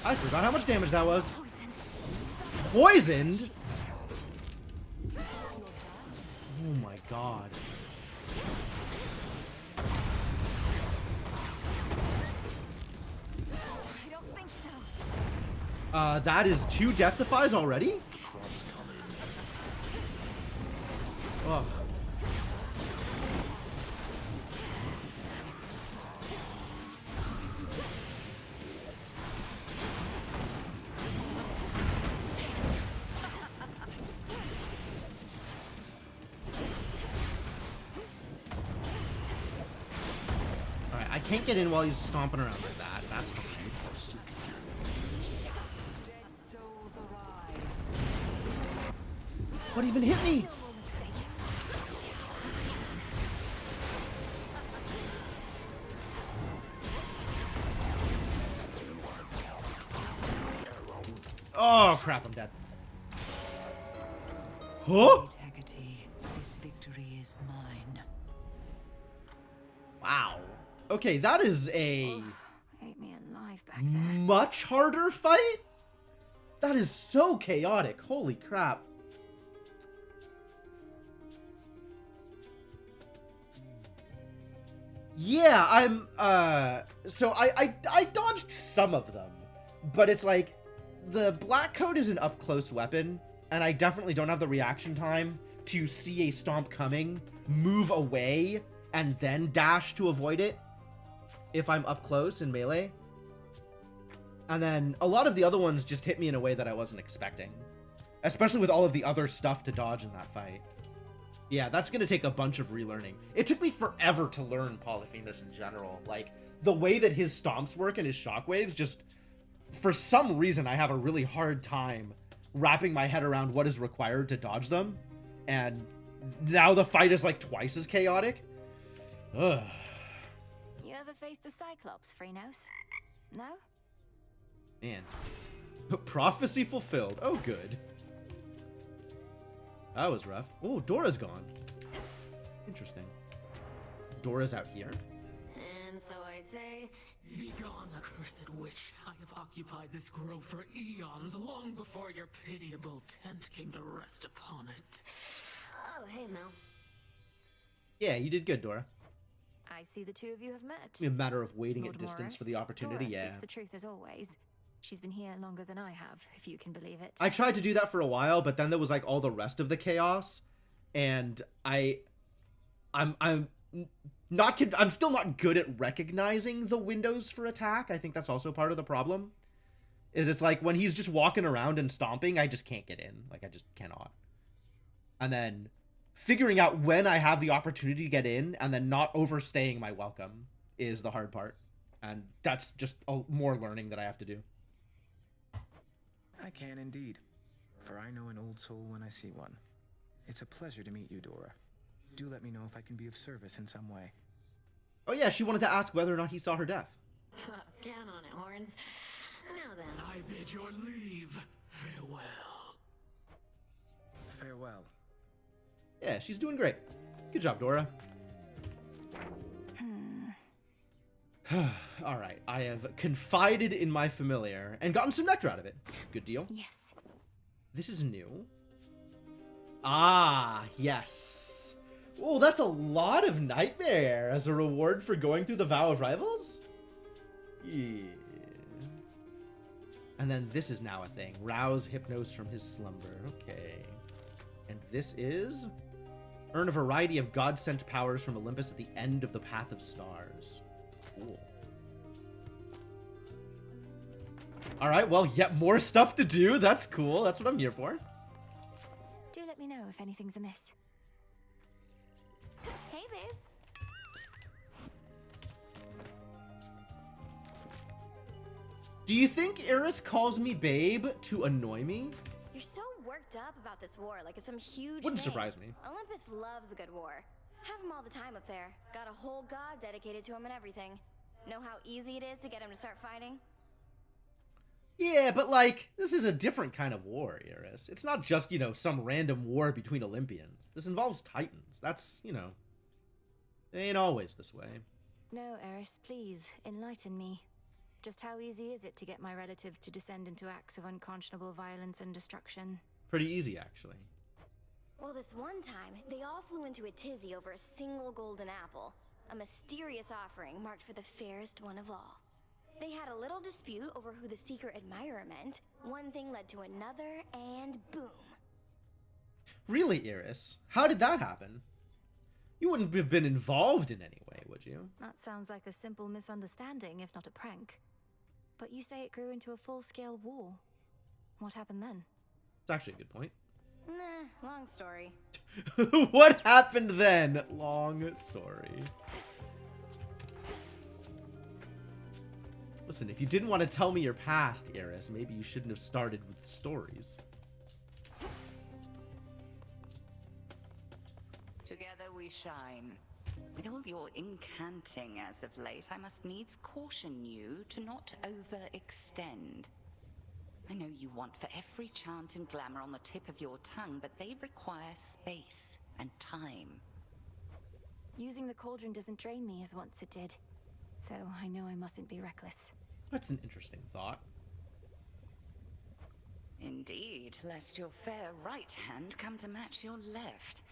I forgot how much damage that was. Poisoned? Oh my god. I don't think so. That is 2 death defies already? Ugh. Alright, I can't get in while he's stomping around like that. That's fine. Dead souls arise. What even hit me? Oh crap, I'm dead. Huh? Great Hecate, this victory is mine. Wow. Okay, that is a Ate me alive back there. much harder fight? That is so chaotic. Holy crap. Yeah, I'm, so I dodged some of them, but it's like, the black coat is an up-close weapon, and I definitely don't have the reaction time to see a stomp coming, move away, and then dash to avoid it if I'm up close in melee. And then a lot of the other ones just hit me in a way that I wasn't expecting, especially with all of the other stuff to dodge in that fight. Yeah, that's going to take a bunch of relearning. It took me forever to learn Polyphemus in general. Like, the way that his stomps work and his shockwaves, just, for some reason, I have a really hard time wrapping my head around what is required to dodge them. And now the fight is, like, twice as chaotic. Ugh. You ever faced a Cyclops, Phrenos? No? Man. Prophecy fulfilled. Oh, good. That was rough. Oh, Dora's gone. Interesting. interesting. Dora's out here. And so I say, Begone, accursed witch. I have occupied this grove for eons, long before your pitiable tent came to rest upon it. oh, hey, Mel. Yeah, you did good, Dora. I see the two of you have met. A matter of waiting Lord at distance Morris. for the opportunity, Dora yeah. speaks the truth as always. She's been here longer than I have, if you can believe it. I tried to do that for a while, but then there was like all the rest of the chaos, and I'm still not good at recognizing the windows for attack. I think that's also part of the problem. Is it's like when he's just walking around and stomping, I just can't get in. Like I just cannot. And then figuring out when I have the opportunity to get in and then not overstaying my welcome is the hard part. And that's just more learning that I have to do. I can indeed, for I know an old soul when I see one. It's a pleasure to meet you, Dora. Do let me know if I can be of service in some way. Oh yeah, she wanted to ask whether or not he saw her death. Count on it, Horns. Now then. I bid your leave. Farewell. Farewell. Yeah, she's doing great. Good job, Dora. Alright, I have confided in my familiar and gotten some nectar out of it. Good deal. Yes. This is new. Ah, yes. Oh, that's a lot of nightmare as a reward for going through the Vow of Rivals? Yeah. And then this is now a thing. Rouse Hypnos from his slumber. Okay. And this is... Earn a variety of God-sent powers from Olympus at the end of the Path of Stars. Cool. Alright, well, yet more stuff to do. That's cool. That's what I'm here for. Do let me know if anything's amiss. Hey, babe. Do you think Eris calls me babe to annoy me? You're so worked up about this war, like it's some huge Wouldn't thing. surprise me. Olympus loves a good war. Have him all the time up there. Got a whole god dedicated to him and everything. Know how easy it is to get him to start fighting? Yeah, but like, this is a different kind of war, Eris. It's not just, you know, some random war between Olympians. This involves Titans. That's, you know, it ain't always this way. No, Eris, please, enlighten me. Just how easy is it to get my relatives to descend into acts of unconscionable violence and destruction? Pretty easy, actually. Well, this one time, they all flew into a tizzy over a single golden apple. A mysterious offering marked for the fairest one of all. They had a little dispute over who the secret admirer meant. One thing led to another, and boom. Really, Eris? How did that happen? You wouldn't have been involved in any way, would you? That sounds like a simple misunderstanding, if not a prank. But you say it grew into a full-scale war. What happened then? It's actually a good point. Nah, long story. What happened then? Long story. Listen, if you didn't want to tell me your past, Eris, maybe you shouldn't have started with stories. Together we shine. With all your incanting as of late, I must needs caution you to not overextend. I know you want for every chant and glamour on the tip of your tongue, but they require space and time. Using the cauldron doesn't drain me as once it did. Though I know I mustn't be reckless. That's an interesting thought. Indeed, lest your fair right hand come to match your left.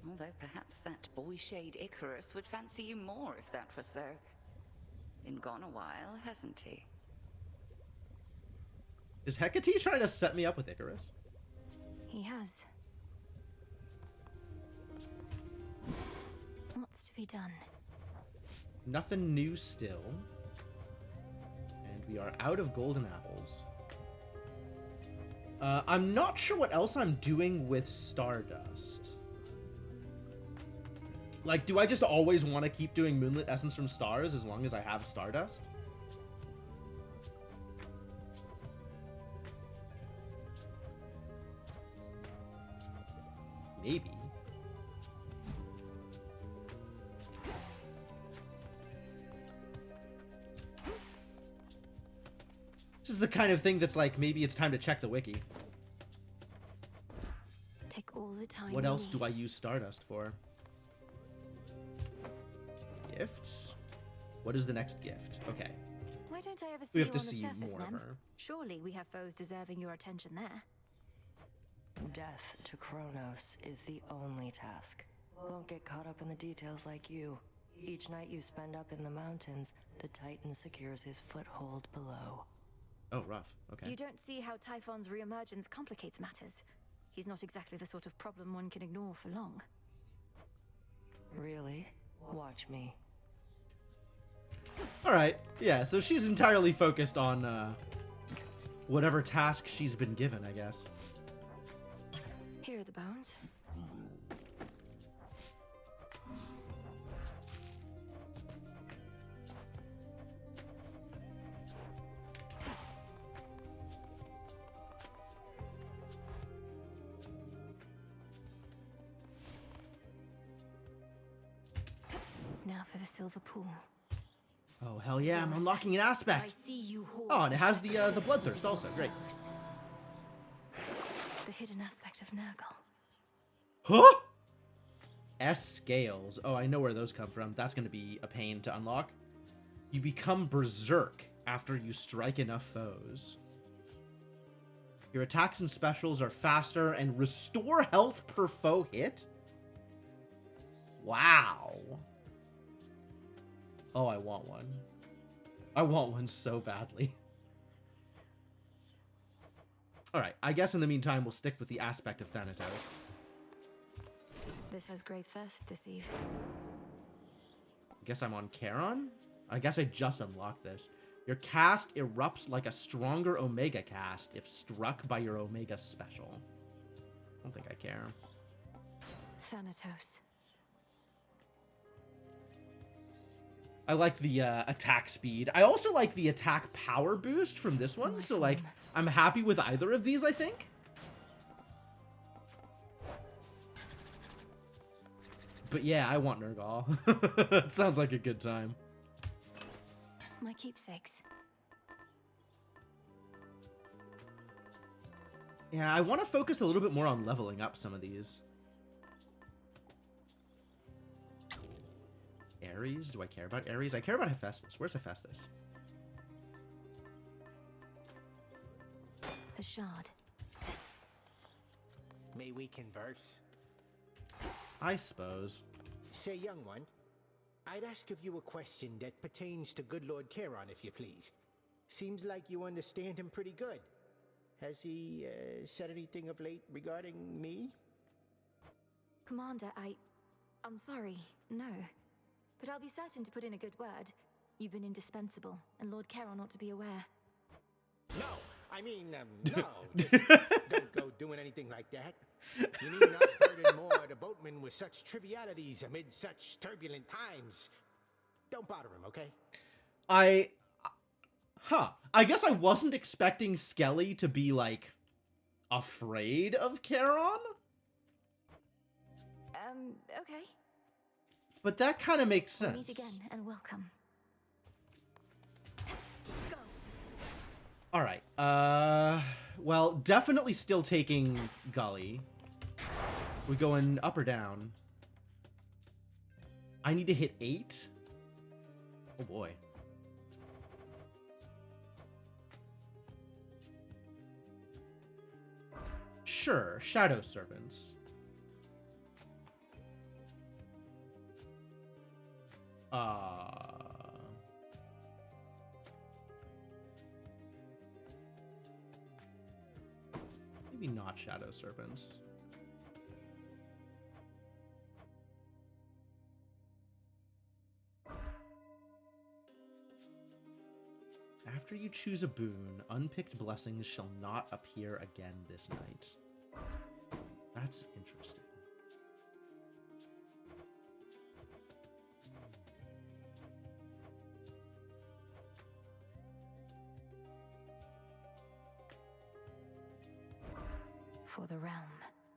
Although perhaps that boy-shade Icarus would fancy you more if that were so. Been gone a while, hasn't he? Is Hecate trying to set me up with Icarus? He has. What's to be done? Nothing new still. And we are out of golden apples. I'm not sure what else I'm doing with Stardust. Like, do I just always want to keep doing Moonlit Essence from Stars as long as I have Stardust? Maybe. This is the kind of thing that's like, maybe it's time to check the wiki. Take all the time. What else do I use Stardust for? gifts. What is the next gift? Okay. Why don't I ever see We have you to on the see surface, more of Mem? her. Surely we have foes deserving your attention there. Death to Kronos is the only task. Won't get caught up in the details like you. Each night you spend up in the mountains, the Titan secures his foothold below. Oh, rough. Okay. You don't see how Typhon's reemergence complicates matters. He's not exactly the sort of problem one can ignore for long. Really? Watch me. Alright, yeah, so she's entirely focused on, whatever task she's been given, I guess. Here are the bones. Now for the silver pool. Oh, hell yeah, I'm unlocking an aspect! I see you hoard Oh, and it has the bloodthirst also, great. the hidden aspect of Nurgle. Huh? S scales. Oh, I know where those come from. That's going to be a pain to unlock. You become berserk after you strike enough foes. Your attacks and specials are faster and restore health per foe hit? Wow. Oh, I want one. I want one so badly. Alright, I guess in the meantime we'll stick with the aspect of Thanatos. This has grave thirst this eve. Guess I'm on Charon? I guess I just unlocked this. Your cast erupts like a stronger Omega cast if struck by your Omega special. I don't think I care. Thanatos. I like the attack speed. I also like the attack power boost from this one. So, like, I'm happy with either of these, I think. But yeah, I want Nergal. It sounds like a good time. My keepsakes. Yeah, I want to focus a little bit more on leveling up some of these. Ares? Do I care about Ares? I care about Hephaestus. Where's Hephaestus? The shard. May we converse? I suppose. Say, young one, I'd ask of you a question that pertains to good Lord Charon, if you please. Seems like you understand him pretty good. Has he said anything of late regarding me? Commander, I'm sorry, no. But I'll be certain to put in a good word. You've been indispensable, and Lord Charon ought to be aware. No! I mean, no. Just don't go doing anything like that. You need not burden more the boatman with such trivialities amid such turbulent times. Don't bother him, okay? I guess I wasn't expecting Skelly to be, like, afraid of Charon? Okay. But that kind of makes We'll sense. meet again, and welcome. Go. Alright, well, definitely still taking Gully. We going up or down? I need to hit 8? Oh boy. Sure, Shadow Servants. Maybe not Shadow Serpents. After you choose a boon, unpicked blessings shall not appear again this night. That's interesting. For the realm.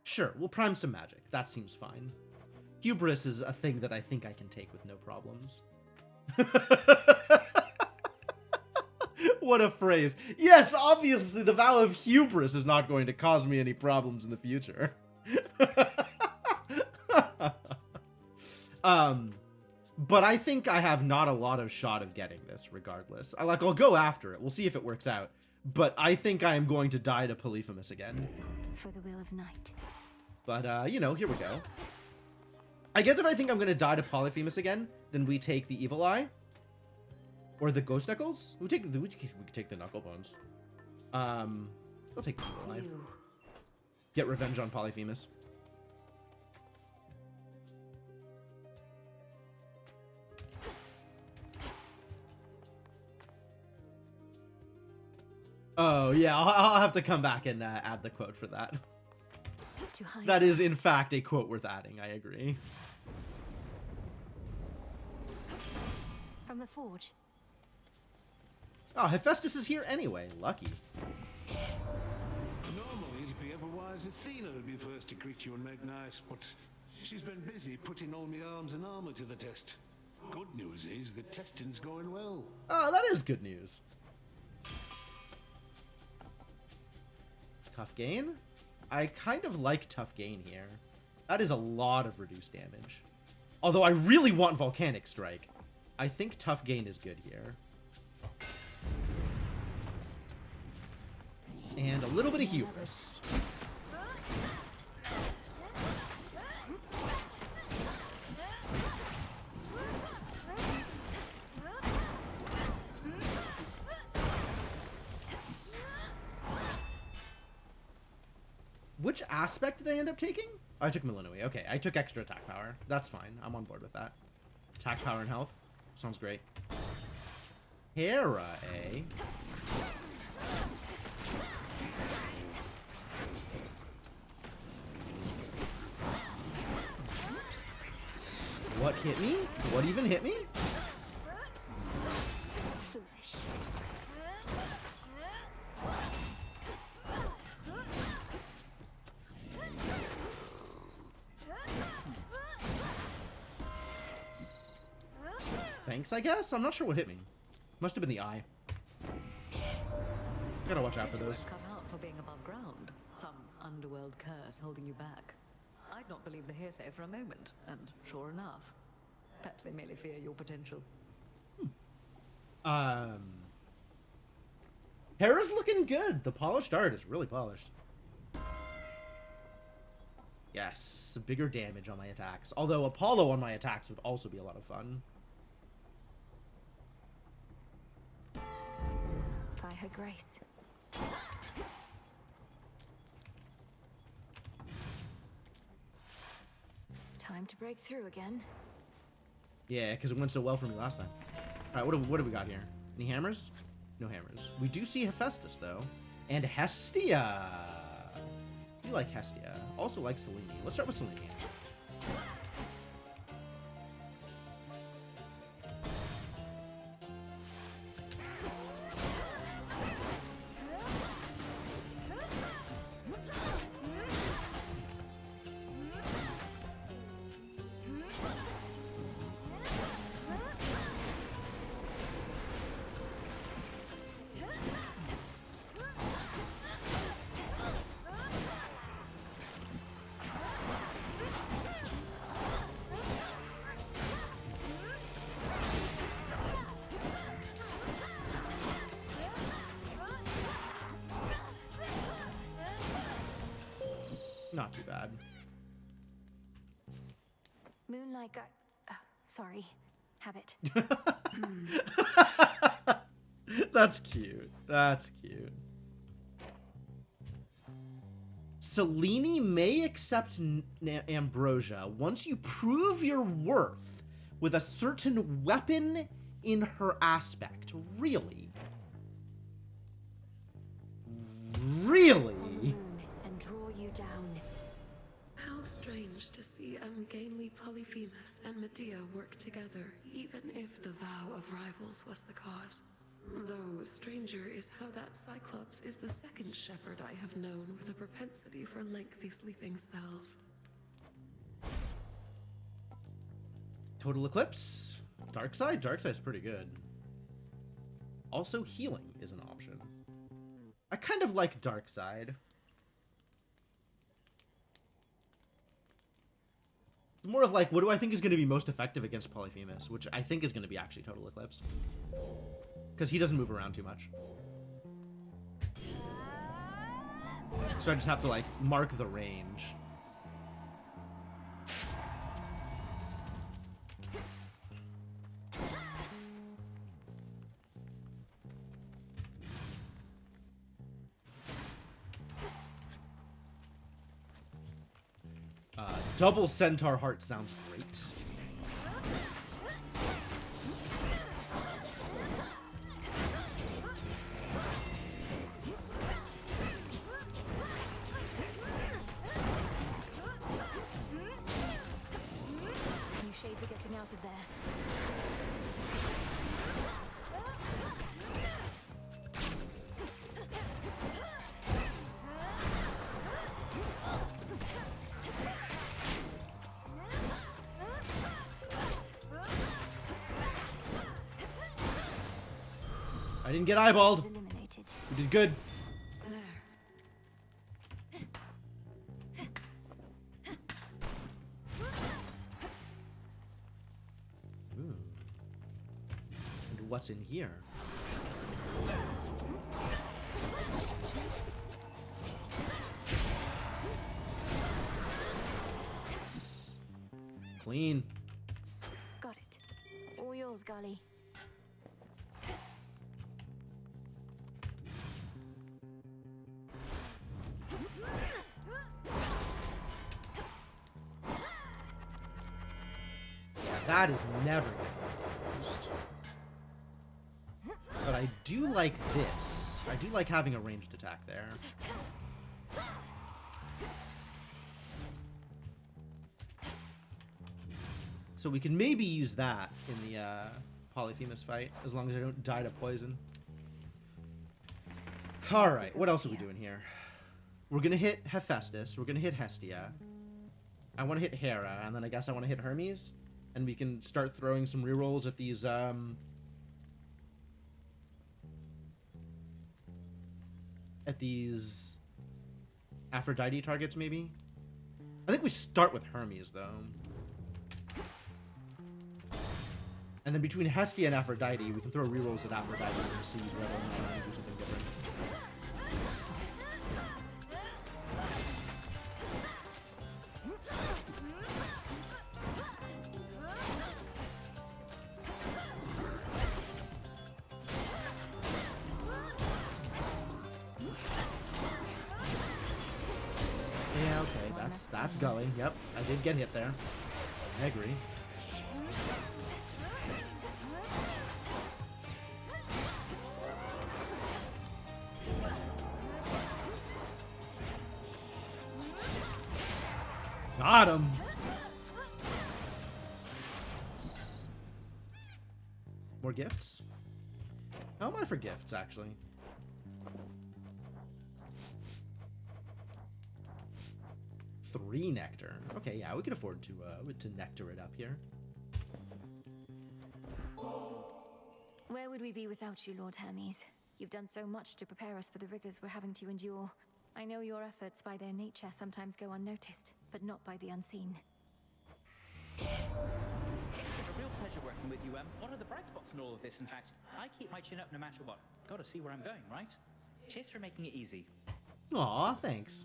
Sure, we'll prime some magic. That seems fine. Hubris is a thing that I think I can take with no problems. What a phrase. Yes, obviously the vow of hubris is not going to cause me any problems in the future. But I think I have not a lot of shot of getting this regardless. I'll go after it. We'll see if it works out. But I think I am going to die to Polyphemus again. For the will of night. But, you know, here we go. I guess if I think I'm going to die to Polyphemus again, then we take the Evil Eye. Or the Ghost Knuckles. We could take the Knuckle Bones. We'll take the Evil Eye. Get revenge on Polyphemus. Oh, yeah, I'll have to come back and add the quote for that. That is, in fact, a quote worth adding, I agree. From the forge. Oh, Hephaestus is here anyway. Lucky. Normally, it'd be ever-wise Athena who'd be first to greet you and make nice, but she's been busy putting all my arms and armor to the test. Good news is the testing's going well. Oh, that is good news. Tough gain? I kind of like tough gain here. That is a lot of reduced damage. Although I really want Volcanic Strike. I think tough gain is good here. And a little bit of hubris. Which aspect did I end up taking? Oh, I took Millenoi. Okay, I took extra attack power. That's fine. I'm on board with that. Attack power and health. Sounds great. Hera, eh? What hit me? What even hit me? Foolish. Thanks, I guess? I'm not sure what hit me. Must have been the eye. Gotta watch out for those. Cut out for being above ground. Some underworld curse holding you back. I'd not believe the hearsay for a moment, and sure enough, perhaps they merely fear your potential. Hera's looking good. The polished art is really polished. Yes, bigger damage on my attacks. Although Apollo on my attacks would also be a lot of fun. By her grace. Time to break through again. Yeah, because it went so well for me last time. All right, what do we got here? Any hammers? No hammers. We do see Hephaestus, though. And Hestia. I do like Hestia. Also like Selene. Let's start with Selene. Not too bad. Moonlight sorry. Habit. That's cute. That's cute. Selene may accept Ambrosia once you prove your worth with a certain weapon in her aspect. Really? Really? And draw you down. How strange to see ungainly Polyphemus and Medea work together, even if the vow of rivals was the cause. Though stranger is how that Cyclops is the second shepherd I have known with a propensity for lengthy sleeping spells. Total Eclipse. Darkside? Darkside's pretty good. Also, healing is an option. I kind of like Darkside. more of like, what do I think is going to be most effective against Polyphemus, which I think is going to be actually Total Eclipse. Because he doesn't move around too much. So I just have to, like, mark the range. Double Centaur Heart sounds great. You shades are getting out of there. I didn't get eyeballed. You did good. Ooh. And what's in here? Clean. Got it. All yours, Golly. That is never getting used. But I do like this. I do like having a ranged attack there. So we can maybe use that in the Polyphemus fight, as long as I don't die to poison. Alright, what else are we doing here? We're gonna hit Hephaestus, we're gonna hit Hestia. I want to hit Hera, and then I guess I want to hit Hermes. And we can start throwing some rerolls at these, Aphrodite targets, maybe? I think we start with Hermes, though. And then between Hestia and Aphrodite, we can throw rerolls at Aphrodite and see whether or not we can do something different. Yeah, okay, that's Gully. Yep, I did get hit there. I agree. Got him. More gifts? How am I for gifts, actually? Three nectar. Okay, yeah, we can afford to nectar it up here. Where would we be without you, Lord Hermes? You've done so much to prepare us for the rigors we're having to endure. I know your efforts by their nature sometimes go unnoticed, but not by the unseen. It's a real pleasure working with you, What are the bright spots in all of this, in fact? I keep my chin up no matter what. Gotta see where I'm going, right? Cheers for making it easy. Aw, thanks.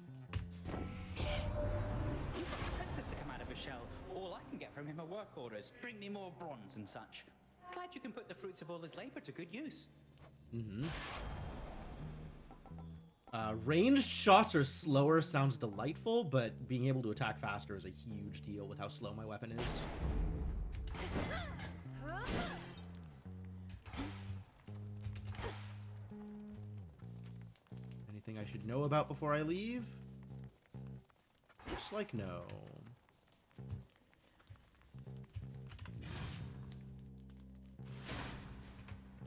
You've got Hephaestus to come out of his shell. All I can get from him are work orders. Bring me more bronze and such. Glad you can put the fruits of all this labor to good use. Mm-hmm. Ranged shots are slower sounds delightful, but being able to attack faster is a huge deal with how slow my weapon is. Anything I should know about before I leave? Looks like no.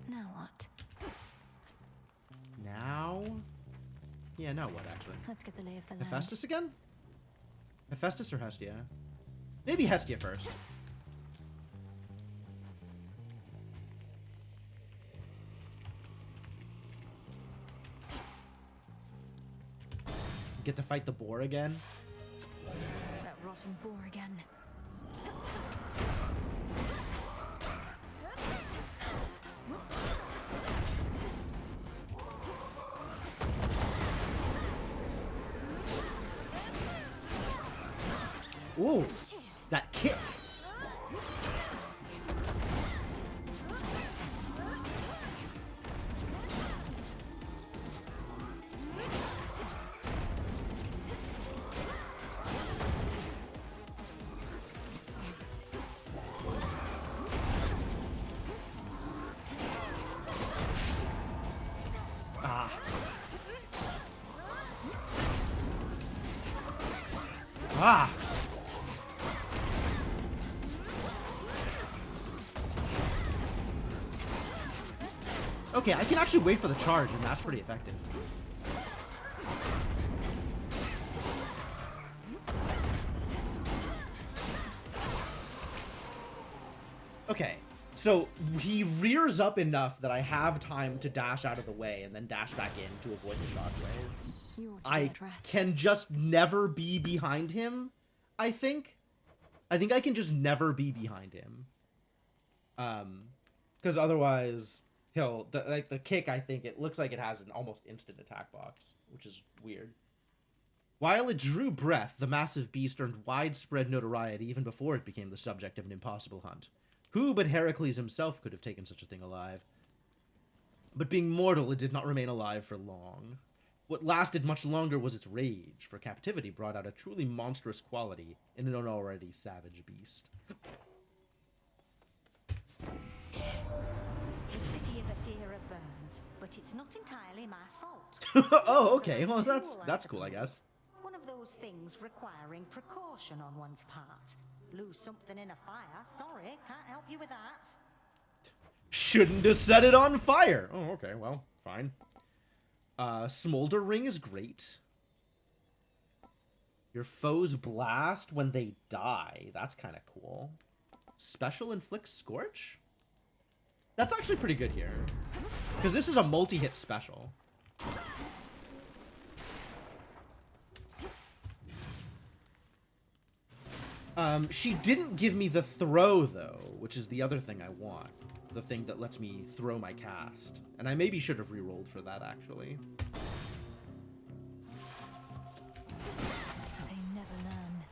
Now what? Now? Yeah, now what, actually? Let's get the lay of the land. Hephaestus again? Hephaestus or Hestia? Maybe Hestia first. Get to fight the boar again? That rotten boar again. Ooh, that kick. Ah. Okay, I can actually wait for the charge, and that's pretty effective. Okay, so he rears up enough that I have time to dash out of the way and then dash back in to avoid the shockwave. I can just never be behind him, I think. I think I can just never be behind him. Because otherwise, he'll... the kick, I think, it looks like it has an almost instant attack box, which is weird. While it drew breath, the massive beast earned widespread notoriety even before it became the subject of an impossible hunt. Who but Heracles himself could have taken such a thing alive? But being mortal, it did not remain alive for long. What lasted much longer was its rage, for captivity brought out a truly monstrous quality in an already savage beast. The city is a fear of burns, but it's not entirely my fault. Oh, okay. Well, that's cool, I guess. One of those things requiring precaution on one's part. Lose something in a fire. Sorry, can't help you with that. Shouldn't have set it on fire. Oh, okay. Well, fine. Smolder Ring is great. Your foes blast when they die. That's kind of cool. Special inflicts Scorch? That's actually pretty good here. Because this is a multi-hit special. She didn't give me the throw, though, which is the other thing I want. The thing that lets me throw my cast. And I maybe should have re-rolled for that, actually. They never learn.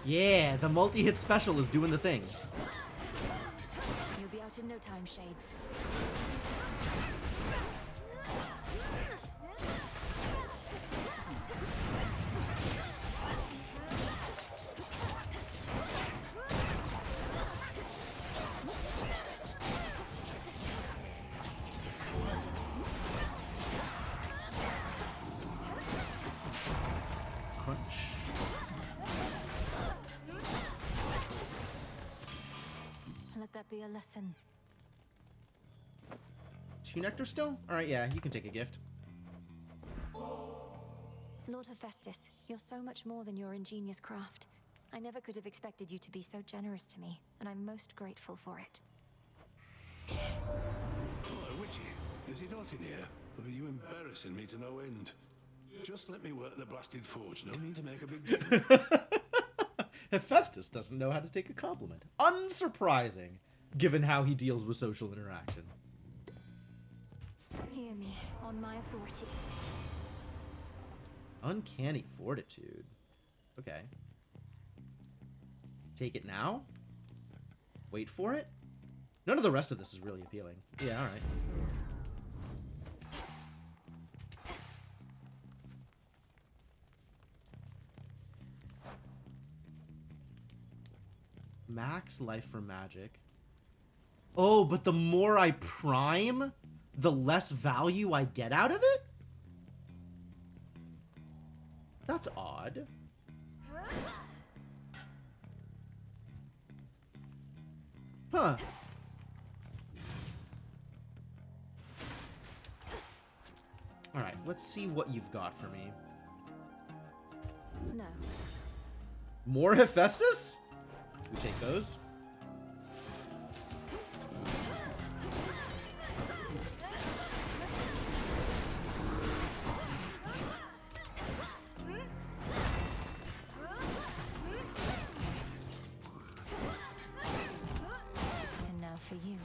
Yeah, the multi-hit special is doing the thing. You'll be out in no time, Shades. Let that be a lesson. 2 nectar still? Alright, yeah, you can take a gift. Lord Hephaestus, you're so much more than your ingenious craft. I never could have expected you to be so generous to me, and I'm most grateful for it. Hello, Witchy. Is he not in here? Or are you embarrassing me to no end? Just let me work the blasted forge. No need to make a big deal. Hephaestus doesn't know how to take a compliment. Unsurprising, given how he deals with social interaction. Hear me, on my authority. Uncanny fortitude. Okay. Take it now? Wait for it? None of the rest of this is really appealing. Yeah, alright. Max life for magic. Oh, but the more I prime, the less value I get out of it? That's odd. Huh. Alright, let's see what you've got for me. No. More Hephaestus? We take those. And now for you.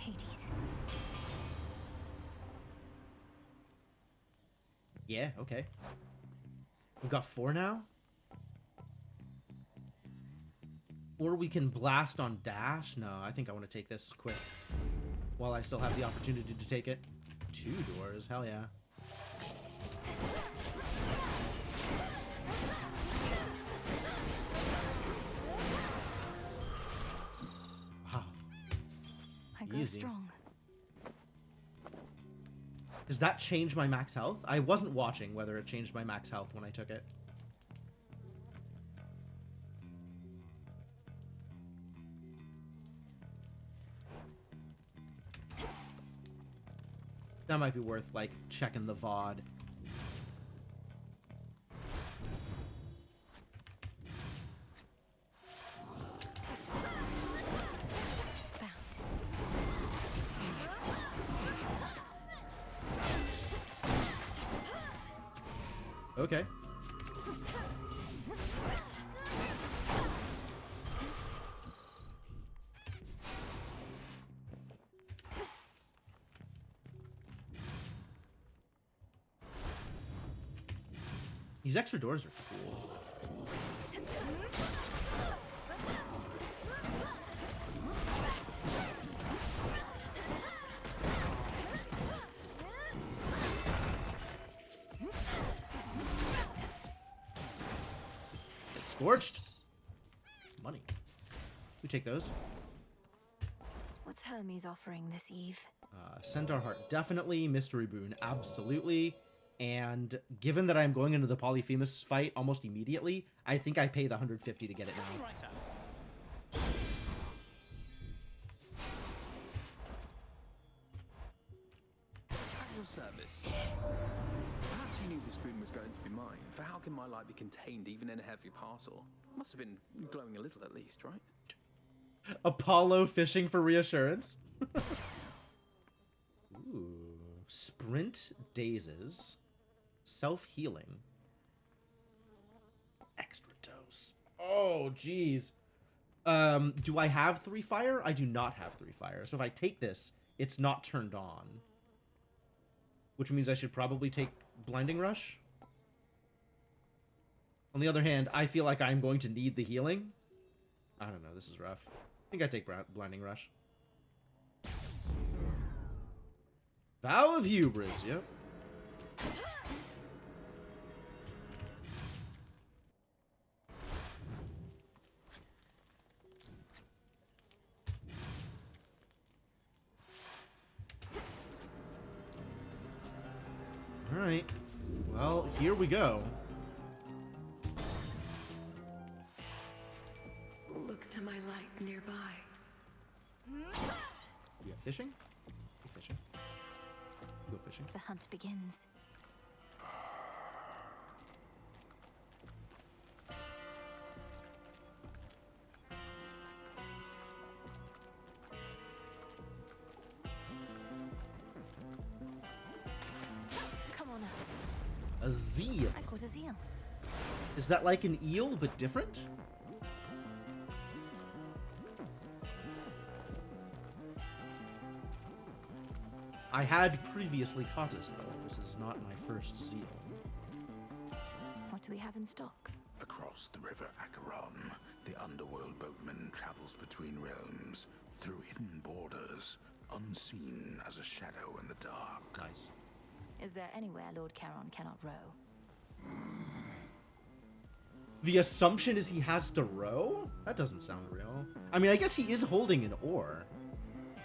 Hades. Yeah, okay. We've got 4 now? Or we can blast on dash? No, I think I want to take this quick. While I still have the opportunity to take it. 2 doors, hell yeah. Wow. I go Easy. strong. Does that change my max health? I wasn't watching whether it changed my max health when I took it. That might be worth, like, checking the VOD. Okay. These extra doors are cool. It's scorched. Money. We take those. What's Hermes offering this eve? Centaur Heart, definitely. Mystery Boon, absolutely. And given that I'm going into the Polyphemus fight almost immediately, I think I pay the 150 to get it now. Right up. At your service. Perhaps you knew the spoon was going to be mine, for how can my light be contained even in a heavy parcel? Must have been glowing a little at least, right? Apollo fishing for reassurance. Ooh. Sprint Dazes. Self-healing. Extra dose. Oh, jeez. Do I have 3 fire? I do not have 3 fire. So if I take this, it's not turned on. Which means I should probably take Blinding Rush. On the other hand, I feel like I'm going to need the healing. I don't know, this is rough. I think I take Blinding Rush. Vow of Hubris, yep. Alright. Well, here we go. Look to my light nearby. We have fishing? Go fishing. Go fishing. The hunt begins. Come on out. A zeal. I caught a zeal. Is that like an eel, but different? I had previously caught a zeal. This is not my first zeal. What do we have in stock? Across the river Acheron, the underworld boatman travels between realms, through hidden borders, unseen as a shadow in the dark. Nice. Is there anywhere Lord Charon cannot row? The assumption is he has to row? That doesn't sound real. I mean, I guess he is holding an oar.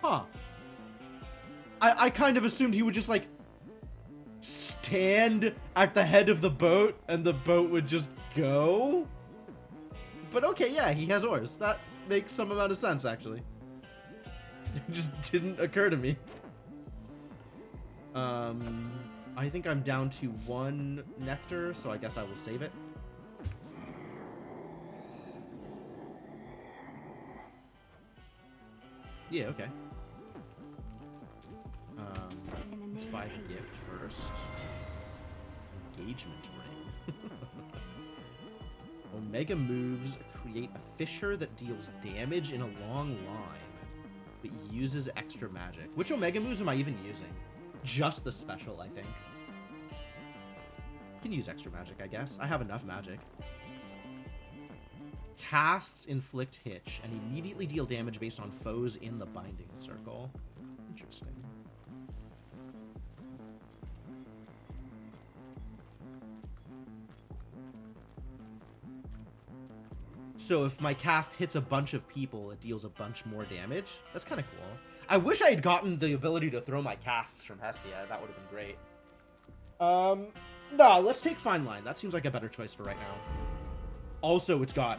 Huh. I kind of assumed he would just, like, stand at the head of the boat and the boat would just go. But okay, yeah, he has oars. That makes some amount of sense, actually. It just didn't occur to me. I think I'm down to 1 nectar, so I guess I will save it. Yeah, okay. Let's buy the gift first. Engagement ring. Omega moves create a fissure that deals damage in a long line. but uses extra magic. Which Omega moves am I even using? Just the special, I think. Can use extra magic, I guess. I have enough magic. Casts inflict hitch and immediately deal damage based on foes in the binding circle. Interesting. So if my cast hits a bunch of people, it deals a bunch more damage. That's kind of cool. I wish I had gotten the ability to throw my casts from Hestia. That would have been great. No, let's take Fine Line. That seems like a better choice for right now. Also, it's got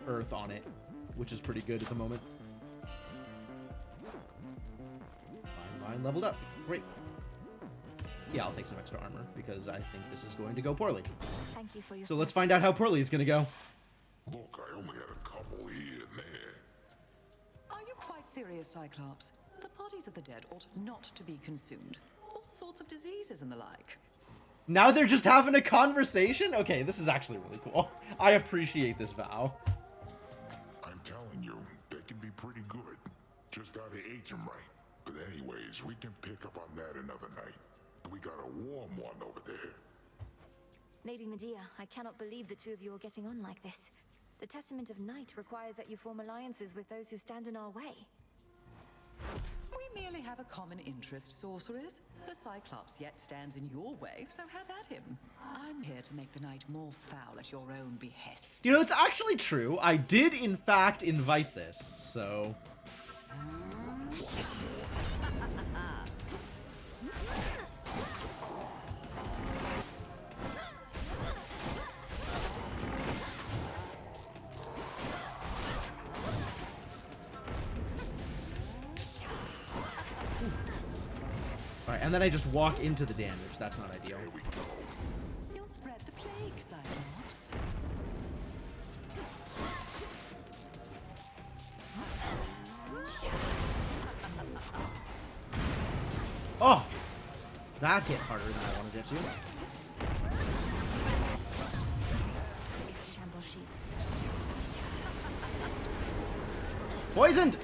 Earth on it, which is pretty good at the moment. Fine Line leveled up. Great. Yeah, I'll take some extra armor because I think this is going to go poorly. Thank you for your So let's find out how poorly it's going to go. Look, I only had a couple here and there. Are you quite serious, Cyclops? The bodies of the dead ought not to be consumed. All sorts of diseases and the like. Now they're just having a conversation? Okay, this is actually really cool. I appreciate this vow. I'm telling you, they can be pretty good. Just gotta age them right. But anyways, we can pick up on that another night. We got a warm one over there. Lady Medea, I cannot believe the two of you are getting on like this. The Testament of Night requires that you form alliances with those who stand in our way. We merely have a common interest, sorceress. The Cyclops yet stands in your way, so have at him. I'm here to make the night more foul at your own behest. You know, it's actually true. I did, in fact, invite this, so... Alright, and then I just walk into the damage. That's not ideal. You'll spread the plague, Cyclops. Oh! That hit harder than I wanted it to. Poisoned!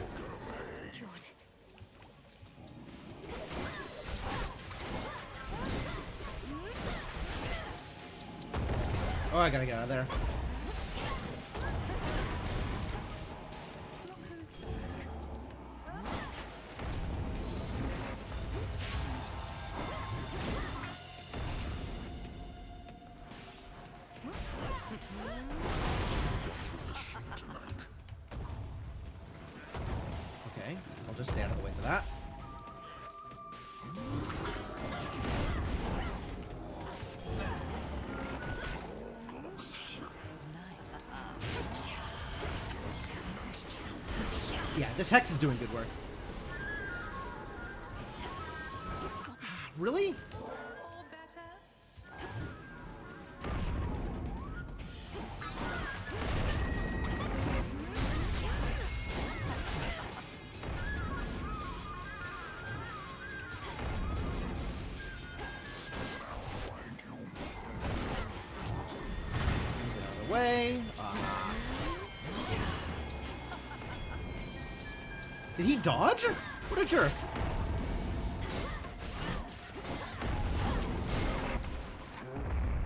Oh, I gotta get out of there. Okay, I'll just stay out of the way for that. Yeah, this Hex is doing good work. Really? Get out of the way. Did he dodge? What a jerk.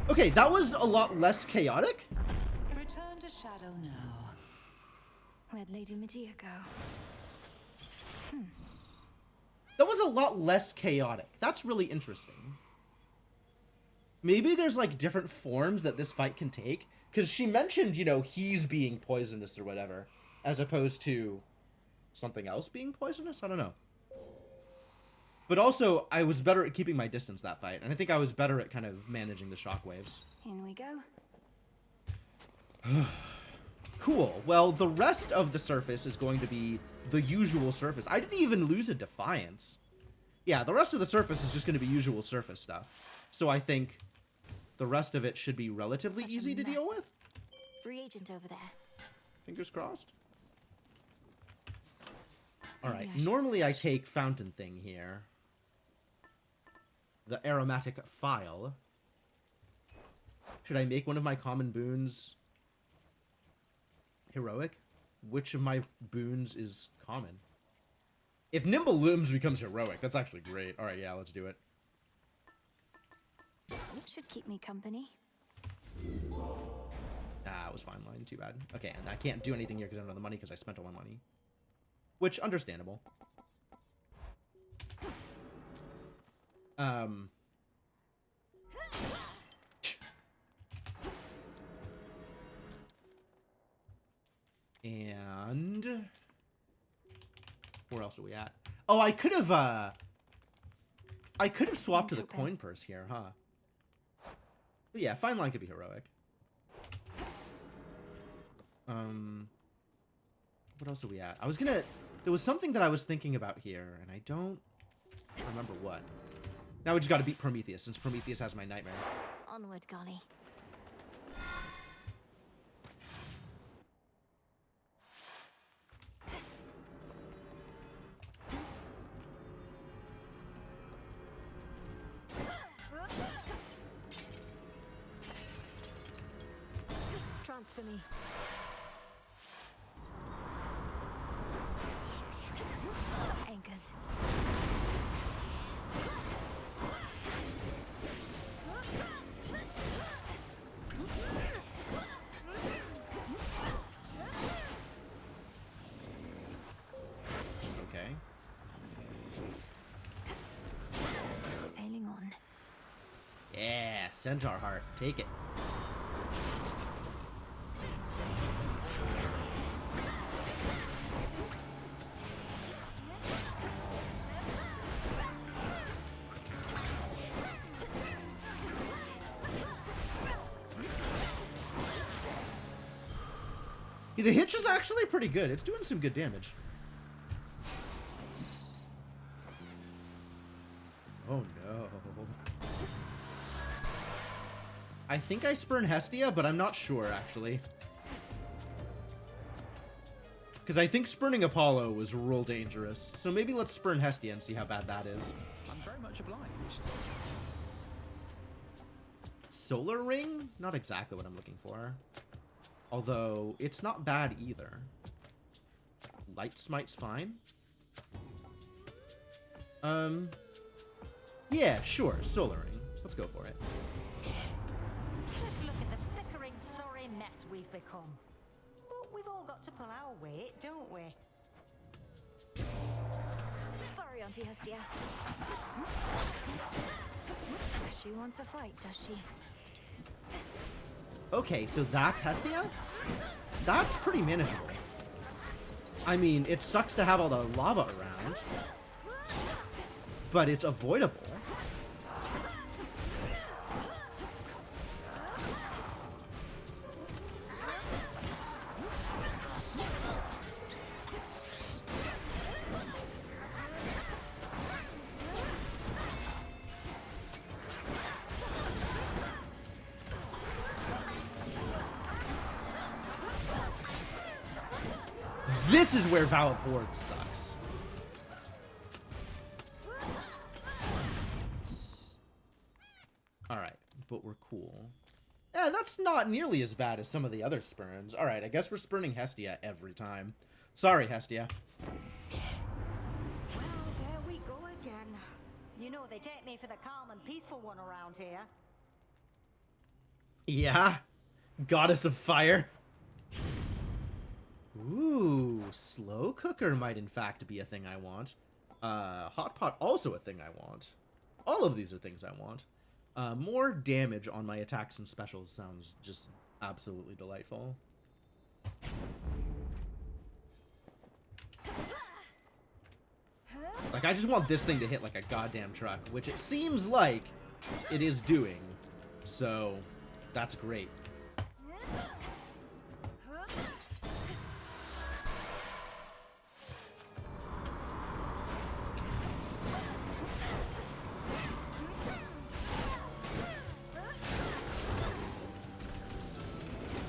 Okay, that was a lot less chaotic. Return to Shadow now. Where'd Lady Medea go? That was a lot less chaotic. That's really interesting. Maybe there's like different forms that this fight can take. Because she mentioned, you know, he's being poisonous or whatever. As opposed to something else being poisonous? I don't know. But also, I was better at keeping my distance that fight. And I think I was better at kind of managing the shockwaves. In we go. Cool. Well, the rest of the surface is going to be the usual surface. I didn't even lose a Defiance. Yeah, the rest of the surface is just going to be usual surface stuff. So I think the rest of it should be relatively easy to deal with. Reagent over there. Fingers crossed. Alright, normally I take Fountain Thing here. The Aromatic File. Should I make one of my common boons heroic? which of my boons is common. If Nimble Looms becomes heroic, that's actually great. All right, yeah, let's do it. It should keep me company. Ah, it was fine line. Too bad. Okay, and I can't do anything here because I don't have the money because I spent all my money. Which, understandable. And where else are we at? Oh, I could have swapped to the coin purse here, huh? But yeah, fine line could be heroic. What else are we at? There was something that I was thinking about here, and I don't remember what. Now we just gotta beat Prometheus, since Prometheus has my nightmare. Onward, Golly. Transfer me. Anchors. Okay. Sailing on. Yeah, Centaur Heart. Take it. The hitch is actually pretty good. It's doing some good damage. Oh no. I think I spurn Hestia, but I'm not sure actually. Because I think spurning Apollo was real dangerous. So maybe let's spurn Hestia and see how bad that is. I'm very much obliged. Solar Ring? Not exactly what I'm looking for. Although, it's not bad either. Light Smite's fine. Yeah, sure. Solar Ring. Let's go for it. Just look at the flickering, sorry mess we've become. But we've all got to pull our weight, don't we? Sorry, Auntie Hestia. She wants a fight, does she? Okay, so that's Hestia? That's pretty manageable. I mean, it sucks to have all the lava around, but it's avoidable. This is where Vow of Horde sucks. Alright, but we're cool. Yeah, that's not nearly as bad as some of the other spurns. Alright, I guess we're spurning Hestia every time. Sorry, Hestia. Well, there we go again. You know they take me for the calm and peaceful one around here. Yeah? Goddess of Fire? Ooh, Slow Cooker might in fact be a thing I want. Hot Pot also a thing I want. All of these are things I want. More damage on my attacks and specials sounds just absolutely delightful. Like, I just want this thing to hit like a goddamn truck, which it seems like it is doing. So, that's great.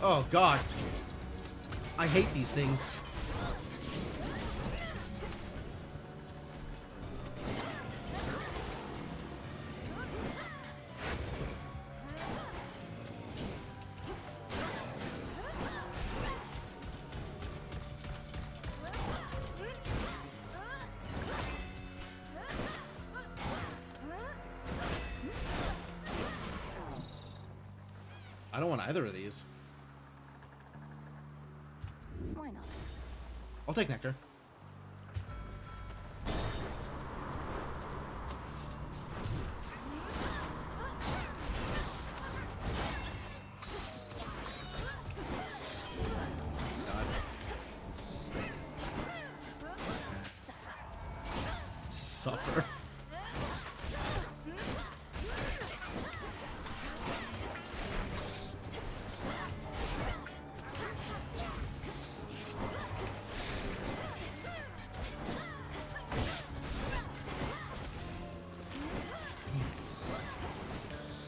Oh god. I hate these things. don't want either of these. Why not? I'll take nectar. Suffer.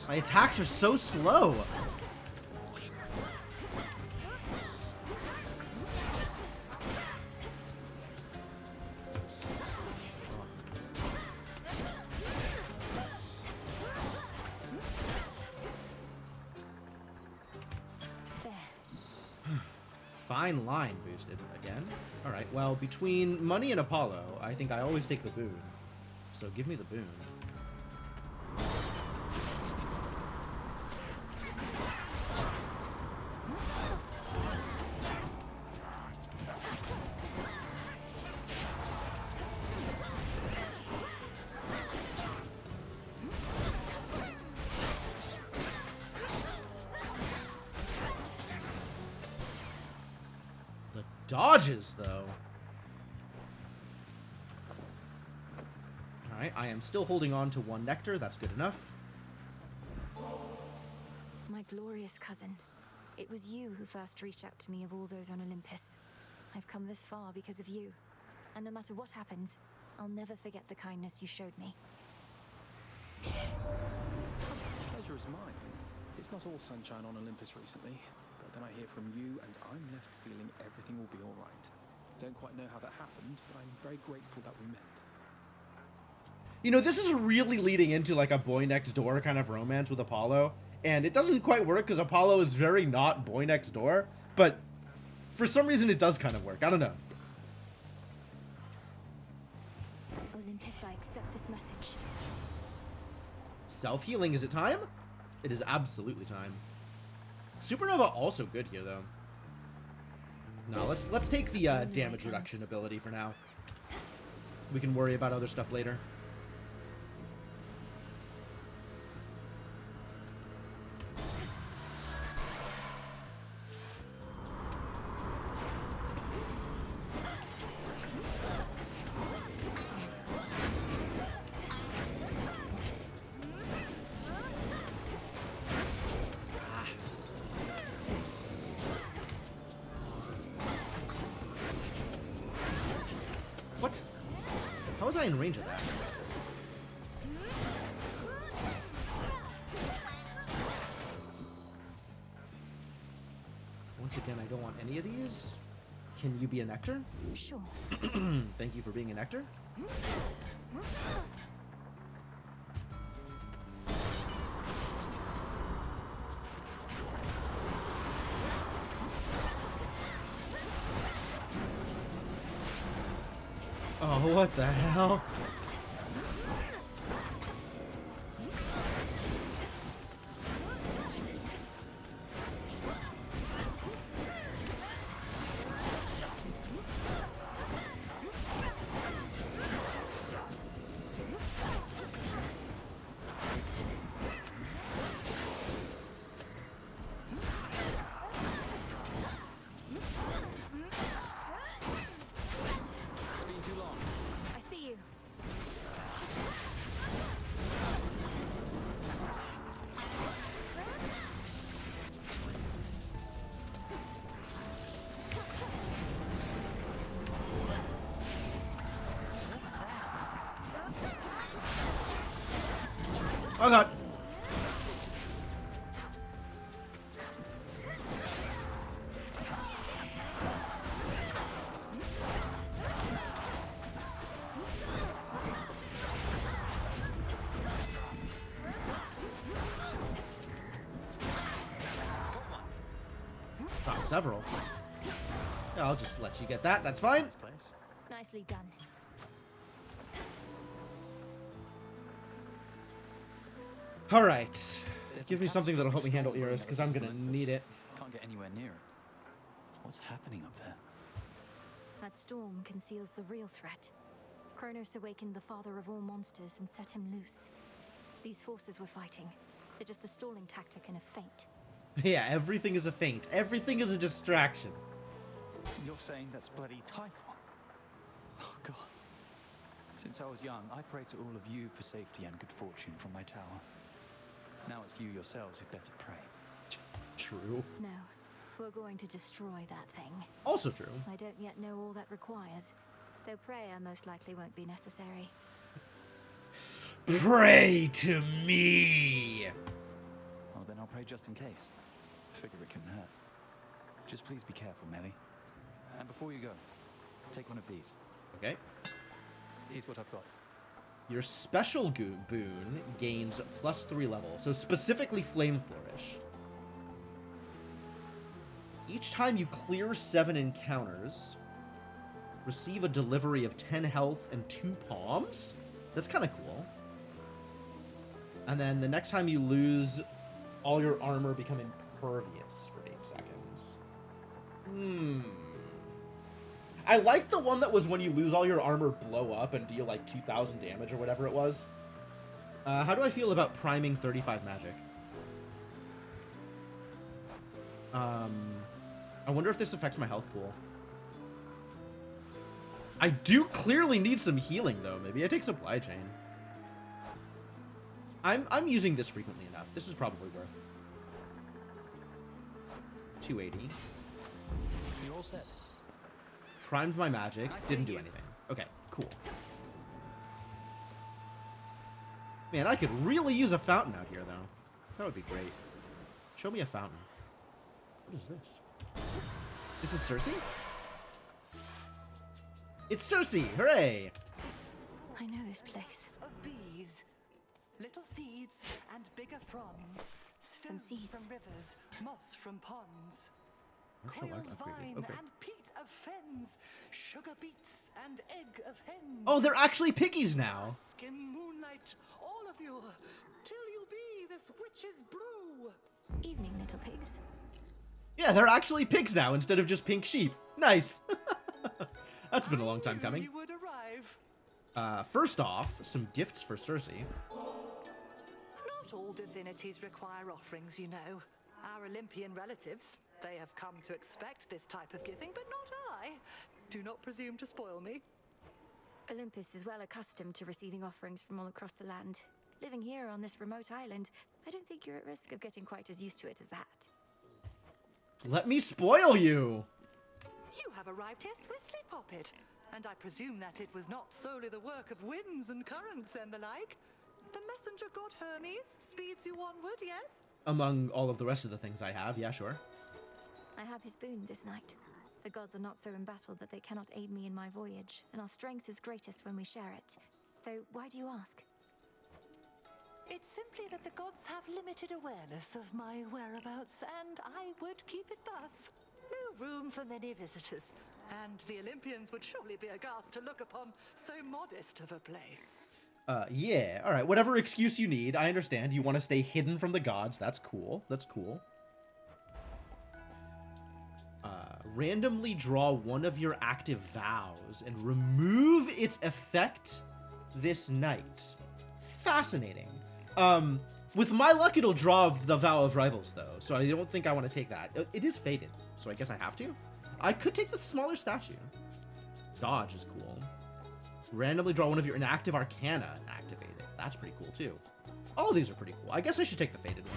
My attacks are so slow. Fine line boosted again. Alright, well, between money and Apollo, I think I always take the boon. So give me the boon. Dodges, though. Alright, I am still holding on to one nectar. That's good enough. My glorious cousin. It was you who first reached out to me of all those on Olympus. I've come this far because of you. And no matter what happens, I'll never forget the kindness you showed me. Pleasure is mine. It's not all sunshine on Olympus recently. Then I hear from you, and I'm left feeling everything will be all right. Don't quite know how that happened, but I'm very grateful that we met. You know, this is really leading into like a boy next door kind of romance with Apollo, and it doesn't quite work because Apollo is very not boy next door, but for some reason it does kind of work. I don't know. Olympus, I accept this message. Self-healing, is it time? It is absolutely time. Supernova also good here, though. No, let's take the damage reduction ability for now. We can worry about other stuff later. What? How was I in range of that? Once again, I don't want any of these. Can you be a nectar? Sure. Thank you for being a nectar. Oh, what the hell? Oh god. Got several. Yeah, I'll just let you get that. That's fine. Nicely done. All right. Give me something that'll help me handle Iris, because I'm gonna need it. Can't get anywhere near it. What's happening up there? That storm conceals the real threat. Kronos awakened the father of all monsters and set him loose. These forces we're fighting, they're just a stalling tactic and a feint. Yeah, everything is a feint. Everything is a distraction. You're saying that's bloody Typhon? Oh, God. Since I was young, I prayed to all of you for safety and good fortune from my tower. Now it's you yourselves who better pray. True. No, we're going to destroy that thing. Also true. I don't yet know all that requires, though prayer most likely won't be necessary. Pray to me! Well, then I'll pray just in case. Figure it couldn't hurt. Just please be careful, Melly. And before you go, take one of these. Okay. Here's what I've got. Your special boon gains +3 level, so specifically Flame Flourish. Each time you clear 7 encounters, receive a delivery of 10 health and 2 palms? That's kind of cool. And then the next time you lose, all your armor become impervious for 8 seconds. I like the one that was when you lose all your armor, blow up and deal like 2,000 damage or whatever it was. How do I feel about priming 35 magic? I wonder if this affects my health pool. I do clearly need some healing though. Maybe I take supply chain. I'm using this frequently enough. This is probably worth 280. You all set? Primed my magic. Didn't do anything. Okay, cool. Man, I could really use a fountain out here, though. That would be great. Show me a fountain. What is this? This is Circe? It's Circe! Hooray! I know this place. Of bees, little seeds and bigger fronds, Some stones seeds. from rivers, moss from ponds. Martial art Coiled upgraded. vine Okay. and peat of fens, sugar beets and egg of hens. Oh, they're actually pickies now. Bask in moonlight, all of you, till you be this witch's brew. Evening, little pigs. Yeah, they're actually pigs now instead of just pink sheep. Nice. That's been a long time coming. You would arrive. First off, some gifts for Circe. Not all divinities require offerings, you know. Our Olympian relatives, they have come to expect this type of giving, but not I. Do not presume to spoil me. Olympus is well accustomed to receiving offerings from all across the land. Living here on this remote island, I don't think you're at risk of getting quite as used to it as that. Let me spoil you. You have arrived here swiftly, Poppet, and I presume that it was not solely the work of winds and currents and the like. The messenger god Hermes speeds you onward, yes? Among all of the rest of the things I have, yeah, sure. I have his boon this night. The gods are not so embattled that they cannot aid me in my voyage, and our strength is greatest when we share it. Though, why do you ask? It's simply that the gods have limited awareness of my whereabouts, and I would keep it thus. No room for many visitors, and the Olympians would surely be aghast to look upon so modest of a place. Yeah, alright, whatever excuse you need, I understand. You want to stay hidden from the gods, that's cool, that's cool. Randomly draw one of your active vows and remove its effect this night. Fascinating. With my luck, it'll draw the Vow of Rivals, though, so I don't think I want to take that. It is fated, so I guess I have to. I could take the smaller statue. Dodge is cool. Randomly draw one of your inactive arcana and activate it. That's pretty cool, too. All of these are pretty cool. I guess I should take the fated one.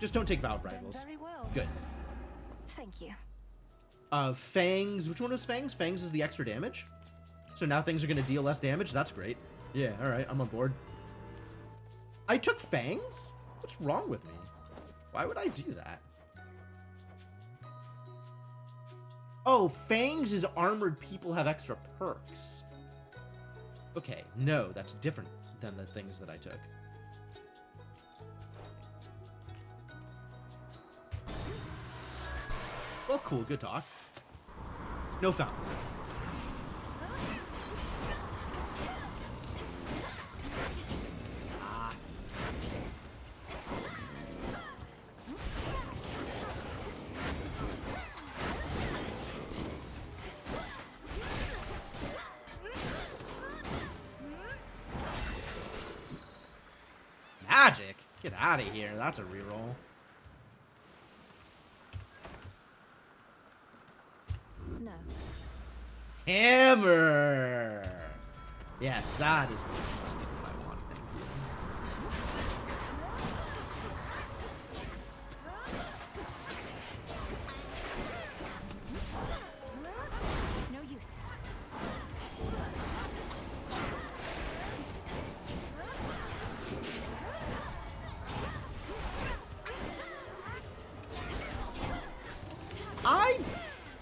Just don't take Vow of Rivals. Very well. Good. Thank you. Fangs. Which one was Fangs? Fangs is the extra damage. So now things are going to deal less damage. That's great. Yeah, alright, I'm on board. I took Fangs? What's wrong with me? Why would I do that? Oh, Fangs is armored people have extra perks. Okay, no, that's different than the things that I took. Well, cool, good talk. No fountain. out of here. That's a reroll. No. Hammer! Yes, that is what I want. Thank you. It's no use.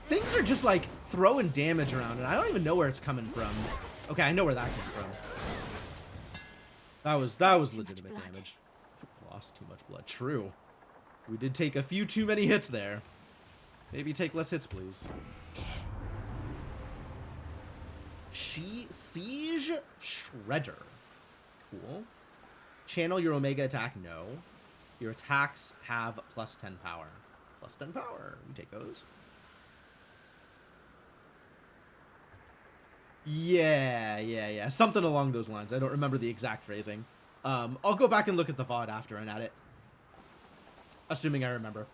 Things are just like throwing damage around, and I don't even know where it's coming from. Okay, I know where that came from. That was legitimate damage. Lost too much blood. True. We did take a few too many hits there. Maybe take less hits, please. Siege Shredder. Cool. Channel your Omega attack. No. Your attacks have plus 10 power. Plus 10 power. We take those. Yeah. Something along those lines. I don't remember the exact phrasing. I'll go back and look at the VOD after and at it. Assuming I remember.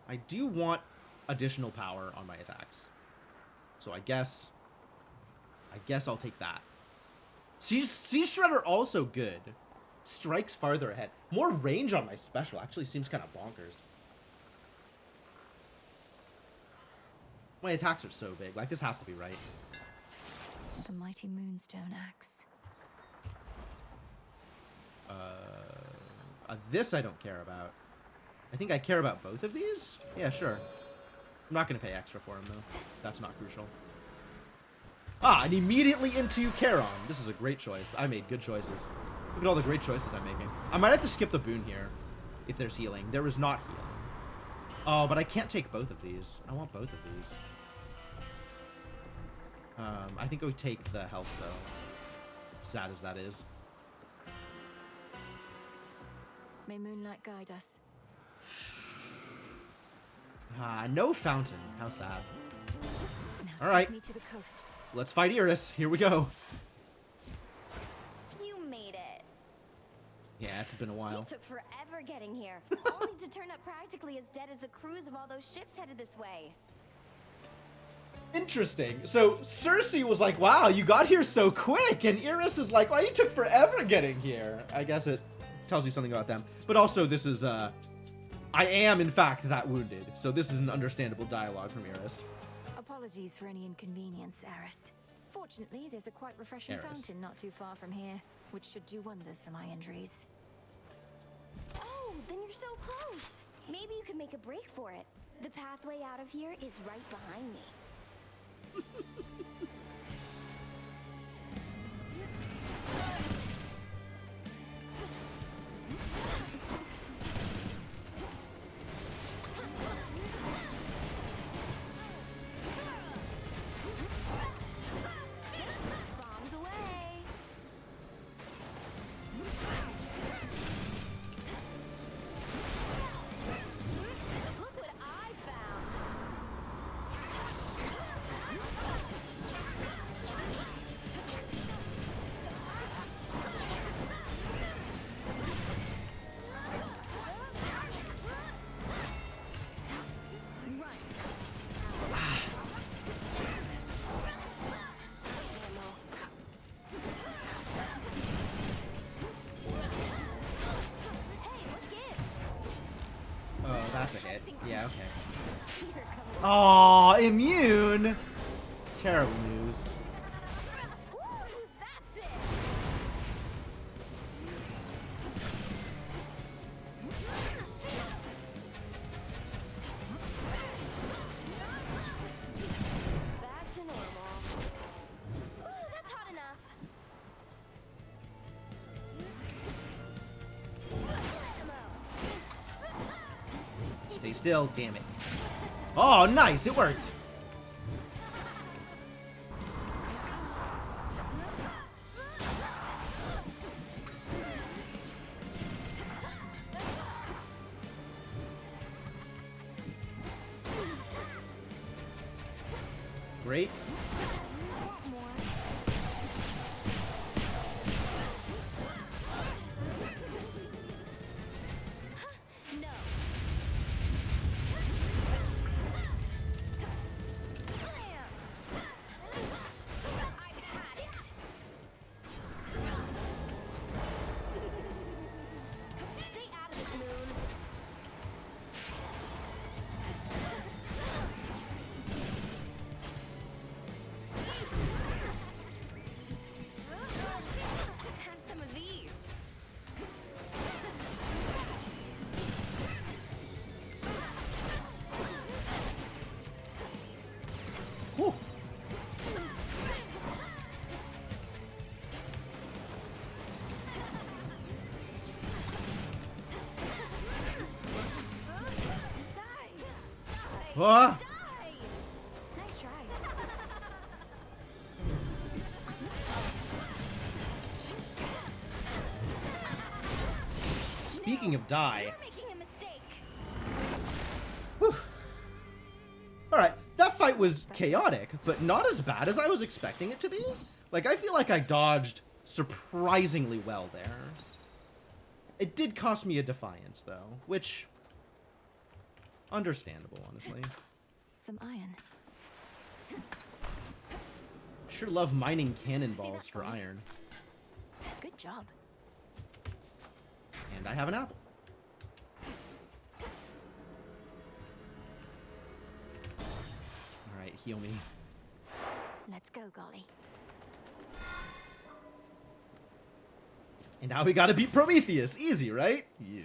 I do want additional power on my attacks. So I guess I'll take that. Siege Shredder also good. Strikes farther ahead. More range on my special actually seems kind of bonkers. My attacks are so big. Like, this has to be right. The mighty Moonstone Axe. This I don't care about. I think I care about both of these? Yeah, sure. I'm not going to pay extra for them, though. That's not crucial. Ah, and immediately into Charon. This is a great choice. I made good choices. Look at all the great choices I'm making. I might have to skip the boon here if there's healing. There is not healing. Oh, but I can't take both of these. I want both of these. I think I would take the health, though. Sad as that is. May moonlight guide us. Ah, no fountain. How sad. Now all right. Take me to the coast. Let's fight Iris. Here we go. You made it. Yeah, it's been a while. It took forever getting here, only to turn up practically as dead as the crews of all those ships headed this way. Interesting. So Cersei was like, wow, you got here so quick. And Iris is like, wow, you took forever getting here. I guess it tells you something about them. But also, this is, I am, in fact, that wounded. So this is an understandable dialogue from Iris. Apologies for any inconvenience, Eris. Fortunately, there's a quite refreshing fountain not too far from here, which should do wonders for my injuries. Oh, then you're so close. Maybe you can make a break for it. The pathway out of here is right behind me. Bombs away. Look what I found. Oh, that's a hit. Yeah, okay. Aw, immune! Terrible news. Back to normal. Ooh, that's hot enough. Stay still, damn it. Oh, nice, it works. Great. Whew. Ah! Nice try. Speaking of die. You're making a mistake. Whew. Alright, that fight was chaotic, but not as bad as I was expecting it to be. Like, I feel like I dodged surprisingly well there. It did cost me a Defiance, though, which... understandable, honestly. Some iron. Sure love mining cannonballs for iron. Good job. And I have an apple. Alright, heal me. Let's go, Golly. And now we gotta beat Prometheus. Easy, right? Yeah.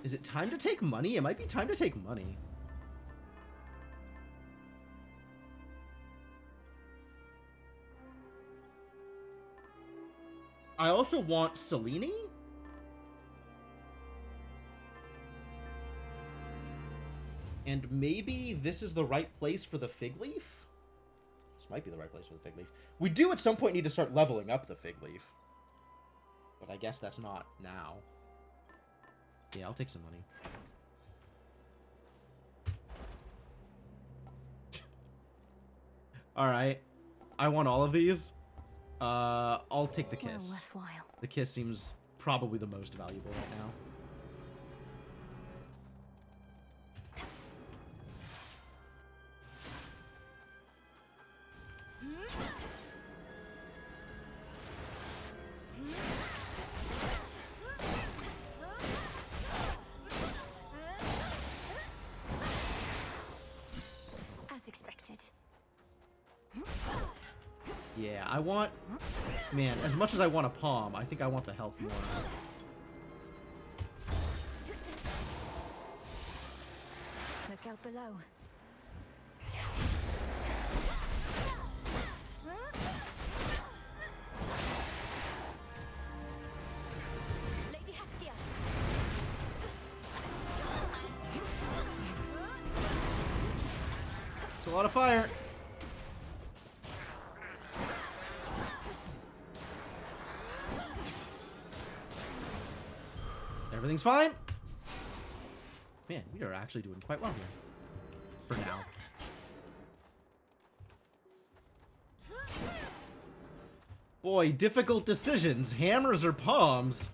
Is it time to take money? It might be time to take money. I also want Selene. And maybe this is the right place for the fig leaf? This might be the right place for the fig leaf. We do at some point need to start leveling up the fig leaf. But I guess that's not now. Yeah, I'll take some money. Alright. I want all of these. I'll take the kiss. Well worthwhile. The kiss seems probably the most valuable right now. As expected. Yeah, I want... Man, as much as I want a palm, I think I want the health more. Look out below. Lady Hestia. It's a lot of fire. Everything's fine. Man, we are actually doing quite well here. For now. Boy, difficult decisions. Hammers or palms?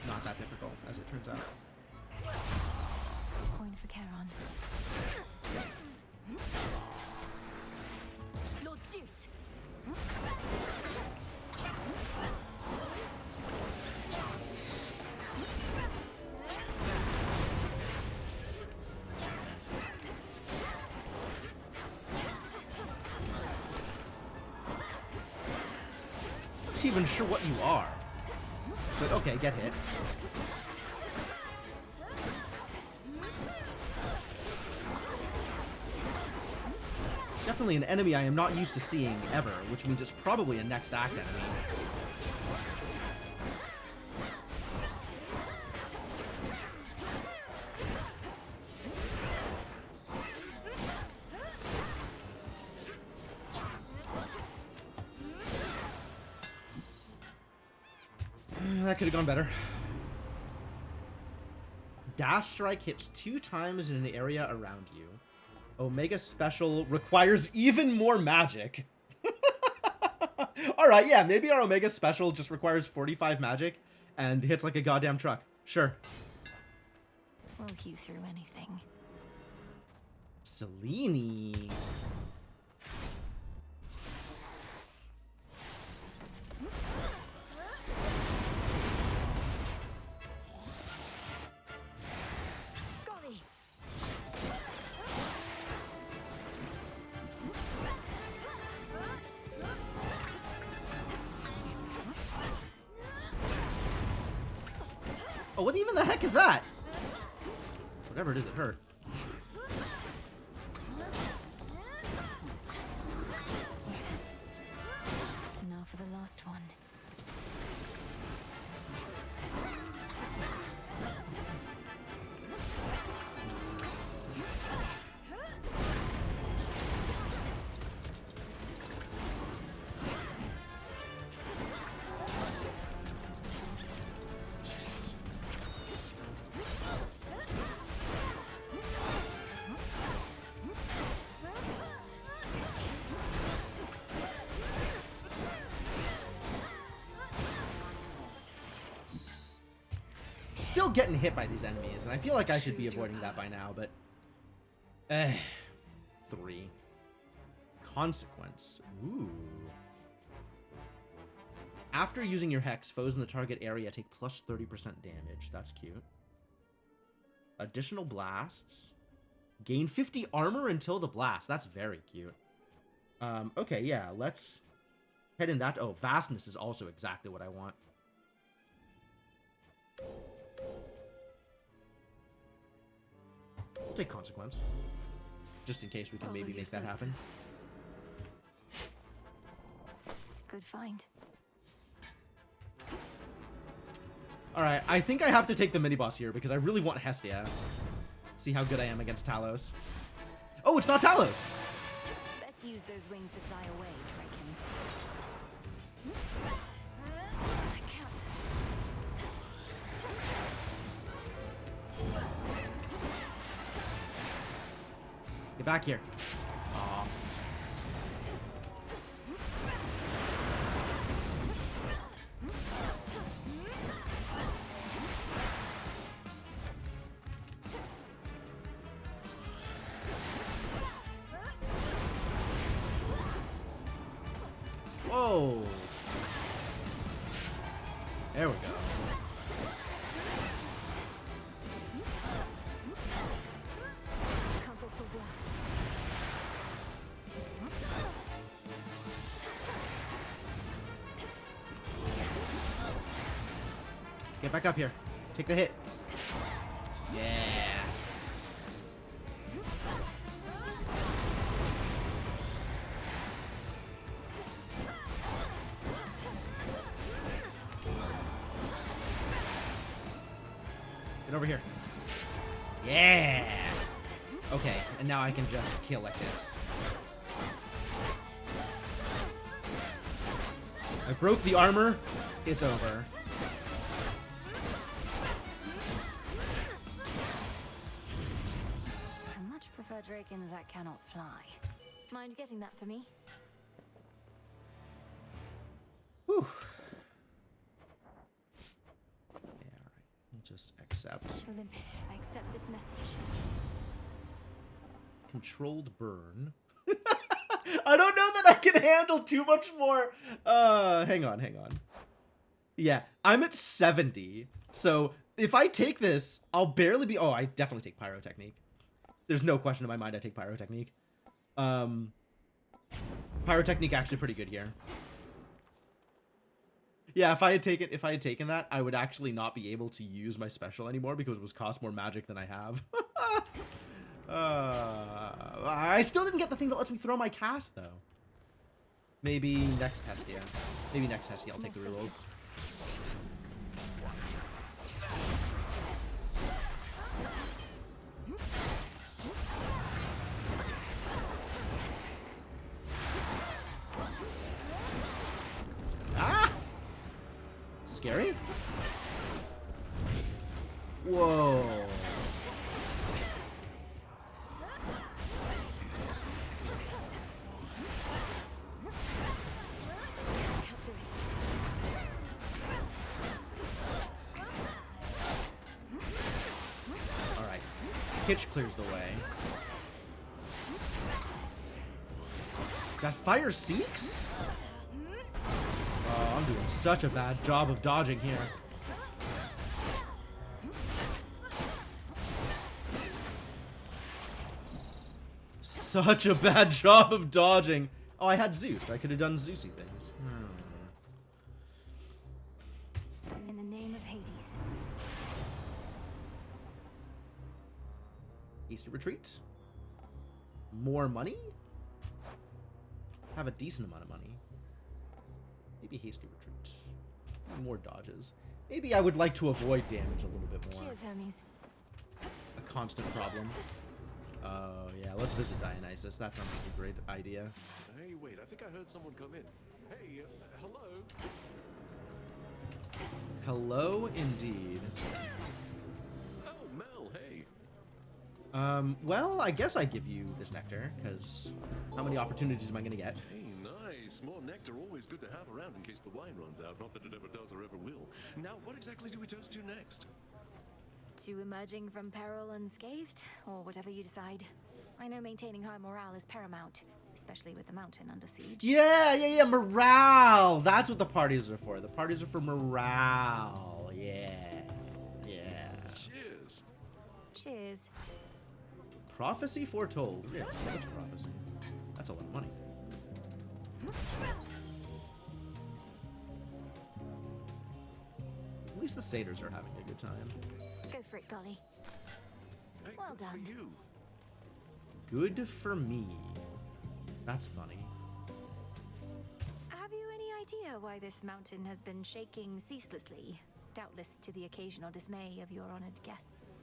Not that difficult, as it turns out. Coin for Charon. Lord Zeus. Not even sure what you are. But okay, get hit. Definitely an enemy I am not used to seeing ever, which means it's probably a next act enemy. That could have gone better. Dash Strike hits 2 times in an area around you. Omega Special requires even more magic. Alright, yeah, maybe our Omega Special just requires 45 magic and hits like a goddamn truck. Sure. We'll hew through anything. Selene. Golly. Oh, what even the heck is that? Whatever it is that hurt. Now for the last one. Still getting hit by these enemies, and I feel like I should be avoiding that by now, but... 3. Consequence. Ooh. After using your Hex, foes in the target area take plus 30% damage. That's cute. Additional blasts. Gain 50 armor until the blast. That's very cute. Okay, yeah, let's head in that... Oh, Vastness is also exactly what I want. We'll take Consequence. Just in case we can maybe make that happen. Good find. Alright, I think I have to take the mini-boss here because I really want Hestia. See how good I am against Talos. Oh, it's not Talos! Best use those wings to fly away, Draken. I can't. Get back here. Aw. Whoa. There we go. Can't go full blast. Get back up here. Take the hit. Yeah. Get over here. Yeah. Okay, and now I can just kill like this. I broke the armor. It's over. I much prefer Drakens that cannot fly. Mind getting that for me? Whew. Yeah, alright. We'll just accept. Olympus, I accept this message. Controlled burn. I don't know that I can handle too much more. Hang on. Yeah, I'm at 70. So if I take this, I'll barely be... Oh, I definitely take Pyrotechnique. There's no question in my mind I take Pyrotechnique. Pyrotechnique actually pretty good here. Yeah, if I had taken that, I would actually not be able to use my special anymore because it was cost more magic than I have. I still didn't get the thing that lets me throw my cast, though. Maybe next Hestia. Maybe next Hestia I'll take the rerolls. Ah! Scary? Whoa. Alright. Hitch clears the way. Got Fire Seeks? Oh, I'm doing such a bad job of dodging here. Such a bad job of dodging. Oh, I had Zeus. I could have done Zeusy things. In the name of Hades. Hasty retreat. More money? Have a decent amount of money. Maybe hasty retreat. More dodges. Maybe I would like to avoid damage a little bit more. Cheers, Hermes. A constant problem. Oh, yeah. Let's visit Dionysus. That sounds like a great idea. Hey, wait. I think I heard someone come in. Hey, hello? Hello, indeed. Oh, Mel, hey. Well, I guess I give you this nectar, because how many opportunities am I going to get? Hey, nice. More nectar, always good to have around in case the wine runs out. Not that it ever does or ever will. Now, what exactly do we toast to next? To emerging from peril unscathed, or whatever you decide. I know maintaining high morale is paramount, especially with the mountain under siege. Yeah, morale! That's what the parties are for. The parties are for morale. Yeah. Cheers. Cheers. Prophecy foretold. Yeah, what's prophecy? That's a lot of money. At least the satyrs are having a good time. Go for it, Golly. Hey, Well good done. for you. Good for me. That's funny. Have you any idea why this mountain has been shaking ceaselessly? Doubtless to the occasional dismay of your honored guests.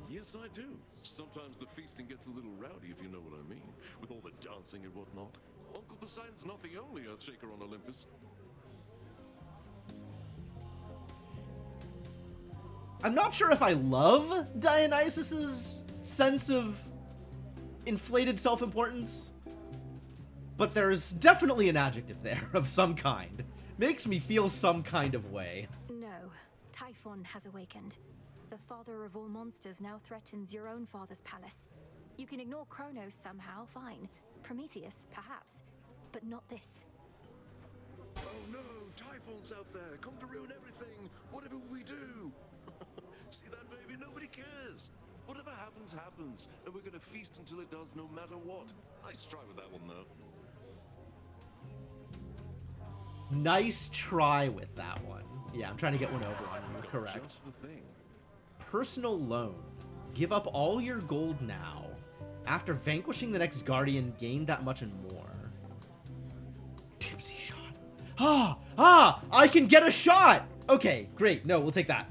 Yes, I do. Sometimes the feasting gets a little rowdy, if you know what I mean, with all the dancing and whatnot. Uncle Poseidon's not the only Earthshaker on Olympus. I'm not sure if I love Dionysus's sense of inflated self-importance, but there's definitely an adjective there of some kind. Makes me feel some kind of way. No, Typhon has awakened. The father of all monsters now threatens your own father's palace. You can ignore Kronos somehow, fine. Prometheus, perhaps. But not this. Oh no, Typhon's out there, come to ruin everything. Whatever will we do? See that, baby? Nobody cares. Whatever happens, happens. And we're gonna feast until it does, no matter what. Nice try with that one, though. Nice try with that one. Yeah, I'm trying to get one over on you. Correct. Just the thing. Personal loan. Give up all your gold now. After vanquishing the next guardian, gain that much and more. Tipsy shot. I can get a shot! Okay, great. No, we'll take that.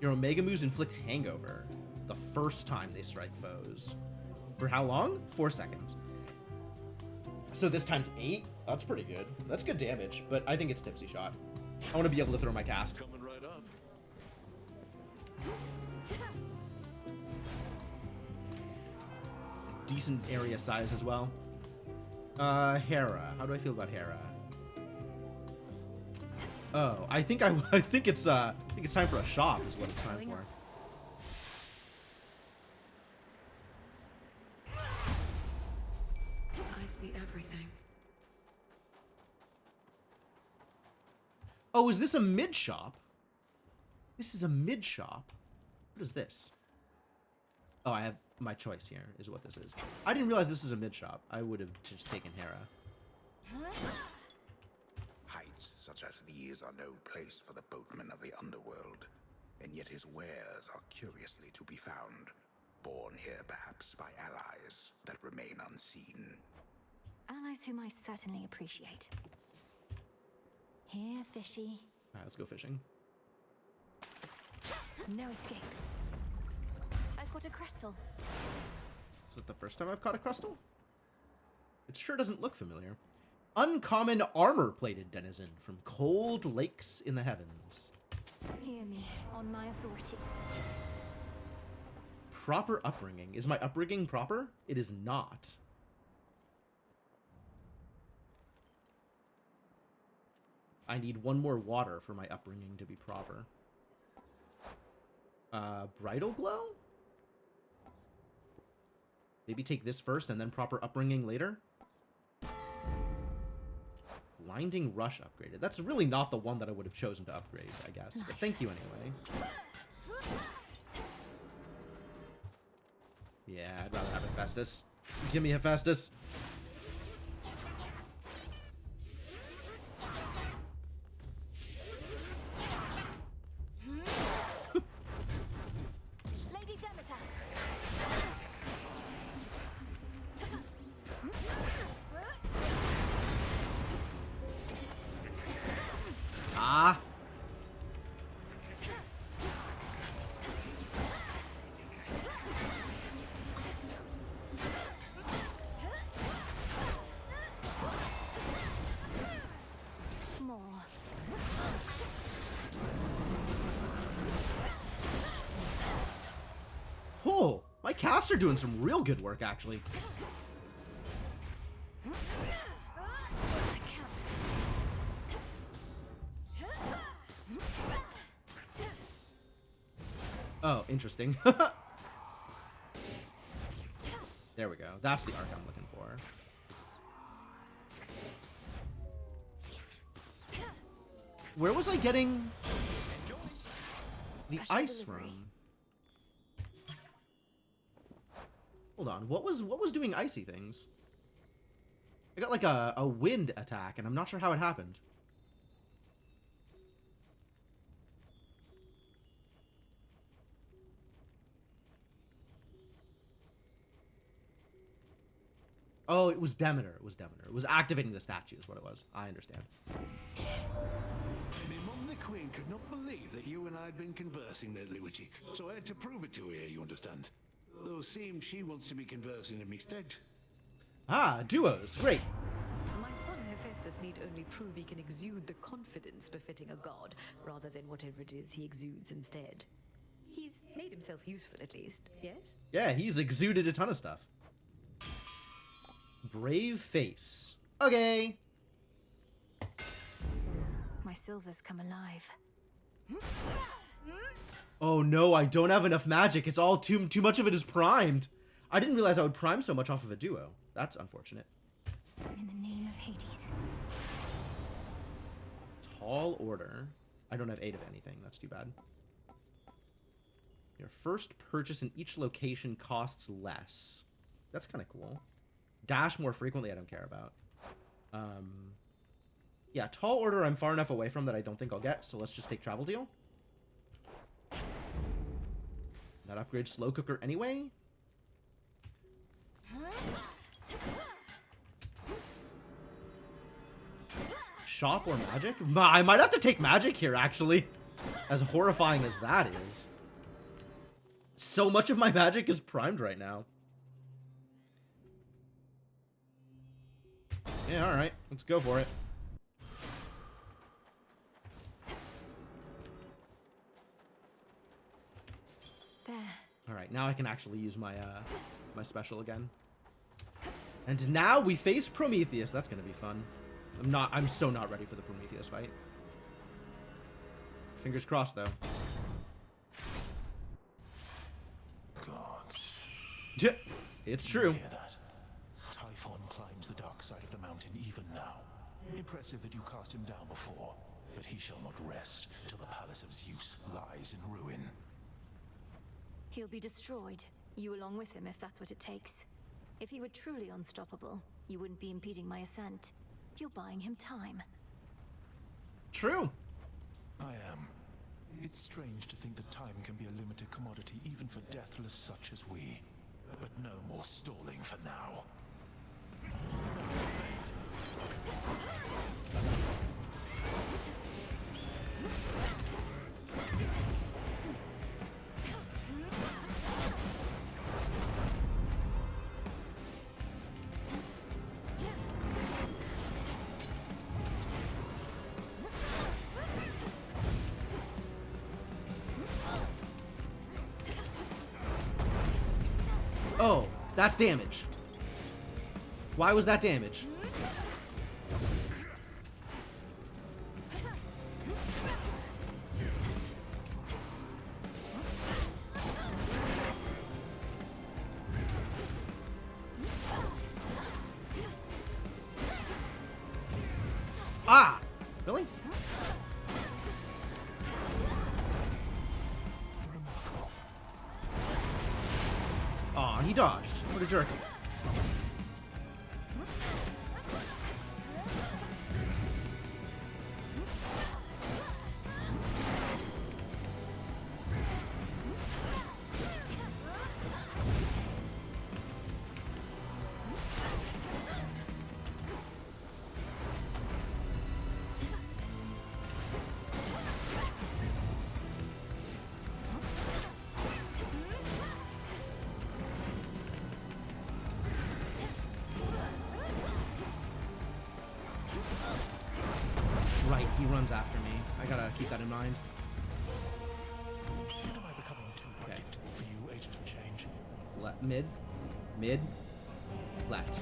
Your Omega moves inflict hangover the first time they strike foes. For how long? 4 seconds. So this time's 8? That's pretty good. That's good damage, but I think it's Tipsy Shot. I want to be able to throw my cast. Coming right up. Decent area size as well. Hera. How do I feel about Hera? Oh, I think it's time for a shop is what it's time for. I see everything. Oh, is this a mid shop? This is a mid shop. What is this? Oh, I have my choice here is what this is. I didn't realize this was a mid shop. I would have just taken Hera. Heights such as these are no place for the boatman of the underworld, and yet his wares are curiously to be found, born here perhaps by allies that remain unseen. Allies whom I certainly appreciate. Here, fishy. Alright, let's go fishing. No escape. I've got a crystal. Is it the first time I've caught a crystal? It sure doesn't look familiar. Uncommon armor-plated denizen from cold lakes in the heavens. Hear me, on my authority. Proper upbringing. Is my upbringing proper? It is not. I need one more water for my upbringing to be proper. Bridal glow? Maybe take this first and then proper upbringing later? Blinding Rush upgraded. That's really not the one that I would have chosen to upgrade, I guess. But thank you anyway. Yeah, I'd rather have Hephaestus. Give me Hephaestus. cats are doing some real good work, actually. Oh, interesting. There we go. That's the arc I'm looking for. Where was I getting the ice from? Hold on. What was doing icy things? I got like a wind attack, and I'm not sure how it happened. Oh, it was Demeter. It was Demeter. It was activating the statue is what it was. I understand. My mum the Queen could not believe that you and I had been conversing lately, Witchy. So I had to prove it to her, you understand? Though it seems she wants to be conversing in me stead. Ah, duos. Great. My son Hephaestus need only prove he can exude the confidence befitting a god, rather than whatever it is he exudes instead. He's made himself useful, at least, yes? Yeah, he's exuded a ton of stuff. Brave face. Okay. My silver's come alive. Oh no, I don't have enough magic. It's all too much of it is primed. I didn't realize I would prime so much off of a duo. That's unfortunate. In the name of Hades. Tall order. I don't have 8 of anything. That's too bad. Your first purchase in each location costs less. That's kind of cool. Dash more frequently, I don't care about. Yeah, tall order I'm far enough away from that I don't think I'll get, so let's just take travel deal. That upgrades slow cooker anyway. Shop or magic? I might have to take magic here, actually. As horrifying as that is. So much of my magic is primed right now. Yeah, alright. Let's go for it. There. Alright, now I can actually use my my special again. And now we face Prometheus. That's gonna be fun. I'm so not ready for the Prometheus fight. Fingers crossed though. Gods. It's true. Hear that? Typhon climbs the dark side of the mountain even now. Impressive that you cast him down before, but he shall not rest till the palace of Zeus lies in ruin. He'll be destroyed. You along with him, if that's what it takes. If he were truly unstoppable, you wouldn't be impeding my ascent. You're buying him time. True. I am. It's strange to think that time can be a limited commodity even for deathless such as we. But no more stalling for now. Oh, that's damage. Why was that damage? Ah! Really? Aw, he dodged. What a jerk. Right, he runs after me. I gotta keep that in mind. Am I becoming too predictable for you, Agent of Change? mid, mid, left.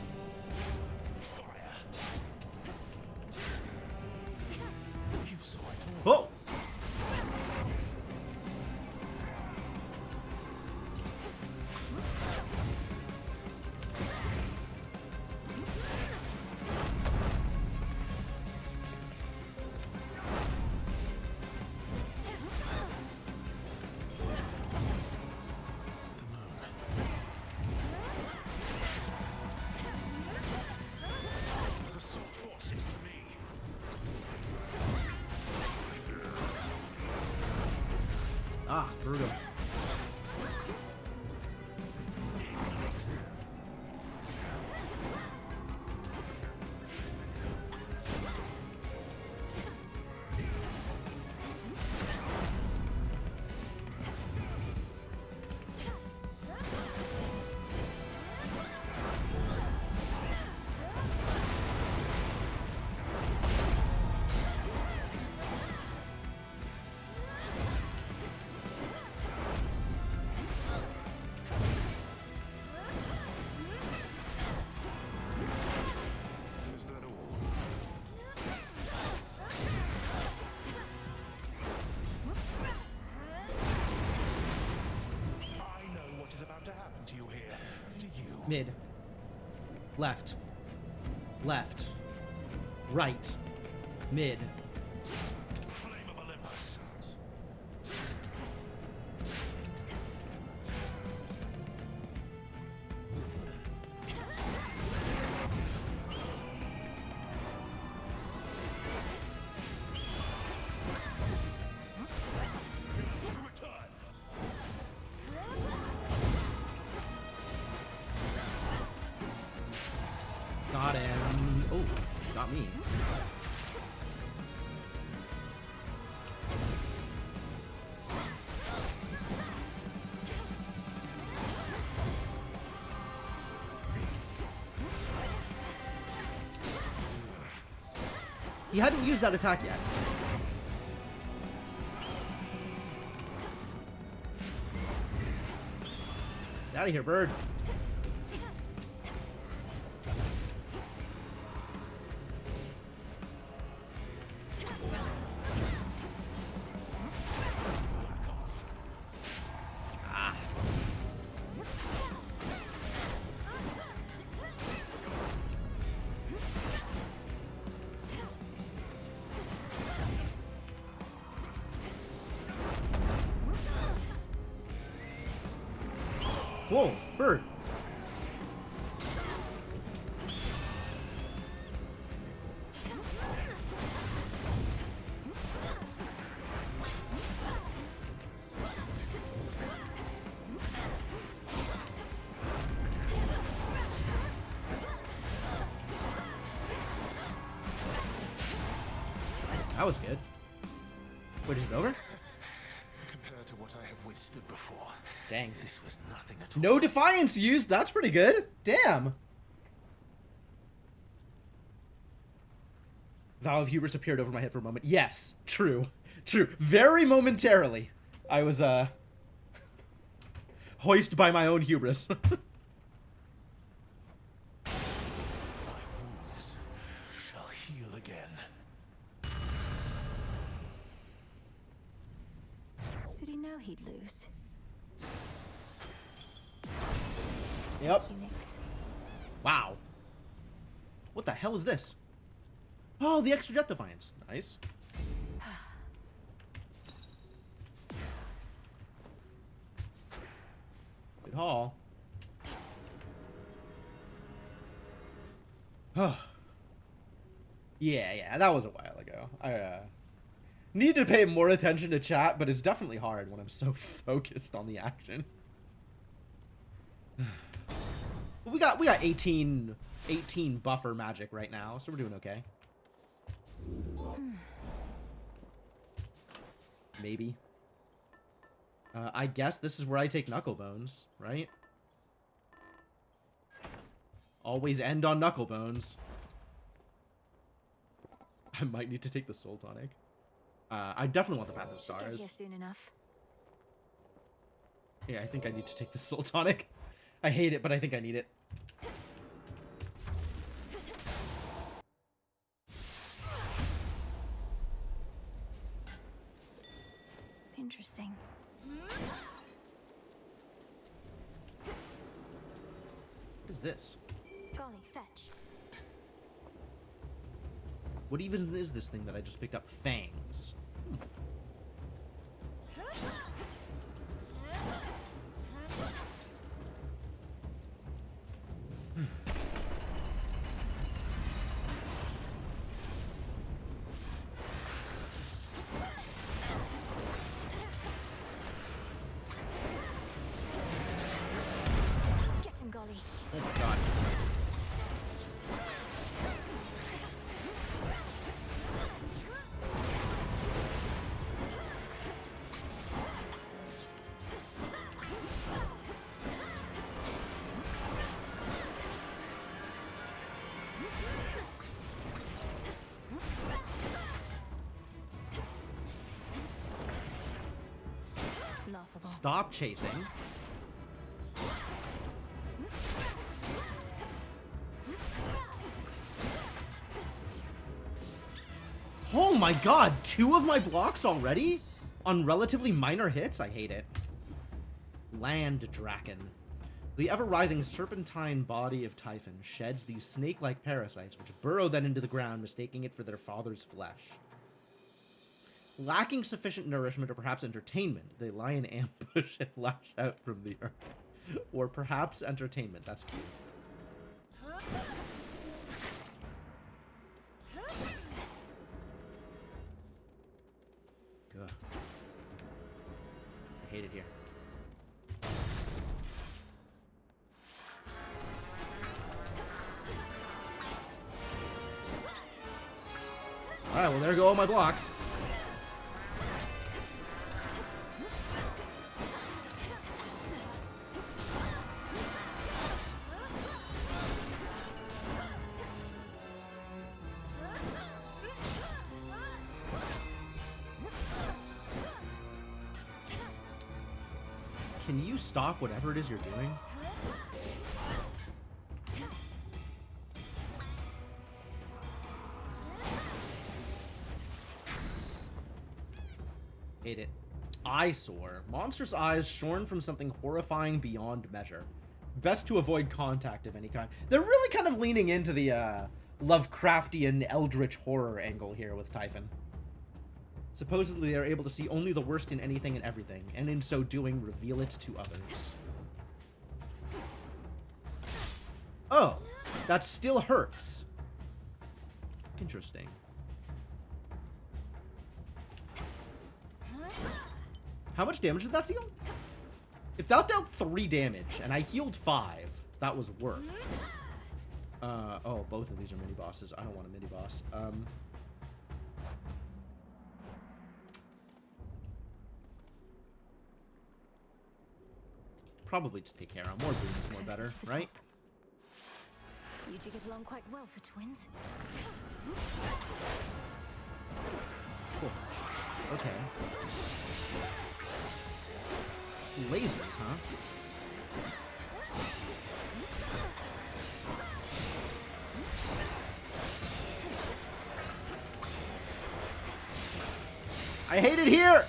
Oh! Ah, brutal. Mid. Left. Left. Right. Mid. Flame of Olympus. Got him. Oh, got me. He hadn't used that attack yet. Get out of here, bird. Whoa, bird. That was good. Wait, is it over? Compared to what I have withstood before. Dang. This was nothing at all. No defiance used. That's pretty good. Damn. Vow of Hubris appeared over my head for a moment. Yes, true. True. Very momentarily. I was, hoisted by my own hubris. My wounds shall heal again. Did he know he'd lose? Yep. Wow. What the hell is this? Oh, the extra Jet Defiance. Nice. Good haul. Yeah, that was a while ago. I need to pay more attention to chat, but it's definitely hard when I'm so focused on the action. We got 18 buffer magic right now, so we're doing okay. Maybe. I guess this is where I take Knucklebones, right? Always end on Knucklebones. I might need to take the Soul Tonic. I definitely want the Path of Stars. Get here soon enough. Yeah, I think I need to take the Soul Tonic. I hate it, but I think I need it. Interesting. What is this? Golly, fetch. What even is this thing that I just picked up? Fangs. Get him, Golly. Oh my god. Laughable. Stop chasing. Oh my god, 2 of my blocks already? On relatively minor hits? I hate it. Land Draken. The ever-writhing serpentine body of Typhon sheds these snake-like parasites which burrow then into the ground, mistaking it for their father's flesh. Lacking sufficient nourishment or perhaps entertainment, they lie in ambush and lash out from the earth. Or perhaps entertainment. That's cute. Ugh. I hate it here. Alright, well there go all my blocks. Can you stop whatever it is you're doing? Hate it. Eyesore. Monstrous eyes shorn from something horrifying beyond measure. Best to avoid contact of any kind. They're really kind of leaning into the Lovecraftian eldritch horror angle here with Typhon. Supposedly they are able to see only the worst in anything and everything, and in so doing reveal it to others. Oh, that still hurts. Interesting. How much damage did that deal? If that dealt 3 damage and I healed 5, that was worth. Oh, both of these are mini bosses. I don't want a mini boss. Probably just take care of more boons, more better, right? You two get along quite well for twins. Cool. Okay. Lasers, huh? I hate it here!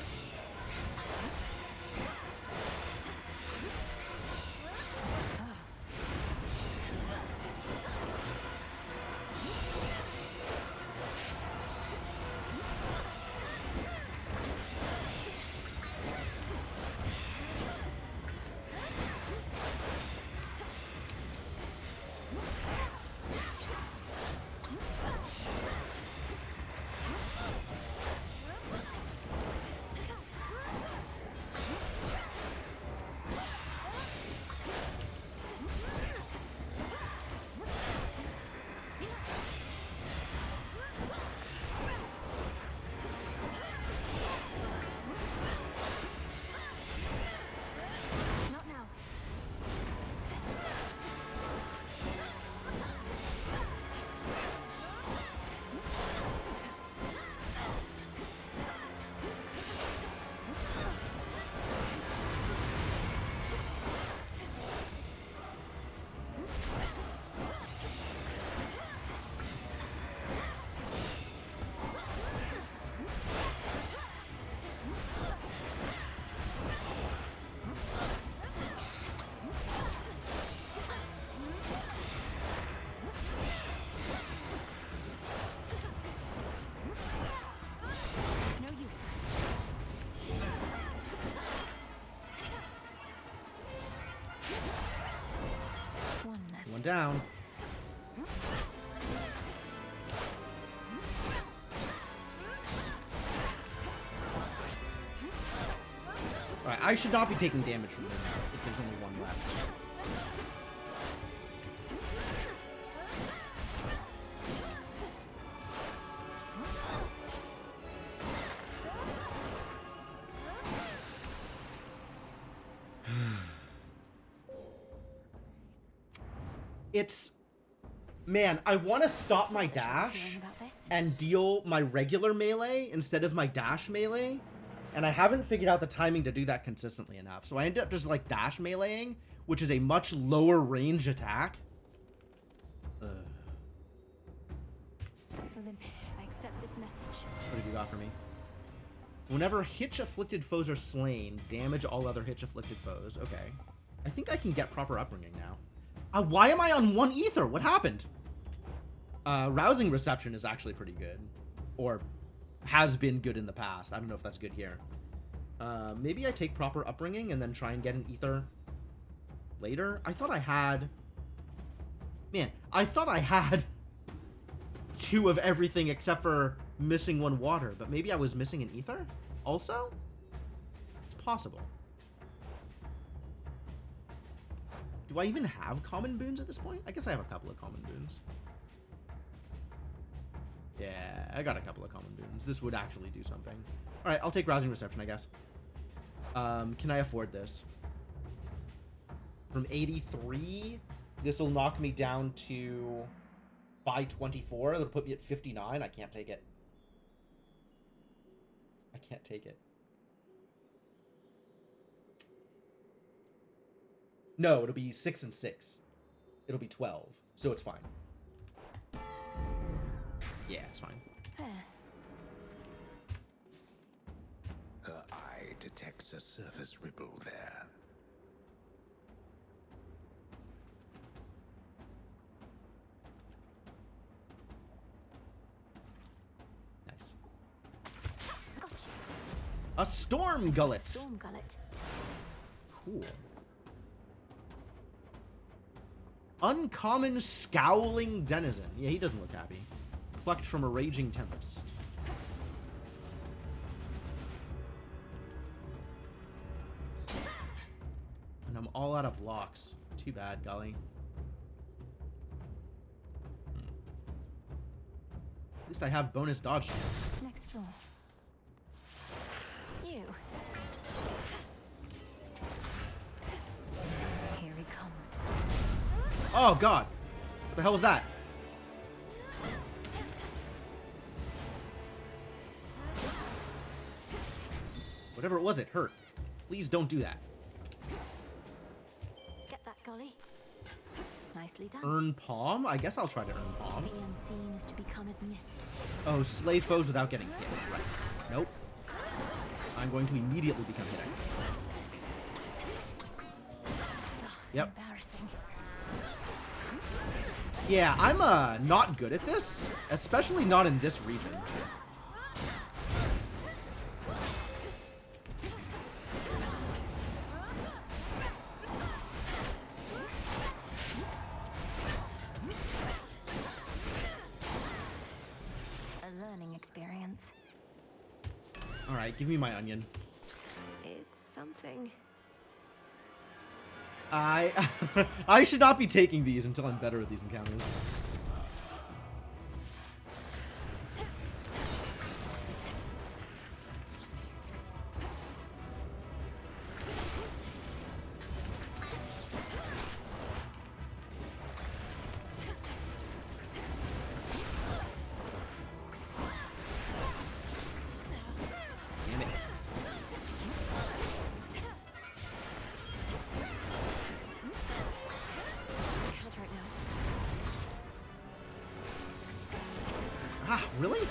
down. Alright, I should not be taking damage from him if there's only one left. It's... Man, I want to stop my dash and deal my regular melee instead of my dash melee. And I haven't figured out the timing to do that consistently enough. So I ended up just like dash meleeing, which is a much lower range attack. Olympus, I accept this message. What have you got for me? Whenever Hitch-afflicted foes are slain, damage all other Hitch-afflicted foes. Okay. I think I can get proper upbringing now. Why am I on 1 ether? What happened? Rousing Reception is actually pretty good. Or has been good in the past. I don't know if that's good here. Maybe I take proper upbringing and then try and get an ether later. I thought I had... Man, I thought I had 2 of everything except for missing 1 water. But maybe I was missing an ether also? It's possible. Do I even have common boons at this point? I guess I have a couple of common boons. Yeah, I got a couple of common boons. This would actually do something. Alright, I'll take Rousing Reception, I guess. Can I afford this? From 83, this will knock me down to... By 24, it'll put me at 59. I can't take it. I can't take it. No, it'll be 6 and 6. It'll be 12, so it's fine. Yeah, it's fine. Her eye detects a surface ripple there. Nice. A Storm Gullet. Storm Gullet. Cool. Uncommon Scowling Denizen. Yeah, he doesn't look happy. Plucked from a Raging Tempest. And I'm all out of blocks. Too bad, golly. At least I have bonus dodge chance. Next floor. You. Here he comes. Oh, God. What the hell was that? Whatever it was, it hurt. Please don't do that. Get that, golly. Nicely done. Earn Palm? I guess I'll try to earn Palm. To be unseen is to become as mist. Oh, slay foes without getting hit. Right. Nope. I'm going to immediately become hitting. Yep. Embarrassing. Yeah, I'm not good at this, especially not in this region. A learning experience. All right, give me my onion. It's something. I should not be taking these until I'm better at these encounters. Damn it. Count right now. Ah, really?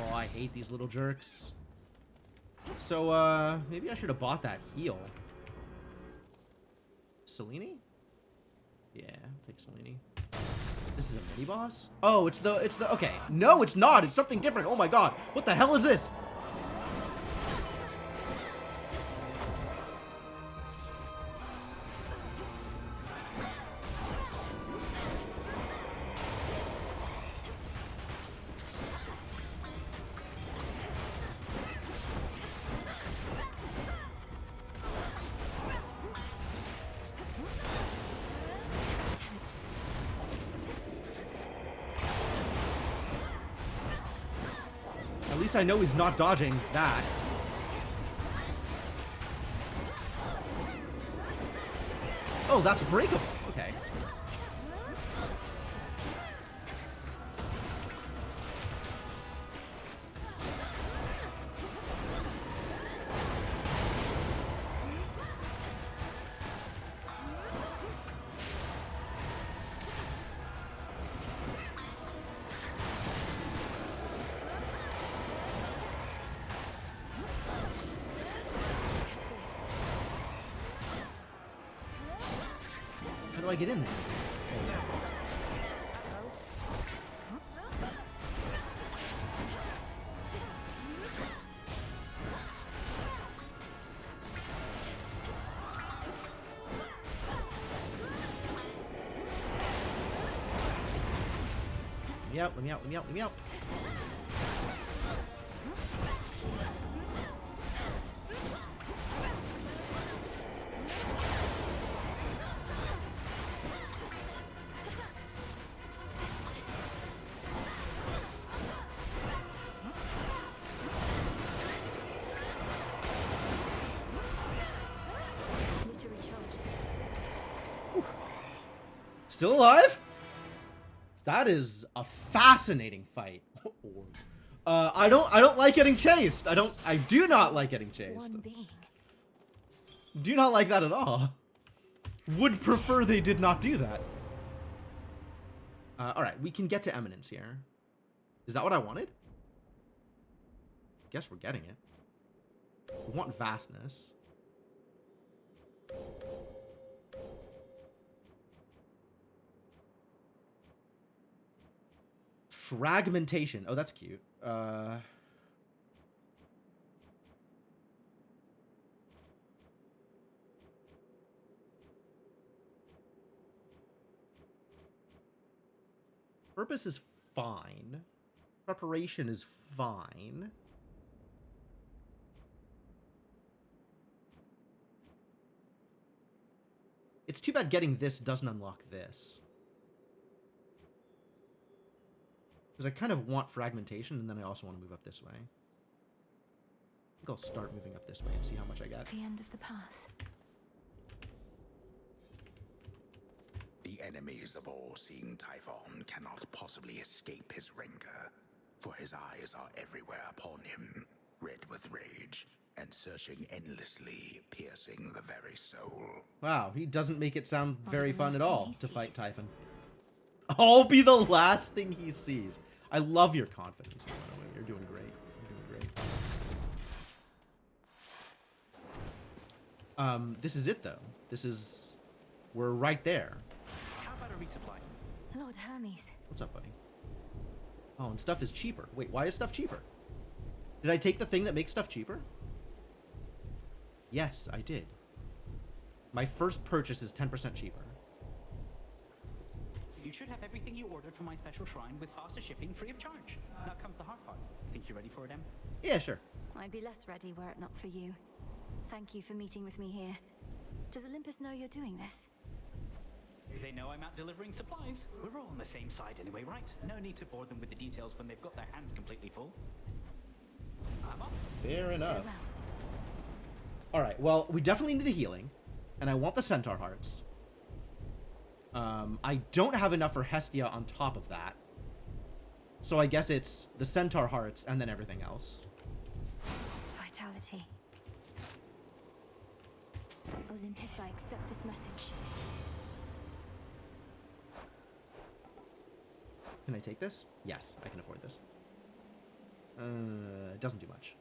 Oh, I hate these little jerks. So, maybe I should have bought that heal. Selene? Yeah, I'll take Selene. This is a mini-boss? Oh, it's the, okay. No, it's not. It's something different. Oh my god. What the hell is this? At least I know he's not dodging that. Oh, that's breakable. Okay. How do I get in there? Let me out, let me out, let me out, let me out. Need to recharge. Still alive? That is a fascinating fight. I don't like getting chased. I do not like getting chased. One being. Do not like that at all. Would prefer they did not do that. Alright, we can get to Eminence here. Is that what I wanted? Guess we're getting it. We want Vastness. Fragmentation. Oh, that's cute. Purpose is fine. Preparation is fine. It's too bad getting this doesn't unlock this. Because I kind of want fragmentation, and then I also want to move up this way. I think I'll start moving up this way and see how much I get. The end of the path. The enemies of all-seeing Typhon cannot possibly escape his rancor, for his eyes are everywhere upon him, red with rage, and searching endlessly, piercing the very soul. Wow, he doesn't make it sound very fun at all to fight Typhon. I'll be the last thing he sees. I love your confidence, by the way. You're doing great. You're doing great. This is it, though. This is... We're right there. How about a resupply? Lord Hermes. What's up, buddy? Oh, and stuff is cheaper. Wait, why is stuff cheaper? Did I take the thing that makes stuff cheaper? Yes, I did. My first purchase is 10% cheaper. You should have everything you ordered from my special shrine with faster shipping free of charge. Now comes the hard part. Think you're ready for it, Em? Yeah, sure. I'd be less ready were it not for you. Thank you for meeting with me here. Does Olympus know you're doing this? They know I'm out delivering supplies. We're all on the same side anyway, right? No need to bore them with the details when they've got their hands completely full. I'm off. Fair enough. Alright, well, we definitely need the healing. And I want the Centaur Hearts. I don't have enough for Hestia on top of that. So I guess it's the Centaur Hearts and then everything else. Vitality. Olympus, I accept this message. Can I take this? Yes, I can afford this. It doesn't do much.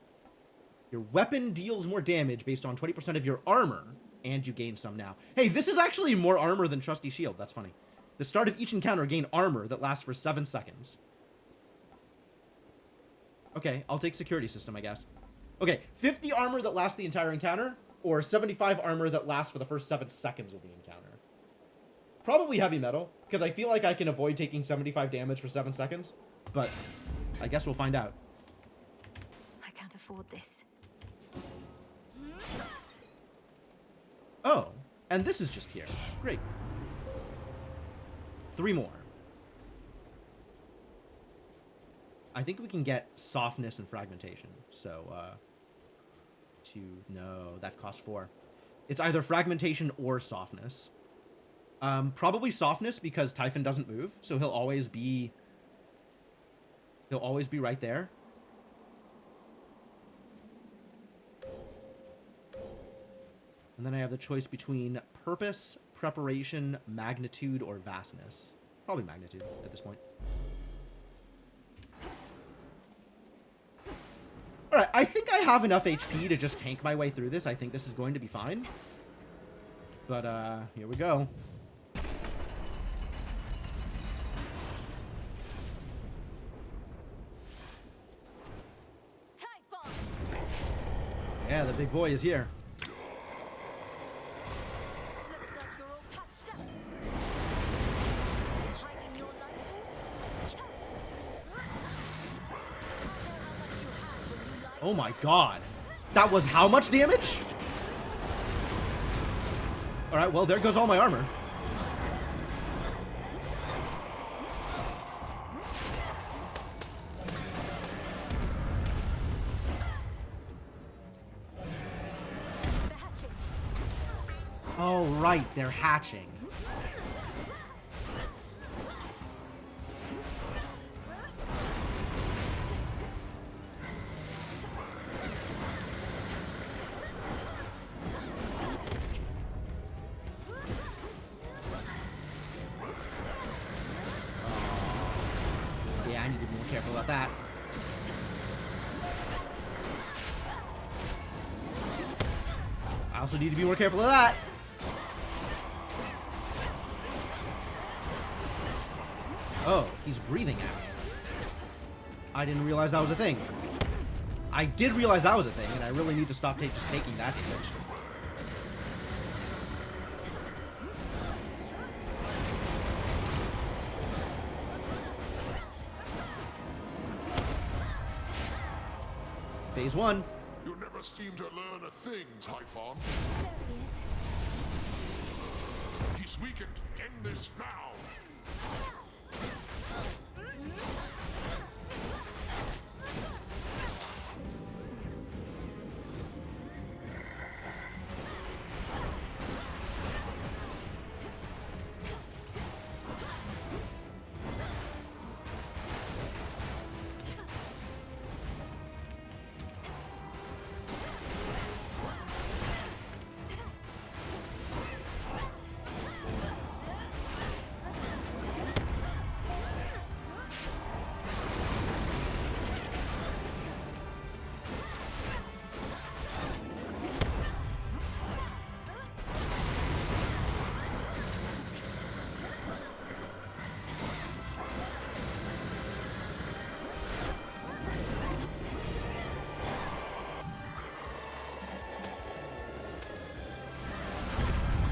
Your weapon deals more damage based on 20% of your armor, and you gain some now. Hey, this is actually more armor than Trusty Shield. That's funny. The start of each encounter, gain armor that lasts for 7 seconds. Okay, I'll take security system, I guess. Okay, 50 armor that lasts the entire encounter, or 75 armor that lasts for the first 7 seconds of the encounter. Probably heavy metal, because I feel like I can avoid taking 75 damage for 7 seconds, but I guess we'll find out. I can't afford this. Oh, and this is just here. Great. 3 more. I think we can get softness and fragmentation. So, no, that costs 4. It's either fragmentation or softness. Probably softness because Typhon doesn't move, so he'll always be right there. And then I have the choice between purpose, preparation, magnitude, or vastness. Probably magnitude at this point. Alright, I think I have enough HP to just tank my way through this. I think this is going to be fine. But, here we go. Typhon! Yeah, the big boy is here. Looks like you're all patched up. Hiding your likeness? Oh my god. That was how much damage? Alright, well, there goes all my armor. Oh, right, they're hatching. Yeah, I need to be more careful about that. I also need to be more careful of that. Oh, he's breathing at me. I didn't realize that was a thing. I did realize that was a thing, and I really need to stop just taking that damage. Phase 1. You never seem to learn a thing, Typhon. There he is. He's weakened. End this now.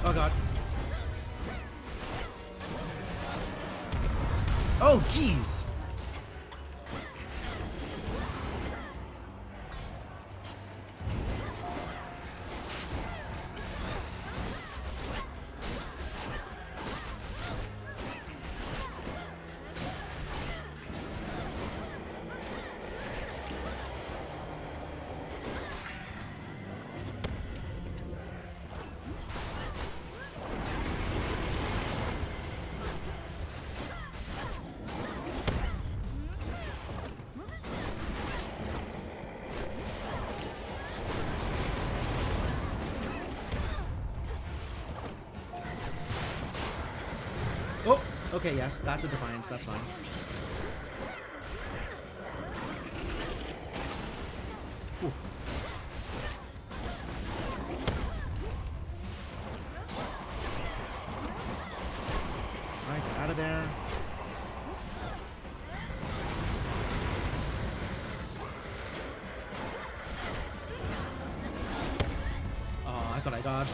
Oh god. Oh jeez. Oh, okay, yes, that's a Defiance, that's fine. Whew. god.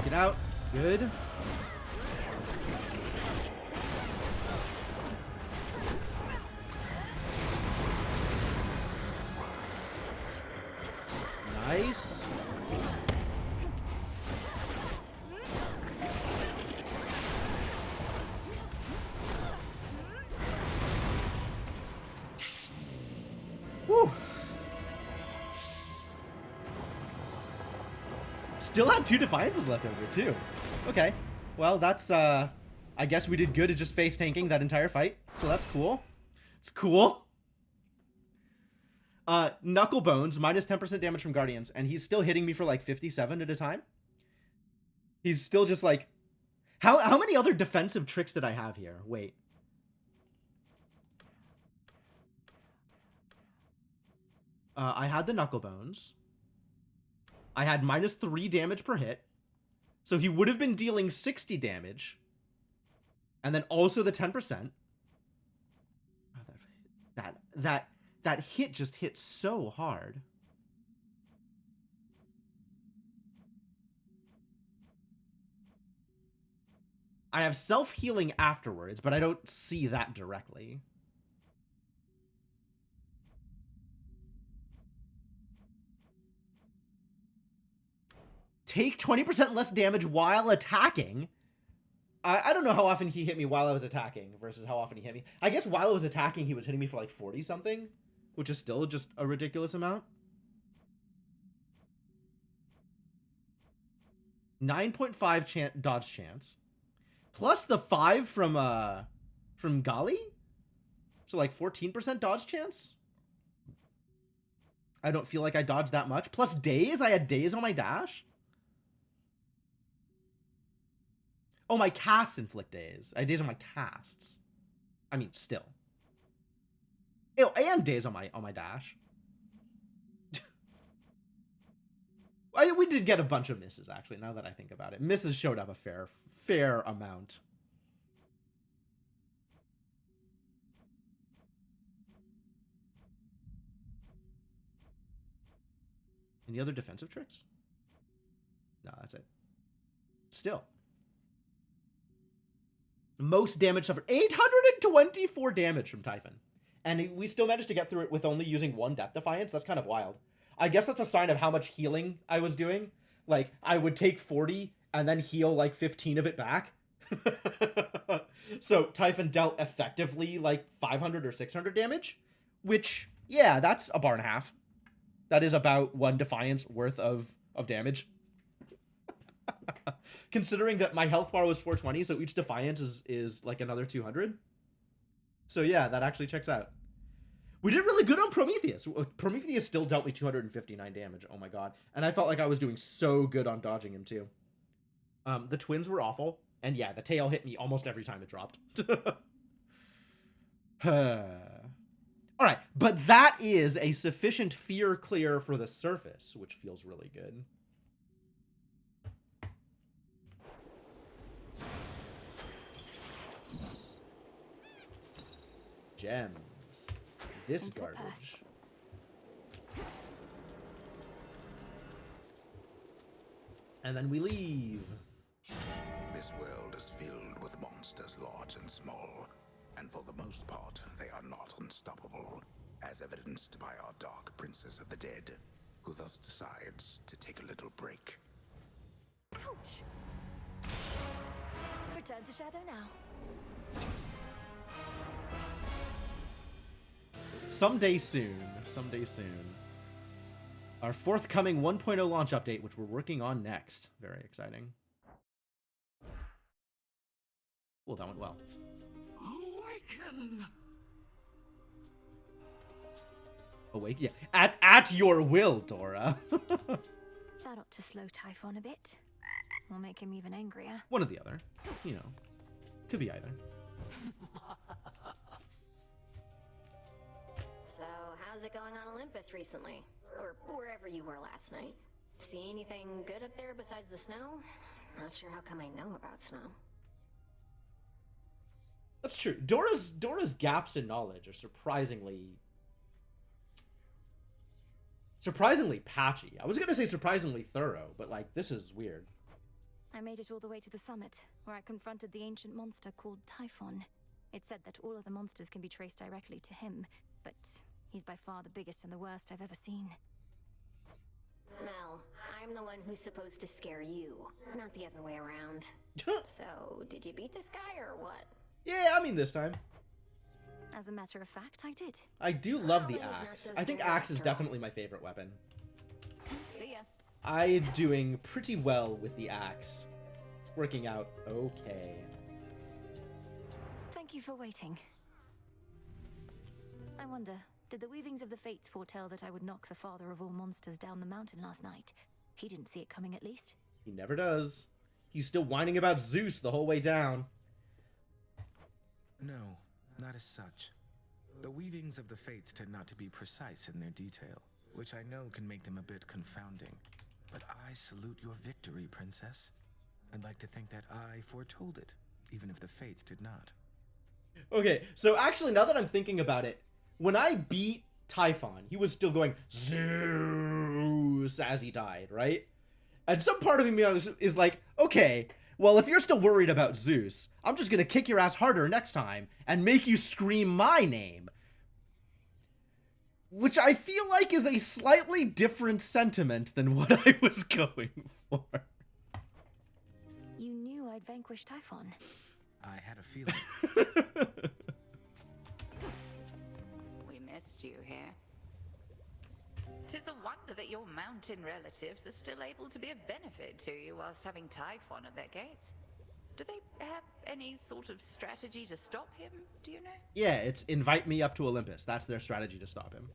Get out. Good. Nice. Woo. Still had 2 Defiances left over, too. Okay. Well, that's, I guess we did good at just face tanking that entire fight. So that's cool. It's cool. Knucklebones, minus 10% damage from Guardians, and he's still hitting me for like 57 at a time. He's still just like... How many other defensive tricks did I have here? Wait. I had the Knucklebones. I had minus 3 damage per hit. So he would have been dealing 60 damage. And then also the 10%. Oh, that hit just hit so hard. I have self-healing afterwards, but I don't see that directly. Take 20% less damage while attacking. I don't know how often he hit me while I was attacking versus how often he hit me. I guess while I was attacking, he was hitting me for like 40 something, which is still just a ridiculous amount. 9.5 dodge chance. Plus the 5 from Gali? So like 14% dodge chance? I don't feel like I dodged that much. Plus daze? I had daze on my dash? Oh, my casts inflict daze. I daze on my casts. I mean, still. Ew, and daze on my dash. We did get a bunch of misses, actually, now that I think about it. Misses showed up a fair amount. Any other defensive tricks? No, that's it. Still. Most damage suffered. 824 damage from Typhon. And we still managed to get through it with only using 1 Death Defiance. That's kind of wild. I guess that's a sign of how much healing I was doing. Like, I would take 40 and then heal like 15 of it back. So Typhon dealt effectively like 500 or 600 damage. Which, yeah, that's a bar and a half. That is about 1 Defiance worth of damage. Considering that my health bar was 420, so each Defiance is like another 200. So yeah, that actually checks out. We did really good on Prometheus. Prometheus still dealt me 259 damage. Oh my god. And I felt like I was doing so good on dodging him too. The twins were awful. And yeah, the tail hit me almost every time it dropped. Alright, but that is a sufficient fear clear for the surface, which feels really good. Gems. This Into the garbage. purse. And then we leave. This world is filled with monsters large and small, and for the most part, they are not unstoppable, as evidenced by our Dark Princess of the Dead, who thus decides to take a little break. Ouch! Return to Shadow now. Someday soon. Someday soon. Our forthcoming 1.0 launch update, which we're working on next. Very exciting. Well, that went well. Awaken! Awake? Yeah. At your will, Dora. That ought to slow Typhon a bit. Or make him even angrier. One or the other. You know. Could be either. So, how's it going on Olympus recently? Or wherever you were last night? See anything good up there besides the snow? Not sure how come I know about snow. That's true. Dora's gaps in knowledge are surprisingly patchy. I was gonna say surprisingly thorough, but like this is weird. I made it all the way to the summit, where I confronted the ancient monster called Typhon. It said that all of the monsters can be traced directly to him, but he's by far the biggest and the worst I've ever seen. Mel, I'm the one who's supposed to scare you, not the other way around. So, did you beat this guy or what? Yeah, I mean this time. As a matter of fact, I did. I do love the axe. I think axe is definitely my favorite weapon. See ya. I'm doing pretty well with the axe. It's working out okay. Thank you for waiting. I wonder, did the weavings of the fates foretell that I would knock the father of all monsters down the mountain last night? He didn't see it coming, at least. He never does. He's still whining about Zeus the whole way down. No, not as such. The weavings of the fates tend not to be precise in their detail, which I know can make them a bit confounding. But I salute your victory, Princess. I'd like to think that I foretold it, even if the fates did not. Okay, so actually, now that I'm thinking about it, when I beat Typhon, he was still going Zeus as he died, right? And some part of me is like, okay, well, if you're still worried about Zeus, I'm just gonna kick your ass harder next time and make you scream my name. Which I feel like is a slightly different sentiment than what I was going for. You knew I'd vanquish Typhon. I had a feeling. We missed you here. 'Tis a wonder that your mountain relatives are still able to be of benefit to you whilst having Typhon at their gates. Do they have any sort of strategy to stop him, do you know? Yeah, it's invite me up to Olympus. That's their strategy to stop him.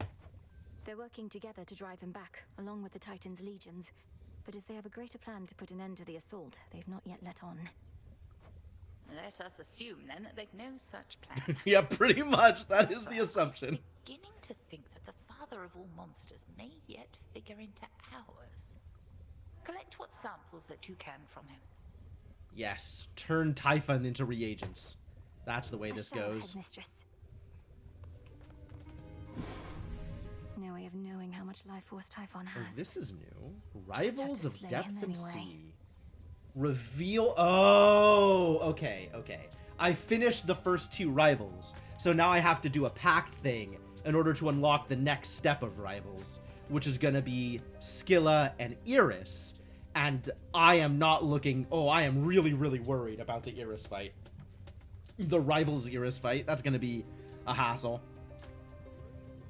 They're working together to drive him back, along with the Titan's legions. But if they have a greater plan to put an end to the assault, they've not yet let on. Let us assume, then, that they've no such plan. Yeah, pretty much. That is the assumption. Beginning to think that the father of all monsters may yet figure into ours. Collect what samples that you can from him. Yes, turn Typhon into reagents. That's the way this goes. Headmistress. No way of knowing how much life force Typhon Oh, has. this is new. Rivals of slay Depth him and anyway. Sea. Reveal. Oh, okay, okay. I finished the first two rivals, so now I have to do a pact thing in order to unlock the next step of rivals, which is gonna be Scylla and Iris. And I am not looking. Oh, I am really, really worried about the Iris fight. The rivals Iris fight. That's gonna be a hassle.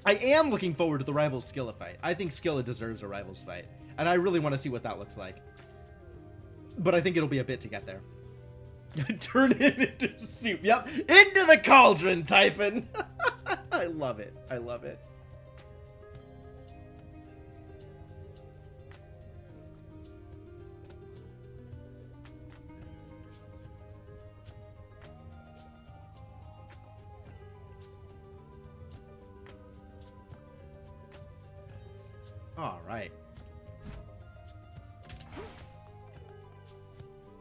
I am looking forward to the rivals Scylla fight. I think Scylla deserves a rivals fight, and I really want to see what that looks like. But I think it'll be a bit to get there. Turn him into soup. Yep, into the cauldron, Typhon. I love it. I love it. All right.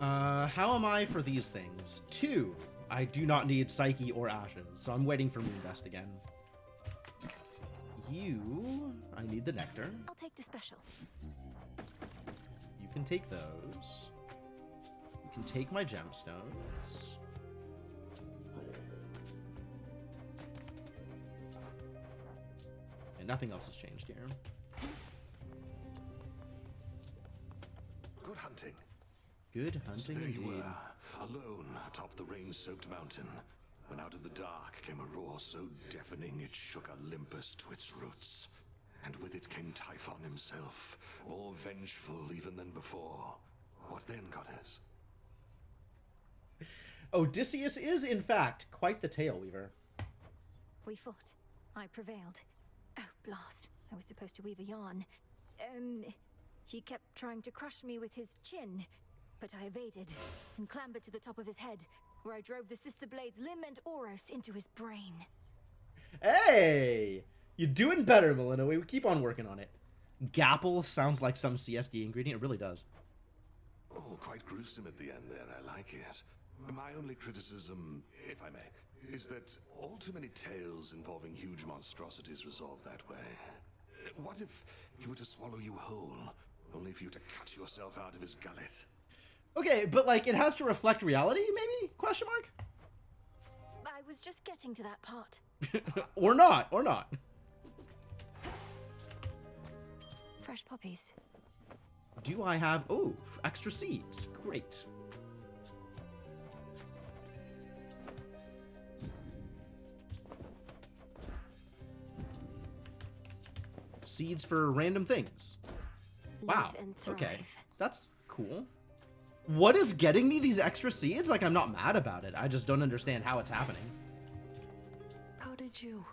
How am I for these things? 2. I do not need Psyche or Ashes, so I'm waiting for Moonvest again. You... I need the Nectar. I'll take the special. You can take those. You can take my gemstones. And nothing else has changed here. Good hunting. Good So hunting there you indeed. were, alone atop the rain-soaked mountain, when out of the dark came a roar so deafening it shook Olympus to its roots. And with it came Typhon himself, more vengeful even than before. What then, goddess? Odysseus is, in fact, quite the tale weaver. We fought. I prevailed. Oh, blast. I was supposed to weave a yarn. He kept trying to crush me with his chin, but I evaded and clambered to the top of his head, where I drove the sister blades Lim and Oros into his brain. Hey! You're doing better, Melina. We keep on working on it. Gapple sounds like some CSD ingredient. It really does. Oh, quite gruesome at the end there. I like it. My only criticism, if I may, is that all too many tales involving huge monstrosities resolve that way. What if he were to swallow you whole, only for you to cut yourself out of his gullet? Okay, but like it has to reflect reality, maybe? Question mark? I was just getting to that part. Or not, or not. Fresh poppies. Do I have... Oh, extra seeds. Great. Seeds for random things. Wow. Live and thrive. Okay. That's cool. What is getting me these extra seeds? Like, I'm not mad about it. I just don't understand how it's happening. How did you?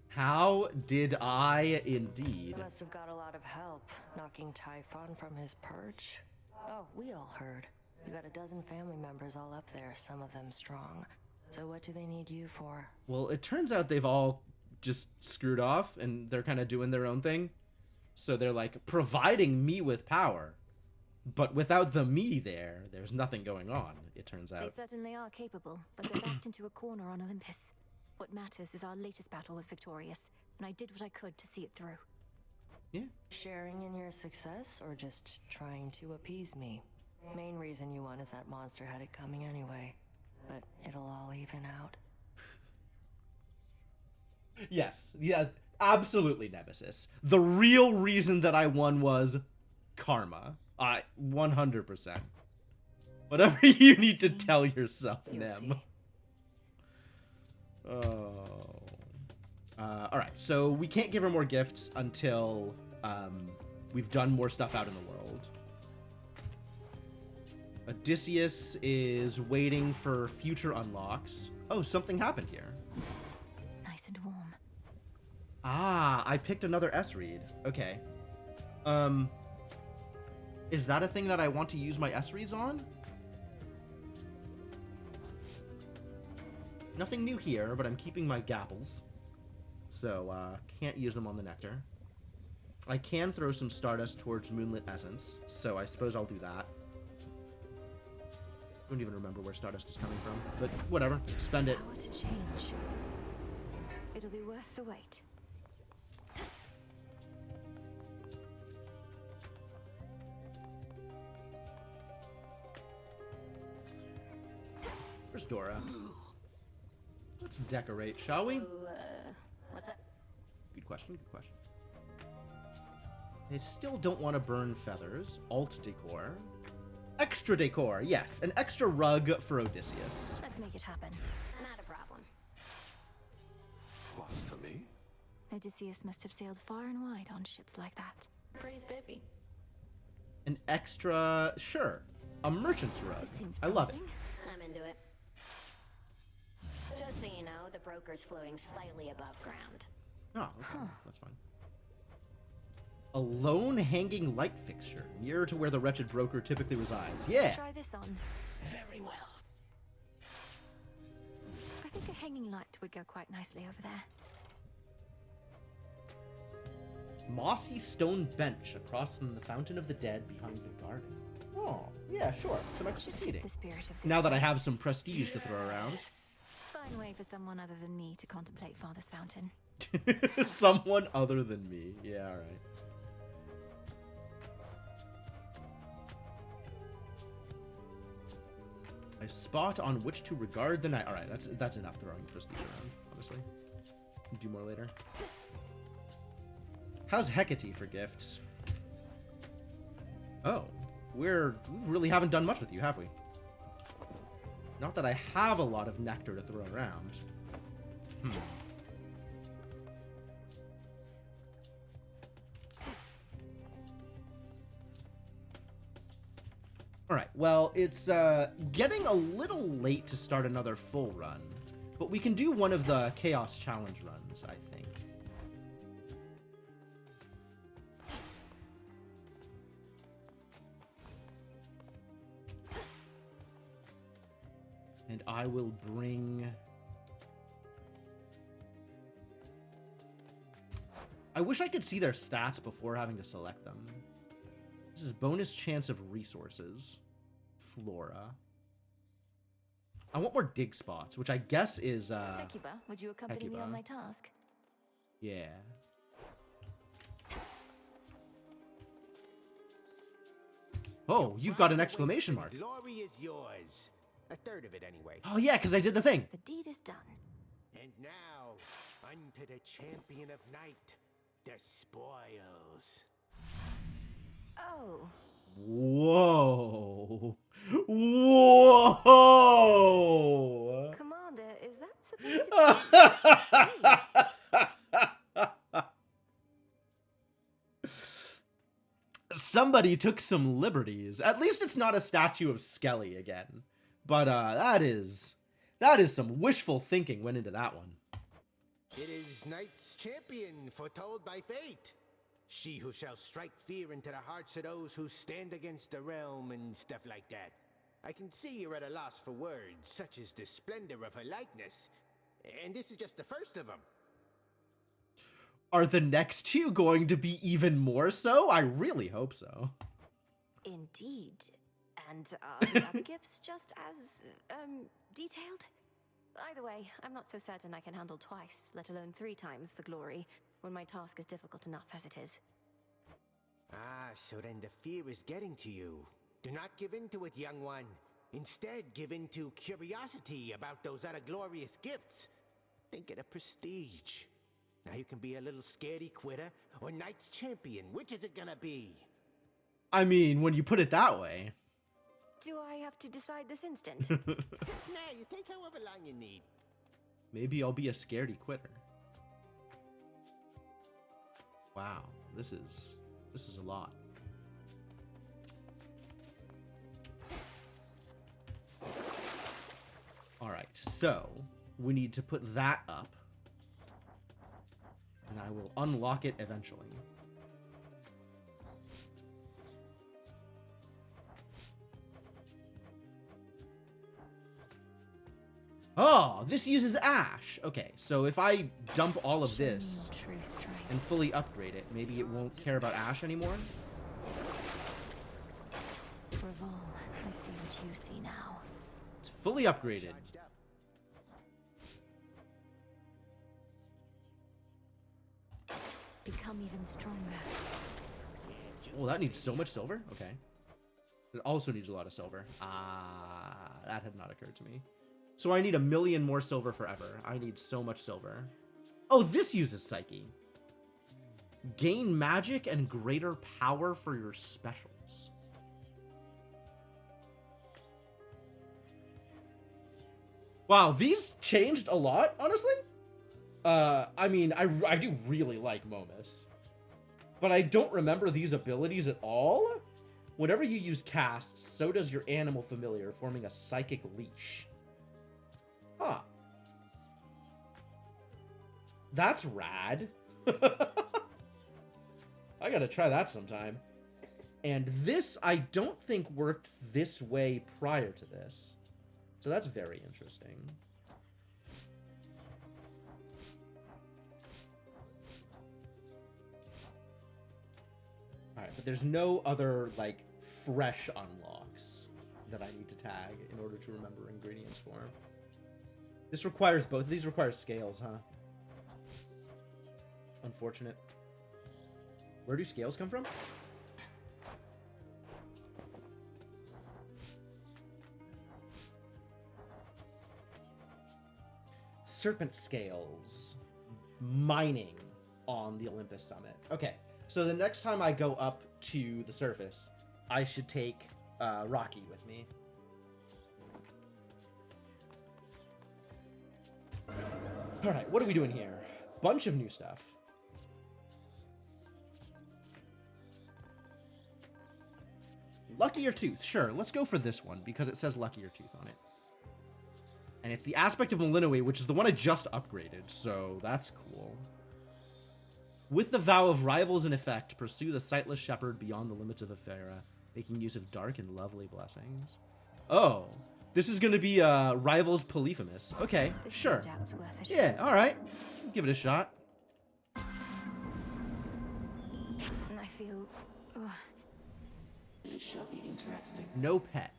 How did I indeed? You must have got a lot of help knocking Typhon from his perch. Oh, we all heard. You got a dozen family members all up there, some of them strong. So what do they need you for? Well, it turns out they've all just screwed off and they're kind of doing their own thing. So they're like providing me with power. But without the me there, there's nothing going on, it turns out. They certainly are capable, but they're backed into a corner on Olympus. What matters is our latest battle was victorious, and I did what I could to see it through. Yeah. Sharing in your success, or just trying to appease me? Main reason you won is that monster had it coming anyway. But it'll all even out. Yes, yeah, absolutely, Nemesis. The real reason that I won was karma. 100%. Whatever you need to tell yourself, Nem. Oh. Alright, so we can't give her more gifts until we've done more stuff out in the world. Odysseus is waiting for future unlocks. Oh, something happened here. Nice and warm. Ah, I picked another S-Read. Okay. Is that a thing that I want to use my S-Reads on? Nothing new here, but I'm keeping my Gapples. So, can't use them on the Nectar. I can throw some Stardust towards Moonlit Essence, so I suppose I'll do that. Don't even remember where Stardust is coming from, but whatever. Spend it. Power to change. It'll be worth the wait. Where's Dora? Let's decorate, shall we? What's up? Good question, good question. I still don't want to burn feathers. Alt decor. Extra decor, yes. An extra rug for Odysseus. Let's make it happen. Not a problem. What, for me? Odysseus must have sailed far and wide on ships like that. Pretty spiffy. An extra, sure. A merchant's rug. I love it. I'm into it. Just so you know, the broker's floating slightly above ground. Oh, okay. That's fine. A lone hanging light fixture, nearer to where the wretched broker typically resides. Yeah! Try this on. Very well. I think a hanging light would go quite nicely over there. Mossy stone bench across from the Fountain of the Dead behind the garden. Oh, yeah, sure. Some extra seating. The spirit of this Now that I place. have some prestige to throw around. Fine way for someone other than me to contemplate Father's Fountain. Someone other than me. Yeah, alright. A spot on which to regard the night. Alright, that's enough throwing prestige around, honestly. Do more later. How's Hecate for gifts? Oh, we really haven't done much with you, have we? Not that I have a lot of nectar to throw around. Alright, well, it's getting a little late to start another full run. But we can do one of the Chaos Challenge runs, I think. And I will bring... I wish I could see their stats before having to select them. This is bonus chance of resources. Flora. I want more dig spots, which I guess is, Hecuba, would you accompany me on my task? Yeah. Oh, you've got an exclamation mark. Glory is yours. A third of it, anyway. Oh, yeah, because I did the thing. The deed is done. And now, unto the champion of night, the spoils. Oh. Whoa. Whoa. Commander, is that supposed to be... Somebody took some liberties. At least it's not a statue of Skelly again. But that is some wishful thinking went into that one. It is Night's champion, foretold by fate. She who shall strike fear into the hearts of those who stand against the realm and stuff like that. I can see you're at a loss for words, such as the splendor of her likeness. And this is just the first of them. Are the next two going to be even more so? I really hope so. Indeed. And are the other gifts just as, detailed? Either way, I'm not so certain I can handle twice, let alone 3 times the glory, when my task is difficult enough as it is. Ah, so then the fear is getting to you. Do not give in to it, young one. Instead, give in to curiosity about those other glorious gifts. Think of the prestige. Now you can be a little scaredy quitter or Knight's champion. Which is it gonna be? I mean, when you put it that way. Do I have to decide this instant? Nah, you take however long you need. Maybe I'll be a scaredy quitter. Wow, this is a lot. All right, so we need to put that up. And I will unlock it eventually. Oh, this uses ash. Okay, so if I dump all of this and fully upgrade it, maybe it won't care about ash anymore? Revol, I see what you see now. It's fully upgraded. Become even stronger. Oh, that needs so much silver? Okay. It also needs a lot of silver. That had not occurred to me. So I need 1 million more silver forever. I need so much silver. Oh, this uses Psyche. Gain magic and greater power for your specials. Wow, these changed a lot, honestly. I mean, I do really like Momus. But I don't remember these abilities at all. Whenever you use casts, so does your animal familiar, forming a psychic leash. Huh. That's rad. I gotta try that sometime. And this, I don't think worked this way prior to this. So that's very interesting. Alright, but there's no other, like, fresh unlocks that I need to tag in order to remember ingredients for. This requires both of these require scales, huh? Unfortunate. Where do scales come from? Serpent scales. Mining on the Olympus Summit. Okay, so the next time I go up to the surface, I should take Rocky with me. Alright, what are we doing here? Bunch of new stuff. Luckier Tooth. Sure, let's go for this one because it says Luckier Tooth on it. And it's the aspect of Malinois, which is the one I just upgraded, so that's cool. With the vow of rivals in effect, pursue the sightless shepherd beyond the limits of Ephera, making use of dark and lovely blessings. Oh, this is going to be Rivals Polyphemus. Okay, sure. Yeah, all right. Give it a shot. feel... ugh. It shall be interesting. No pet.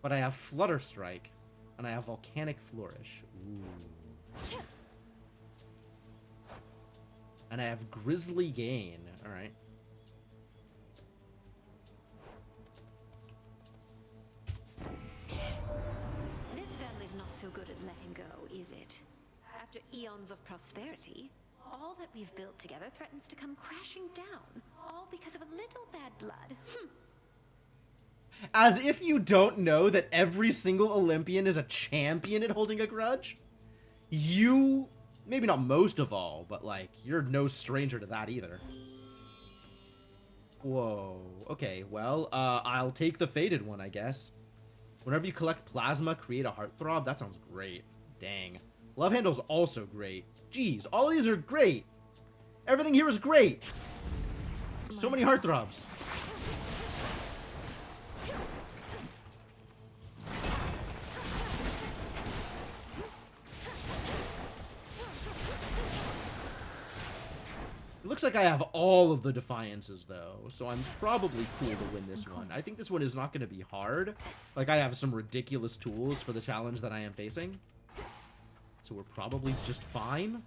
But I have Flutter Strike, and I have Volcanic Flourish. Ooh. And I have Grizzly Gain. Alright. This family's not so good at letting go, is it? After eons of prosperity, all that we've built together threatens to come crashing down, all because of a little bad blood. As if you don't know that every single Olympian is a champion at holding a grudge. You, maybe not most of all, but like, you're no stranger to that either. Whoa. Okay, well, I'll take the Faded one, I guess. Whenever you collect plasma, create a heartthrob. That sounds great. Dang. Love Handle's also great. Jeez, all these are great. Everything here is great. So many heartthrobs. It looks like I have all of the Defiances, though, so I'm probably cool to win this one. I think this one is not going to be hard. Like, I have some ridiculous tools for the challenge that I am facing. So we're probably just fine.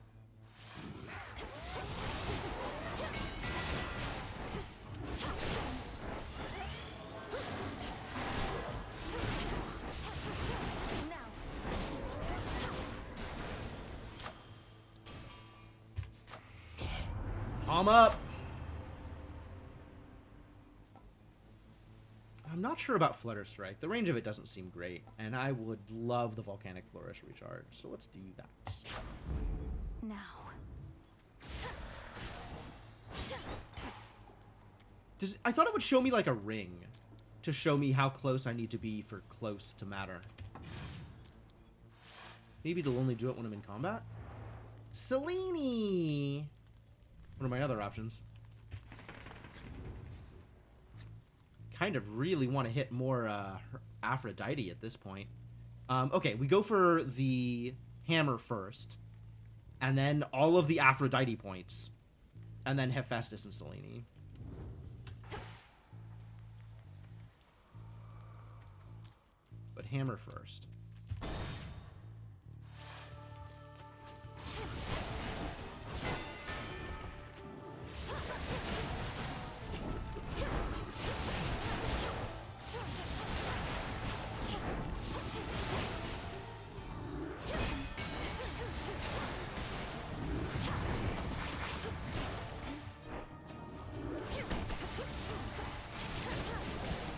Palm up. I'm not sure about Flutter Strike. The range of it doesn't seem great, and I would love the Volcanic Flourish recharge, so let's do that. Now. I thought it would show me like a ring to show me how close I need to be for close to matter. Maybe it'll only do it when I'm in combat? Selene! What are my other options? Kind of really want to hit more Aphrodite at this point. Okay, we go for the hammer first. And then all of the Aphrodite points. And then Hephaestus and Selene. But hammer first.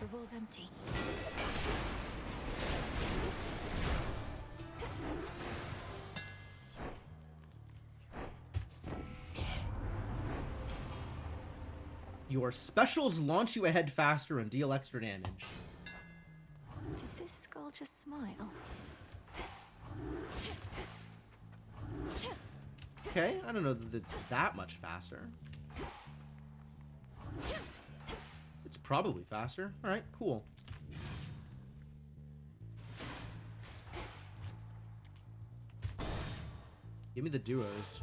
Revol's empty. Your specials launch you ahead faster and deal extra damage. Did this skull just smile? Okay, I don't know that it's that much faster. It's probably faster. Alright, cool. Give me the duos.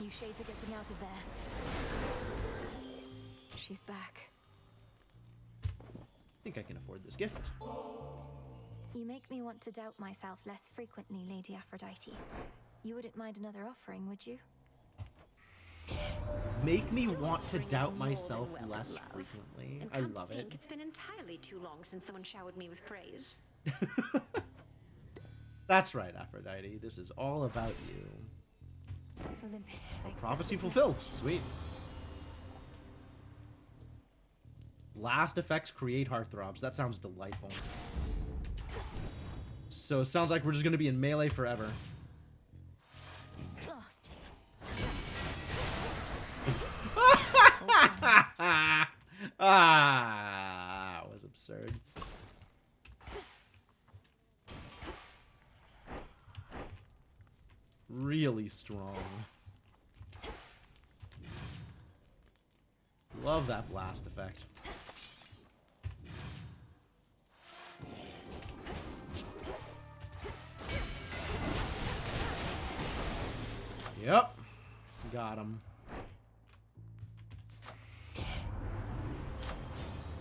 You shades are getting out of there. She's back. I think I can afford this gift. You make me want to doubt myself less frequently, Lady Aphrodite. You wouldn't mind another offering, would you? Make me want to doubt myself less frequently. I love it. It's been entirely too long since someone showered me with praise. That's right, Aphrodite. This is all about you. Olympus. Prophecy fulfilled. Sweet. Blast effects create heartthrobs. That sounds delightful. So it sounds like we're just going to be in melee forever. Lost. That was absurd. Really strong. Love that blast effect. Yep. Got him.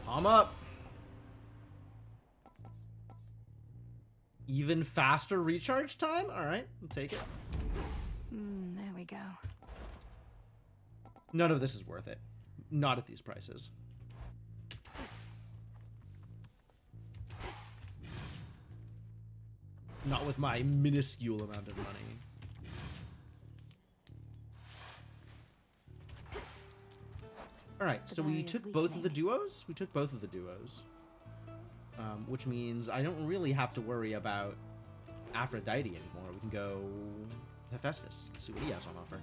Palm up. Even faster recharge time? Alright, I'll take it. There we go. None of this is worth it. Not at these prices. Not with my minuscule amount of money. Alright, so we took both of the duos? We took both of the duos. Which means I don't really have to worry about Aphrodite anymore. We can go Hephaestus. See what he has on offer.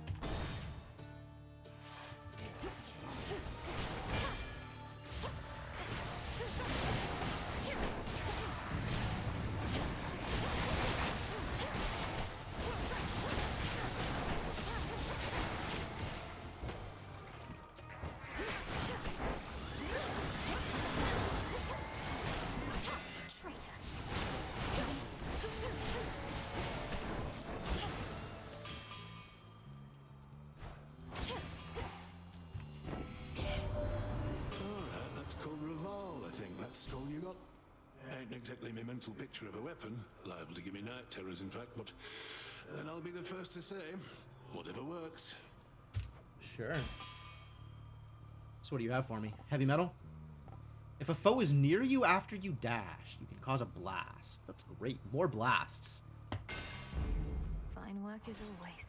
Exactly my mental picture of a weapon, liable to give me night terrors in fact, but then I'll be the first to say, whatever works. Sure. So what do you have for me? Heavy metal? If a foe is near you after you dash, you can cause a blast. That's great. More blasts. Fine work as always.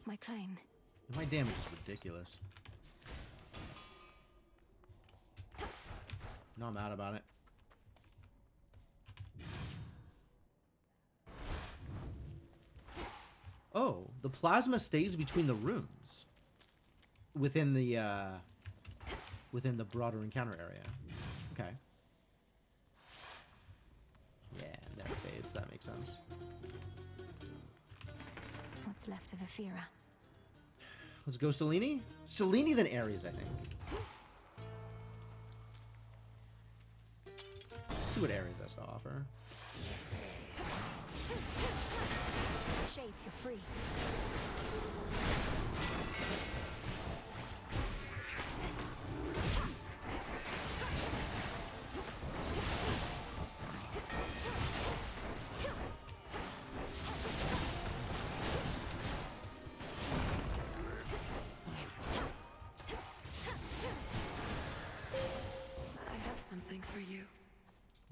My claim. My damage is ridiculous. Not mad about it. Oh, the plasma stays between the rooms. Within the broader encounter area. Okay. Yeah, never fades. That makes sense. What's left of Aphira? Let's go Selene. Selene then Ares, I think. Let's see what Ares has to offer. Shades, you're free.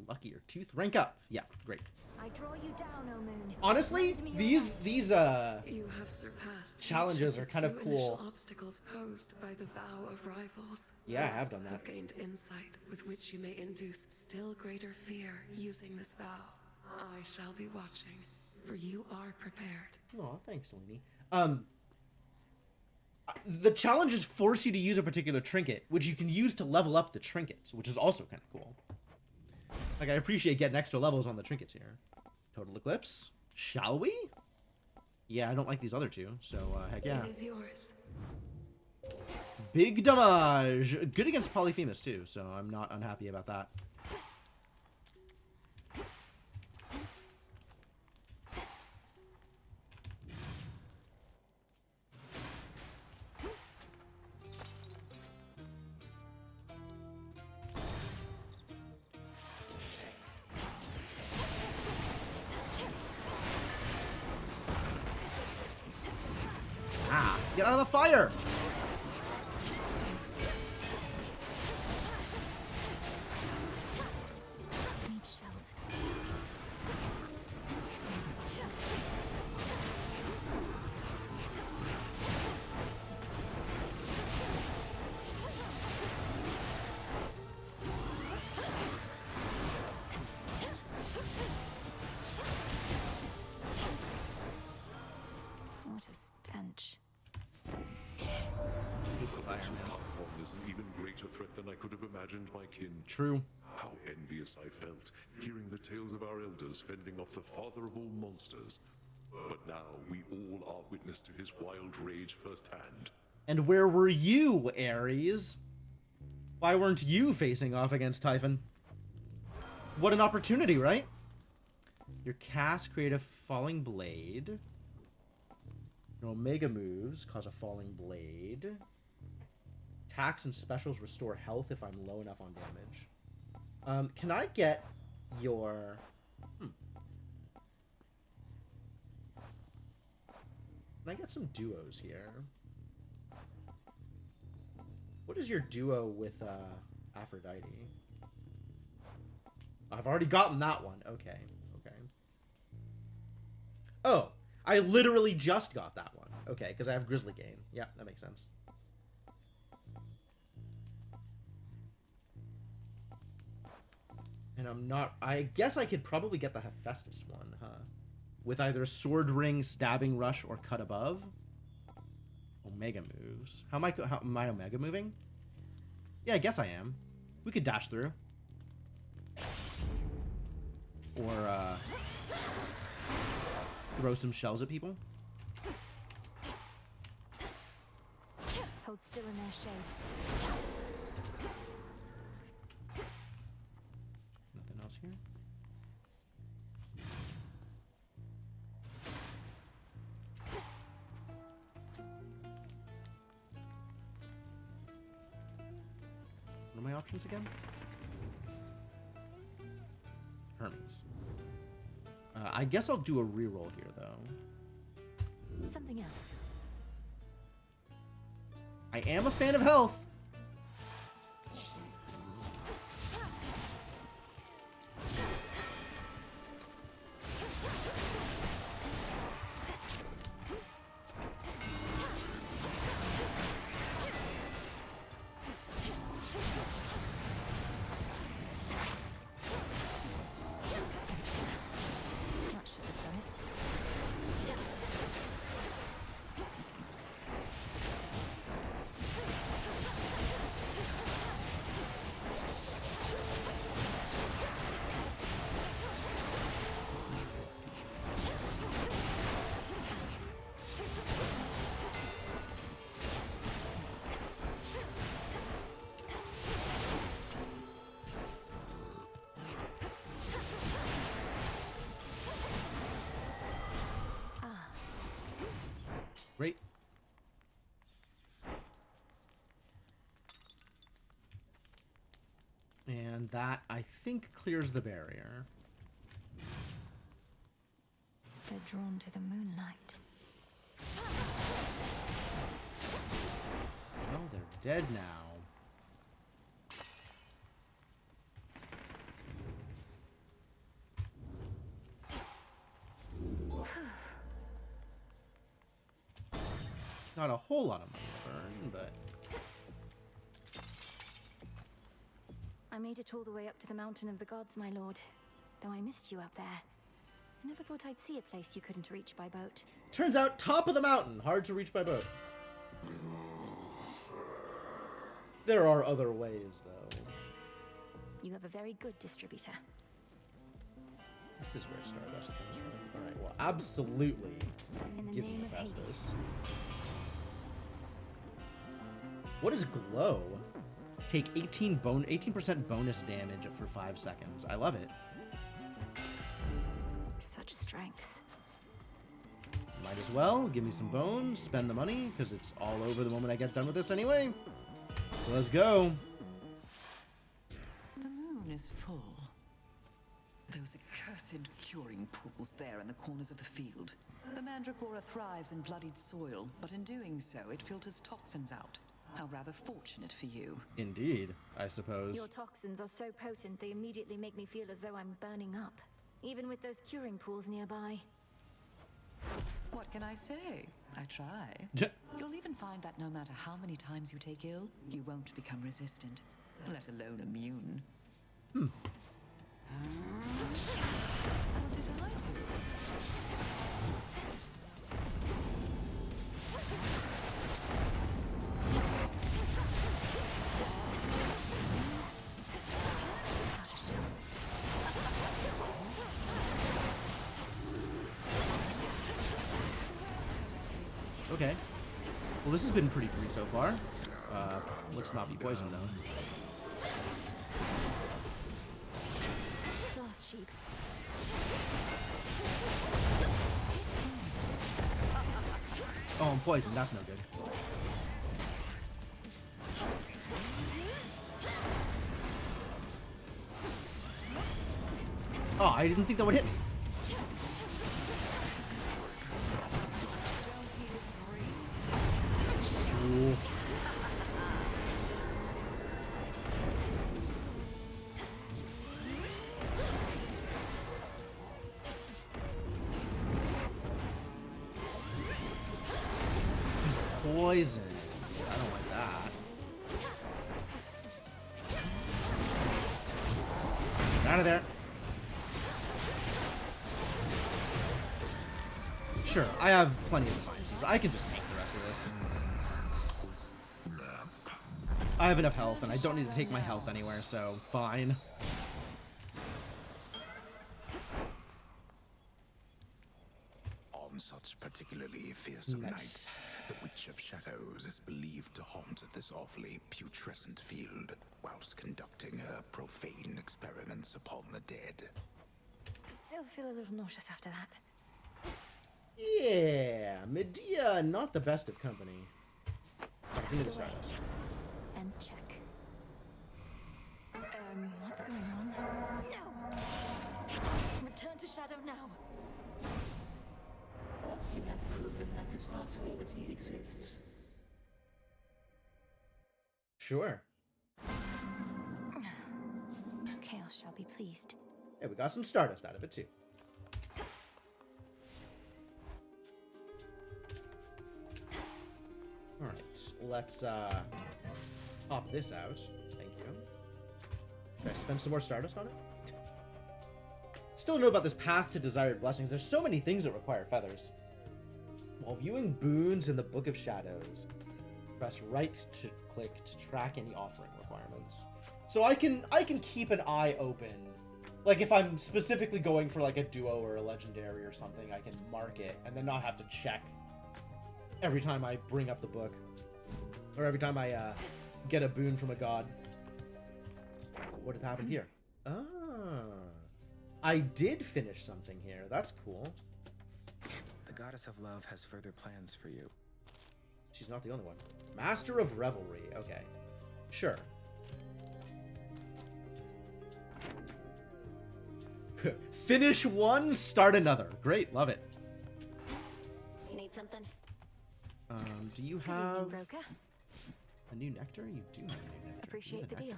Luckier tooth, rank up. Yeah, great. I draw you down, O Moon. Honestly, these you have surpassed challenges are kind of cool. Obstacles posed by the vow of rivals. Yeah, I have done that. Have gained insight with which you may induce still greater fear using this vow. I shall be watching, for you are prepared. Oh, thanks, Selene. The challenges force you to use a particular trinket, which you can use to level up the trinkets, which is also kind of cool. Like, I appreciate getting extra levels on the trinkets here. Total Eclipse. Shall we? Yeah, I don't like these other two, so heck yeah. It is yours. Big damage. Good against Polyphemus too, so I'm not unhappy about that. Get out of the fire! Need shells. kin. True. How envious I felt, hearing the tales of our elders fending off the father of all monsters. But now we all are witness to his wild rage firsthand. And where were you, Ares? Why weren't you facing off against Typhon? What an opportunity, right? Your cast create a falling blade. Your Omega moves cause a falling blade. Attacks and specials restore health if I'm low enough on damage. Can I get your... Can I get some duos here? What is your duo with Aphrodite? I've already gotten that one. Okay. Okay. Oh, I literally just got that one. Okay, because I have Grizzly Game. Yeah, that makes sense. And I'm not... I guess I could probably get the Hephaestus one, huh? With either Sword Ring, Stabbing Rush, or Cut Above. Omega moves. How am I Omega moving? Yeah, I guess I am. We could dash through. Or, throw some shells at people. Hold still in their shades. Nothing else here? What are my options again? Hermes. I guess I'll do a reroll here, though. Something else. I am a fan of health. Great. And that, I think, clears the barrier. They're drawn to the moonlight. Well, they're dead now. Not a whole lot of money to burn, but... I made it all the way up to the Mountain of the Gods, my lord. Though I missed you up there. I never thought I'd see a place you couldn't reach by boat. Turns out, top of the mountain, hard to reach by boat. There are other ways, though. You have a very good distributor. This is where Stardust comes from. Alright, well, absolutely. In the Give name me of Hades. Hephaestus. What is glow? Take 18% bonus damage for 5 seconds. I love it. Such strength. Might as well give me some bones, spend the money, because it's all over the moment I get done with this anyway. So let's go. The moon is full. Those accursed curing pools there in the corners of the field. The Mandragora thrives in bloodied soil, but in doing so, it filters toxins out. How rather fortunate for you. Indeed, I suppose. Your toxins are so potent they immediately make me feel as though I'm burning up. Even with those curing pools nearby. What can I say? I try. You'll even find that no matter how many times you take ill, you won't become resistant, let alone immune. What did I do? Okay. Well, this has been pretty free so far. Let's not be poisoned, though. Lost sheep. Oh, I'm poisoned. That's no good. Oh, I didn't think that would hit me. Ooh. He's poisoned. I don't like that. Get out of there. Sure, I have plenty of defiances. I can just take the rest of this. I have enough health, and I don't need to take my health anywhere, so fine. On such particularly fearsome nights, the Witch of Shadows is believed to haunt this awfully putrescent field, whilst conducting her profane experiments upon the dead. Still feel a little nauseous after that. Yeah, Medea, not the best of company. Alright, give me the Stardust. And check. What's going on? No! Return to Shadow now! Once you have proven that this possibility exists. Sure. Chaos shall be pleased. Hey, we got some Stardust out of it, too. Alright, let's pop this out. Thank you. Should I spend some more Stardust on it? Still don't know about this path to desired blessings. There's so many things that require feathers. While viewing boons in the Book of Shadows, press right to click to track any offering requirements. So I can keep an eye open. Like if I'm specifically going for like a duo or a legendary or something, I can mark it and then not have to check every time I bring up the book. Or every time I get a boon from a god. What had happened here? Ah. I did finish something here. That's cool. The goddess of love has further plans for you. She's not the only one. Master of Revelry. Okay. Sure. Finish one, start another. Great, love it. You need something? Do you Good have evening, broker. a new nectar? You do have a new nectar. Appreciate the deal.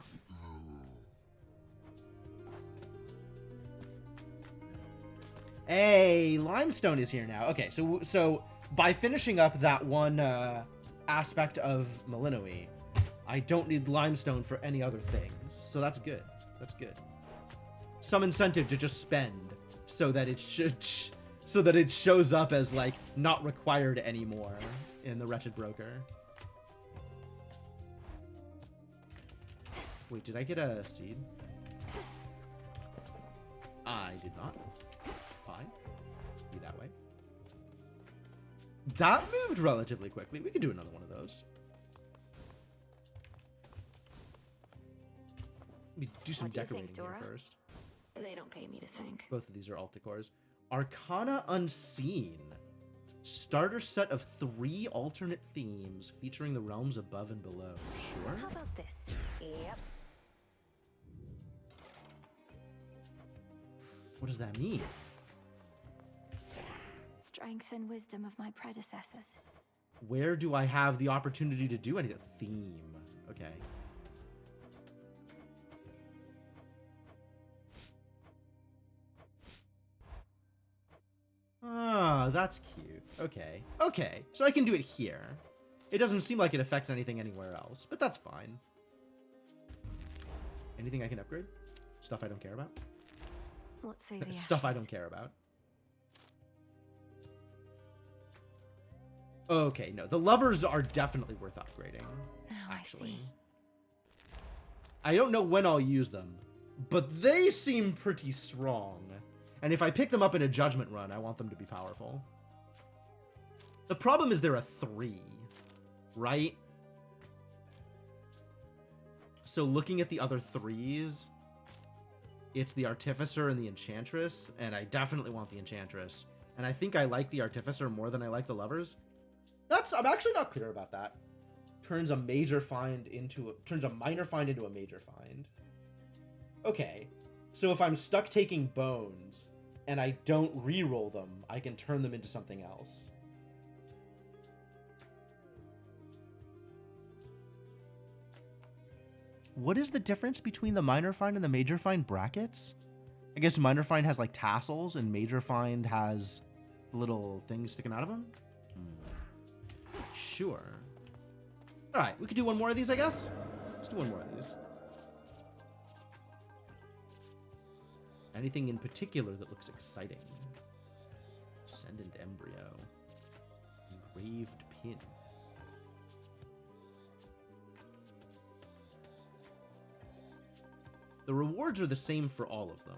Hey, Limestone is here now. Okay, so by finishing up that one aspect of Malinois, I don't need Limestone for any other things. So that's good. That's good. Some incentive to just spend so that it shows up as like not required anymore in the Wretched Broker. Wait, did I get a seed? I did not. Fine. Be that way. That moved relatively quickly. We could do another one of those. Let me do some What do you decorating think, here Dora? first. They don't pay me to think. Both of these are Alticores. Arcana Unseen. Starter set of 3 alternate themes featuring the realms above and below. Sure. How about this? Yep. What does that mean? Strength and wisdom of my predecessors. Where do I have the opportunity to do anything? Theme. Okay. Ah, that's cute. Okay. Okay. So I can do it here. It doesn't seem like it affects anything anywhere else, but that's fine. Anything I can upgrade? Stuff I don't care about? What say the Stuff I ashes? don't care about. Okay, no. The lovers are definitely worth upgrading. Now actually. I see. I don't know when I'll use them, but they seem pretty strong. And if I pick them up in a judgment run, I want them to be powerful. The problem is there are 3, right? So looking at the other 3s, it's the Artificer and the Enchantress, and I definitely want the Enchantress. And I think I like the Artificer more than I like the Lovers. I'm actually not clear about that. Turns a minor find into a major find. Okay, so if I'm stuck taking bones and I don't re-roll them, I can turn them into something else. What is the difference between the minor find and the major find brackets? I guess minor find has like tassels and major find has little things sticking out of them. Sure. All right, we could do one more of these, I guess. Let's do one more of these. Anything in particular that looks exciting? Ascendant Embryo. Engraved Pin. The rewards are the same for all of them.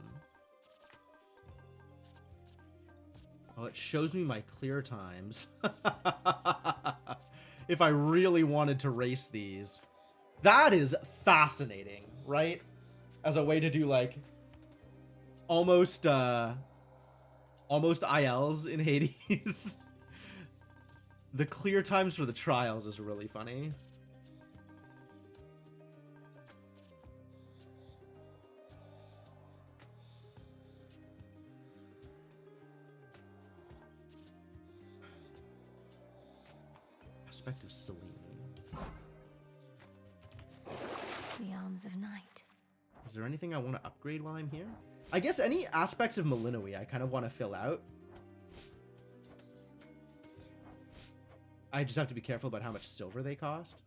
Oh, it shows me my clear times. If I really wanted to race these. That is fascinating, right? As a way to do like almost ILs in Hades. The clear times for the trials is really funny. Aspect of Selene. The Arms of Night. Is there anything I want to upgrade while I'm here? I guess any aspects of Malinois I kind of want to fill out. I just have to be careful about how much silver they cost.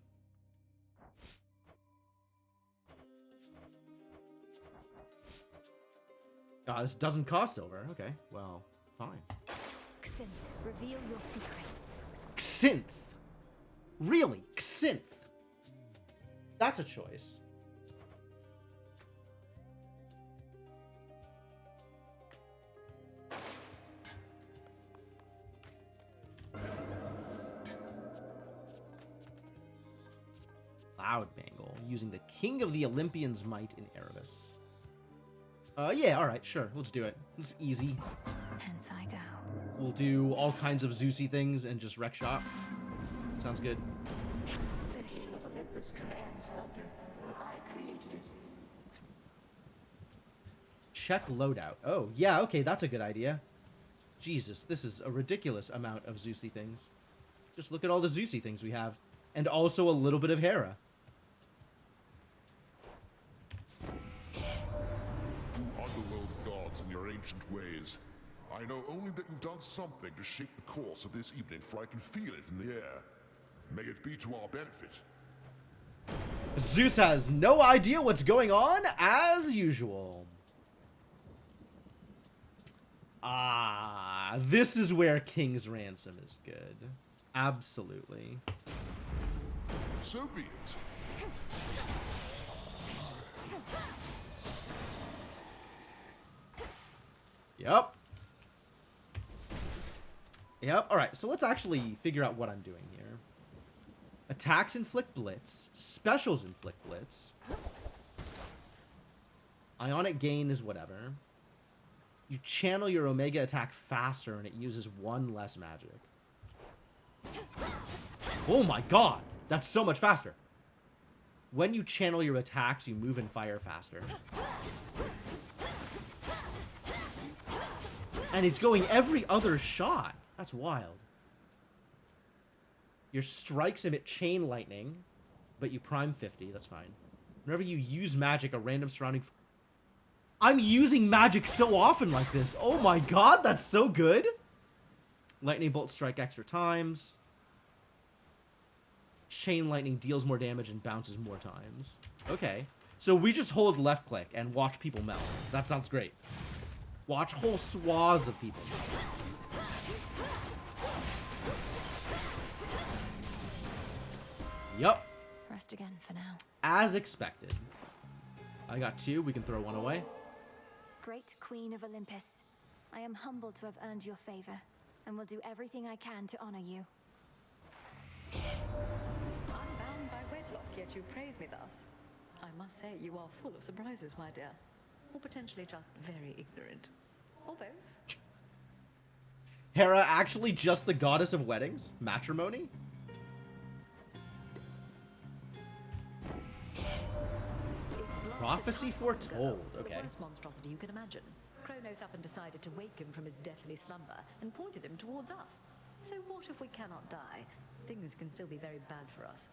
Ah, this doesn't cost silver. Okay, well, fine. Xinth, reveal your secrets. Xinth? Really? Xinth? That's a choice. Cloudbangle, using the King of the Olympians' might in Erebus. Yeah, alright, sure, let's do it. It's easy. Hence I go. We'll do all kinds of Zeusy things and just wreck shop. Sounds good. Olympus commands thunder. I created it. Check loadout. Oh, yeah, okay, that's a good idea. Jesus, this is a ridiculous amount of Zeusy things. Just look at all the Zeusy things we have. And also a little bit of Hera. Underworld gods and your ancient ways. I know only that you've done something to shape the course of this evening, for I can feel it in the air. May it be to our benefit. Zeus has no idea what's going on, as usual. Ah, this is where King's Ransom is good. Absolutely. So be it. Yep. Yep, alright, so let's actually figure out what I'm doing here. Attacks inflict blitz. Specials inflict blitz. Ionic gain is whatever. You channel your Omega attack faster and it uses 1 less magic. Oh my god! That's so much faster! When you channel your attacks, you move and fire faster. And it's going every other shot. That's wild. Your strikes emit chain lightning, but you prime 50. That's fine. Whenever you use magic, a random surrounding... I'm using magic so often like this. Oh my god, that's so good. Lightning bolt strike extra times. Chain lightning deals more damage and bounces more times. Okay. So we just hold left click and watch people melt. That sounds great. Watch whole swaths of people melt. Yup. Rest again for now. As expected. I got 2. We can throw 1 away. Great Queen of Olympus, I am humbled to have earned your favor, and will do everything I can to honor you. yet you praise me thus. I must say you are full of surprises, my dear. Or potentially just very ignorant. Or both. Hera actually just the goddess of weddings? Matrimony? Prophecy foretold. Okay. The worst monstrosity you can imagine. Kronos up and decided to wake him from his deathly slumber and pointed him towards us. So what if we cannot die? Things can still be very bad for us.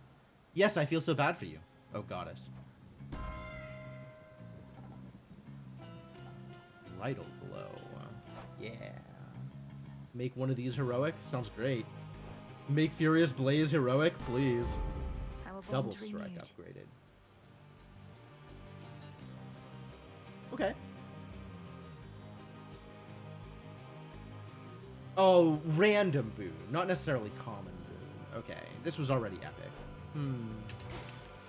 Yes, I feel so bad for you, oh goddess. Bridal glow. Yeah. Make one of these heroic? Sounds great. Make Furious Blaze heroic, please. Double strike upgraded. Okay. Oh, random boon, not necessarily common boon. Okay, this was already epic.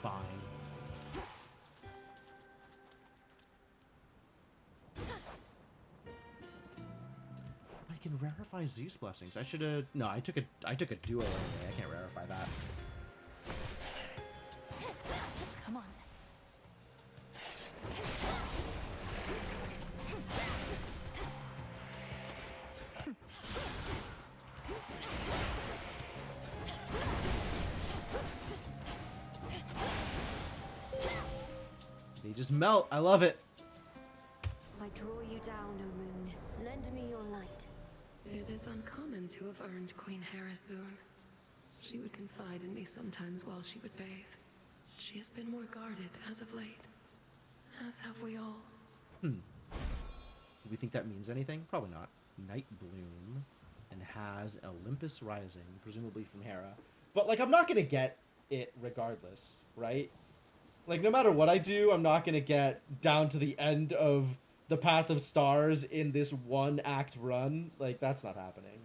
Fine. I can rarify Zeus blessings. I should have. No, I took a duo anyway. I can't rarify that. Come on. They just melt. I love it. I draw you down, O moon. Lend me your light. It is uncommon to have earned Queen Hera's boon. She would confide in me sometimes while she would bathe. She has been more guarded as of late. As have we all. Do we think that means anything? Probably not. Night Bloom and has Olympus Rising, presumably from Hera. But, like, I'm not going to get it regardless, right? Like, no matter what I do, I'm not going to get down to the end of the Path of Stars in this one-act run. Like, that's not happening.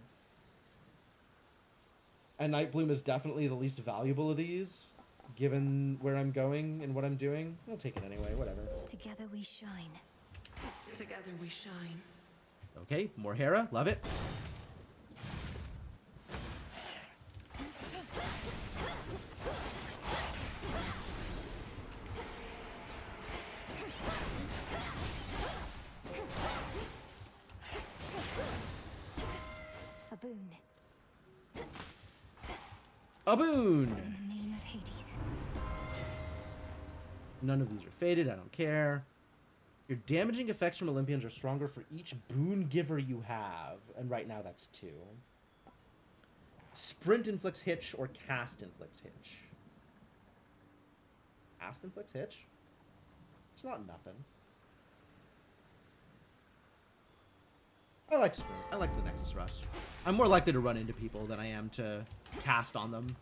And Night Bloom is definitely the least valuable of these, given where I'm going and what I'm doing. I'll take it anyway, whatever. Together we shine. Together we shine. Okay, more Hera. Love it. A boon. A boon! In the name of Hades. None of these are faded. I don't care. Your damaging effects from Olympians are stronger for each boon giver you have. And right now that's 2. Sprint inflicts hitch or cast inflicts hitch. Cast inflicts hitch? It's not nothing. I like Sprint. I like the Nexus Rush. I'm more likely to run into people than I am to cast on them.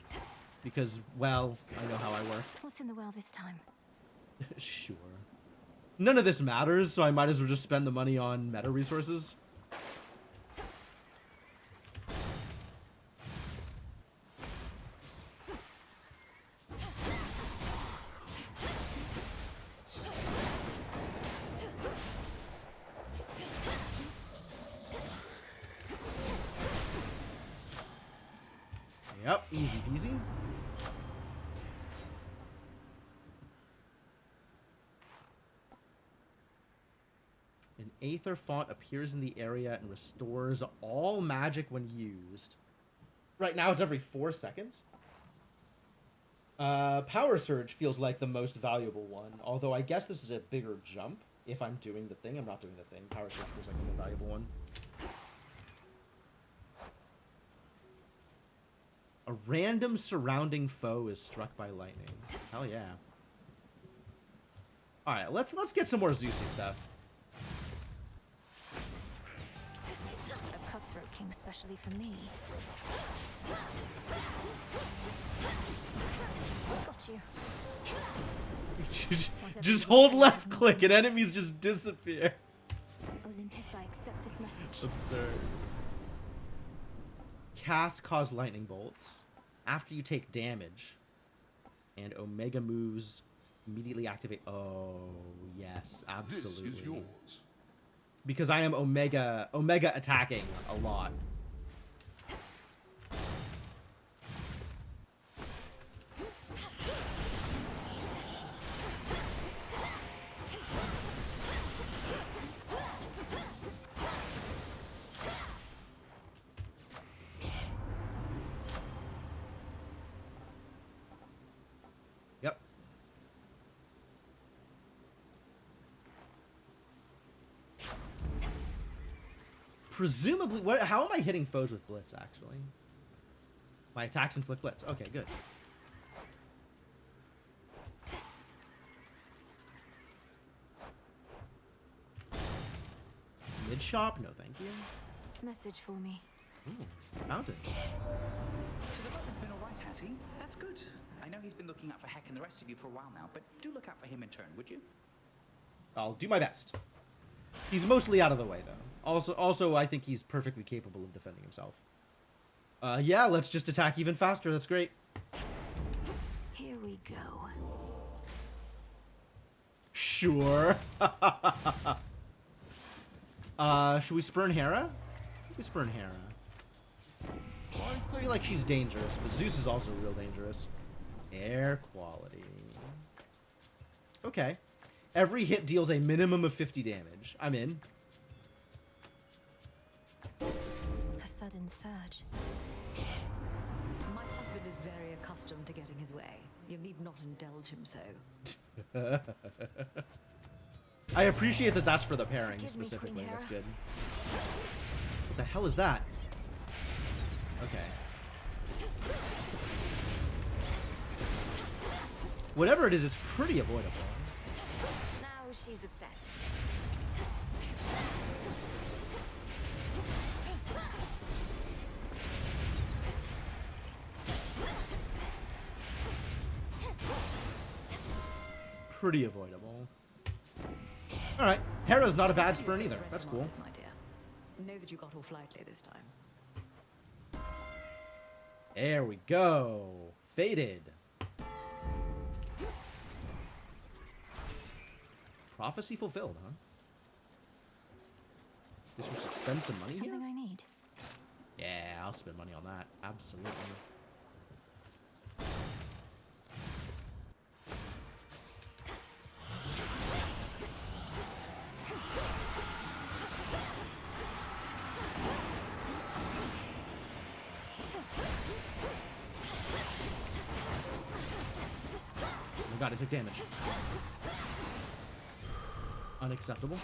Because, well, I know how I work. What's in the well this time? Sure. None of this matters, so I might as well just spend the money on meta resources. Yep, easy peasy. An Aether font appears in the area and restores all magic when used. Right now it's every 4 seconds. Power Surge feels like the most valuable one, although I guess this is a bigger jump if I'm doing the thing. I'm not doing the thing. Power Surge feels like the more valuable one. A random surrounding foe is struck by lightning. Hell yeah. Alright, let's get some more Zeusy stuff. A cutthroat king specially for me. Got you. Just hold left click and enemies just disappear. Olympus, I accept this message. Absurd. Cast cause lightning bolts after you take damage, and Omega moves immediately activate. Oh yes, absolutely. This is yours. Because I am Omega attacking a lot. presumably, how am I hitting foes with Blitz, actually? My attacks inflict Blitz. Okay, good. Mid shop? No, thank you. Message for me. Ooh, mountain. So the buzzard's been alright, has he? That's good. I know he's been looking out for Heck and the rest of you for a while now, but do look out for him in turn, would you? I'll do my best. He's mostly out of the way, though. Also, I think he's perfectly capable of defending himself. Yeah, let's just attack even faster. That's great. Here we go. Sure. Should we spurn Hera? We spurn Hera. I feel like she's dangerous, but Zeus is also real dangerous. Air quality. Okay. Every hit deals a minimum of 50 damage. I'm in. A sudden surge. My husband is very accustomed to getting his way. You need not indulge him so. I appreciate that that's for the pairing specifically. That's good. What the hell is that? Okay. Whatever it is, it's pretty avoidable. Now she's upset. Pretty avoidable. Alright. Hera's not a bad spurn either. That's cool. My dear. Know that you got off lightly this time. There we go. Faded. Prophecy fulfilled, huh? This was spend some money Something here? I need. Yeah, I'll spend money on that. Absolutely. Oh my god, it took damage. Unacceptable.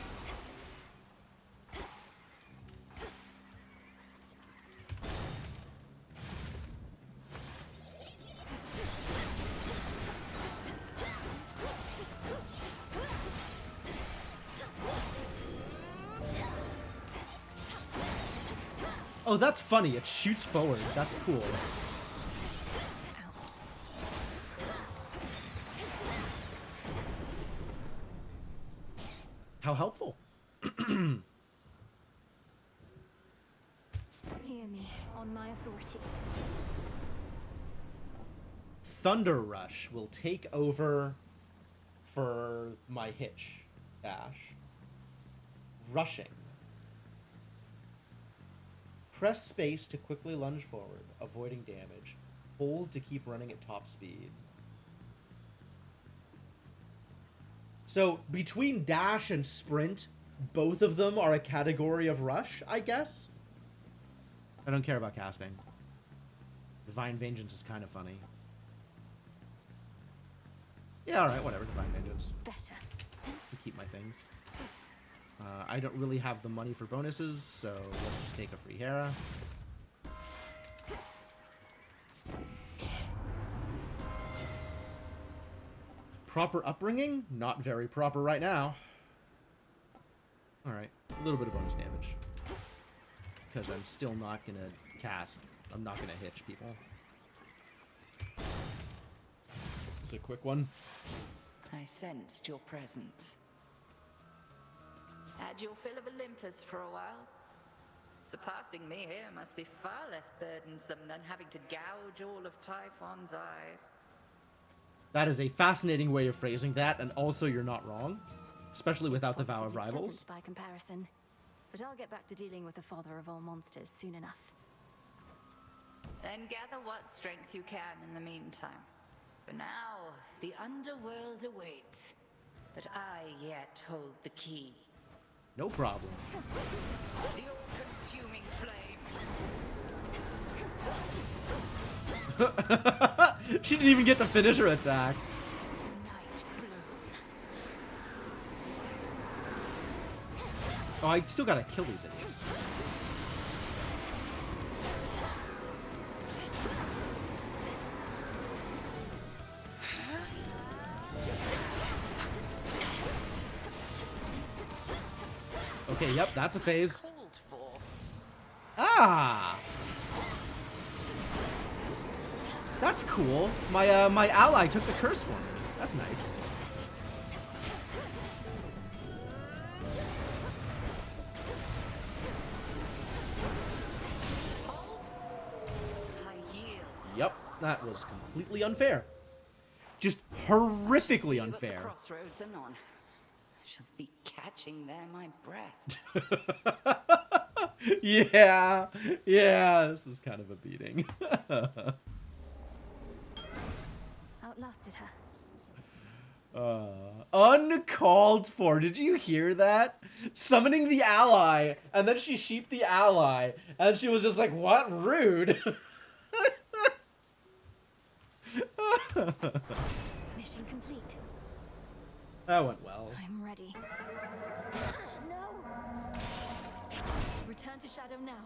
Oh, that's funny. It shoots forward. That's cool. How helpful. Hear me on my authority. Thunder Rush will take over for my hitch dash. Rushing. Press space to quickly lunge forward, avoiding damage. Hold to keep running at top speed. So, between dash and sprint, both of them are a category of rush, I guess? I don't care about casting. Divine Vengeance is kind of funny. Yeah, alright, whatever, Divine Vengeance. Better. To keep my things. I don't really have the money for bonuses, so let's just take a free Hera. Proper upbringing? Not very proper right now. Alright, a little bit of bonus damage. Because I'm still not gonna cast. I'm not gonna hitch people. This is a quick one. I sensed your presence. Had your fill of Olympus for a while. Surpassing me here must be far less burdensome than having to gouge all of Typhon's eyes. That is a fascinating way of phrasing that, and also you're not wrong. Especially without the Vow of Positively Rivals. pleasant by comparison, but I'll get back to dealing with the father of all monsters soon enough. Then gather what strength you can in the meantime. For now, the underworld awaits. But I yet hold the key. No problem. The all-consuming flame. She didn't even get to finish her attack. Oh, I still gotta kill these idiots. Okay, yep, that's a phase. Ah! That's cool. My ally took the curse for me. That's nice. Yep, that was completely unfair. Just horrifically unfair. Crossroads anon. She'll be catching there my breath. Yeah, this is kind of a beating. Outlasted her. Uncalled for. Did you hear that? Summoning the ally, and then she sheeped the ally, and she was just like, what? Rude. Mission complete. That went well. I'm ready. No! Return to Shadow now.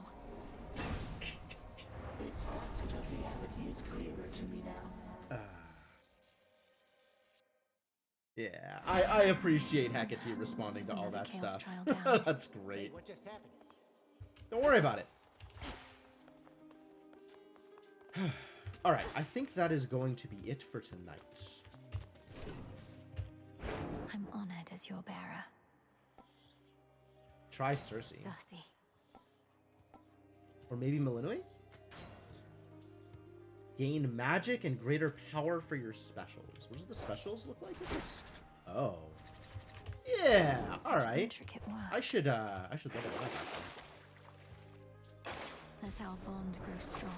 This facet of reality is clearer to me now. Yeah, I appreciate Hecate responding to all that stuff. That's great. What just happened? Don't worry about it. Alright, I think that is going to be it for tonight. I'm honored as your bearer. Try Cersei. Cersei. Or maybe Melinoi? Gain magic and greater power for your specials. What does the specials look like with this? Oh. Yeah, alright. I should level that up. Let our bond grow strong.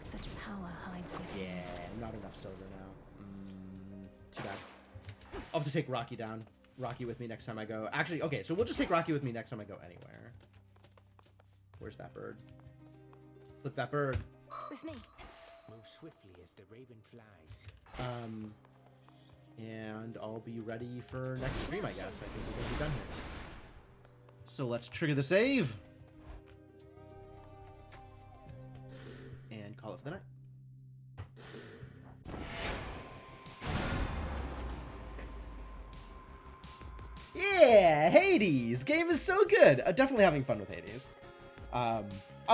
Such power hides within. Yeah, not enough silver now. Too bad. I'll have to take Rocky down. Rocky with me next time I go. Actually, okay, so we'll just take Rocky with me next time I go anywhere. Where's that bird? Flip that bird. With me. Move swiftly as the raven flies. And I'll be ready for next stream, I guess. I think we're gonna be done here. So let's trigger the save. And call it for the night. Yeah, Hades! Game is so good! Definitely having fun with Hades. I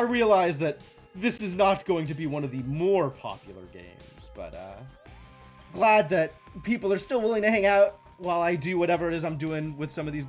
realize that this is not going to be one of the more popular games, but glad that people are still willing to hang out while I do whatever it is I'm doing with some of these games.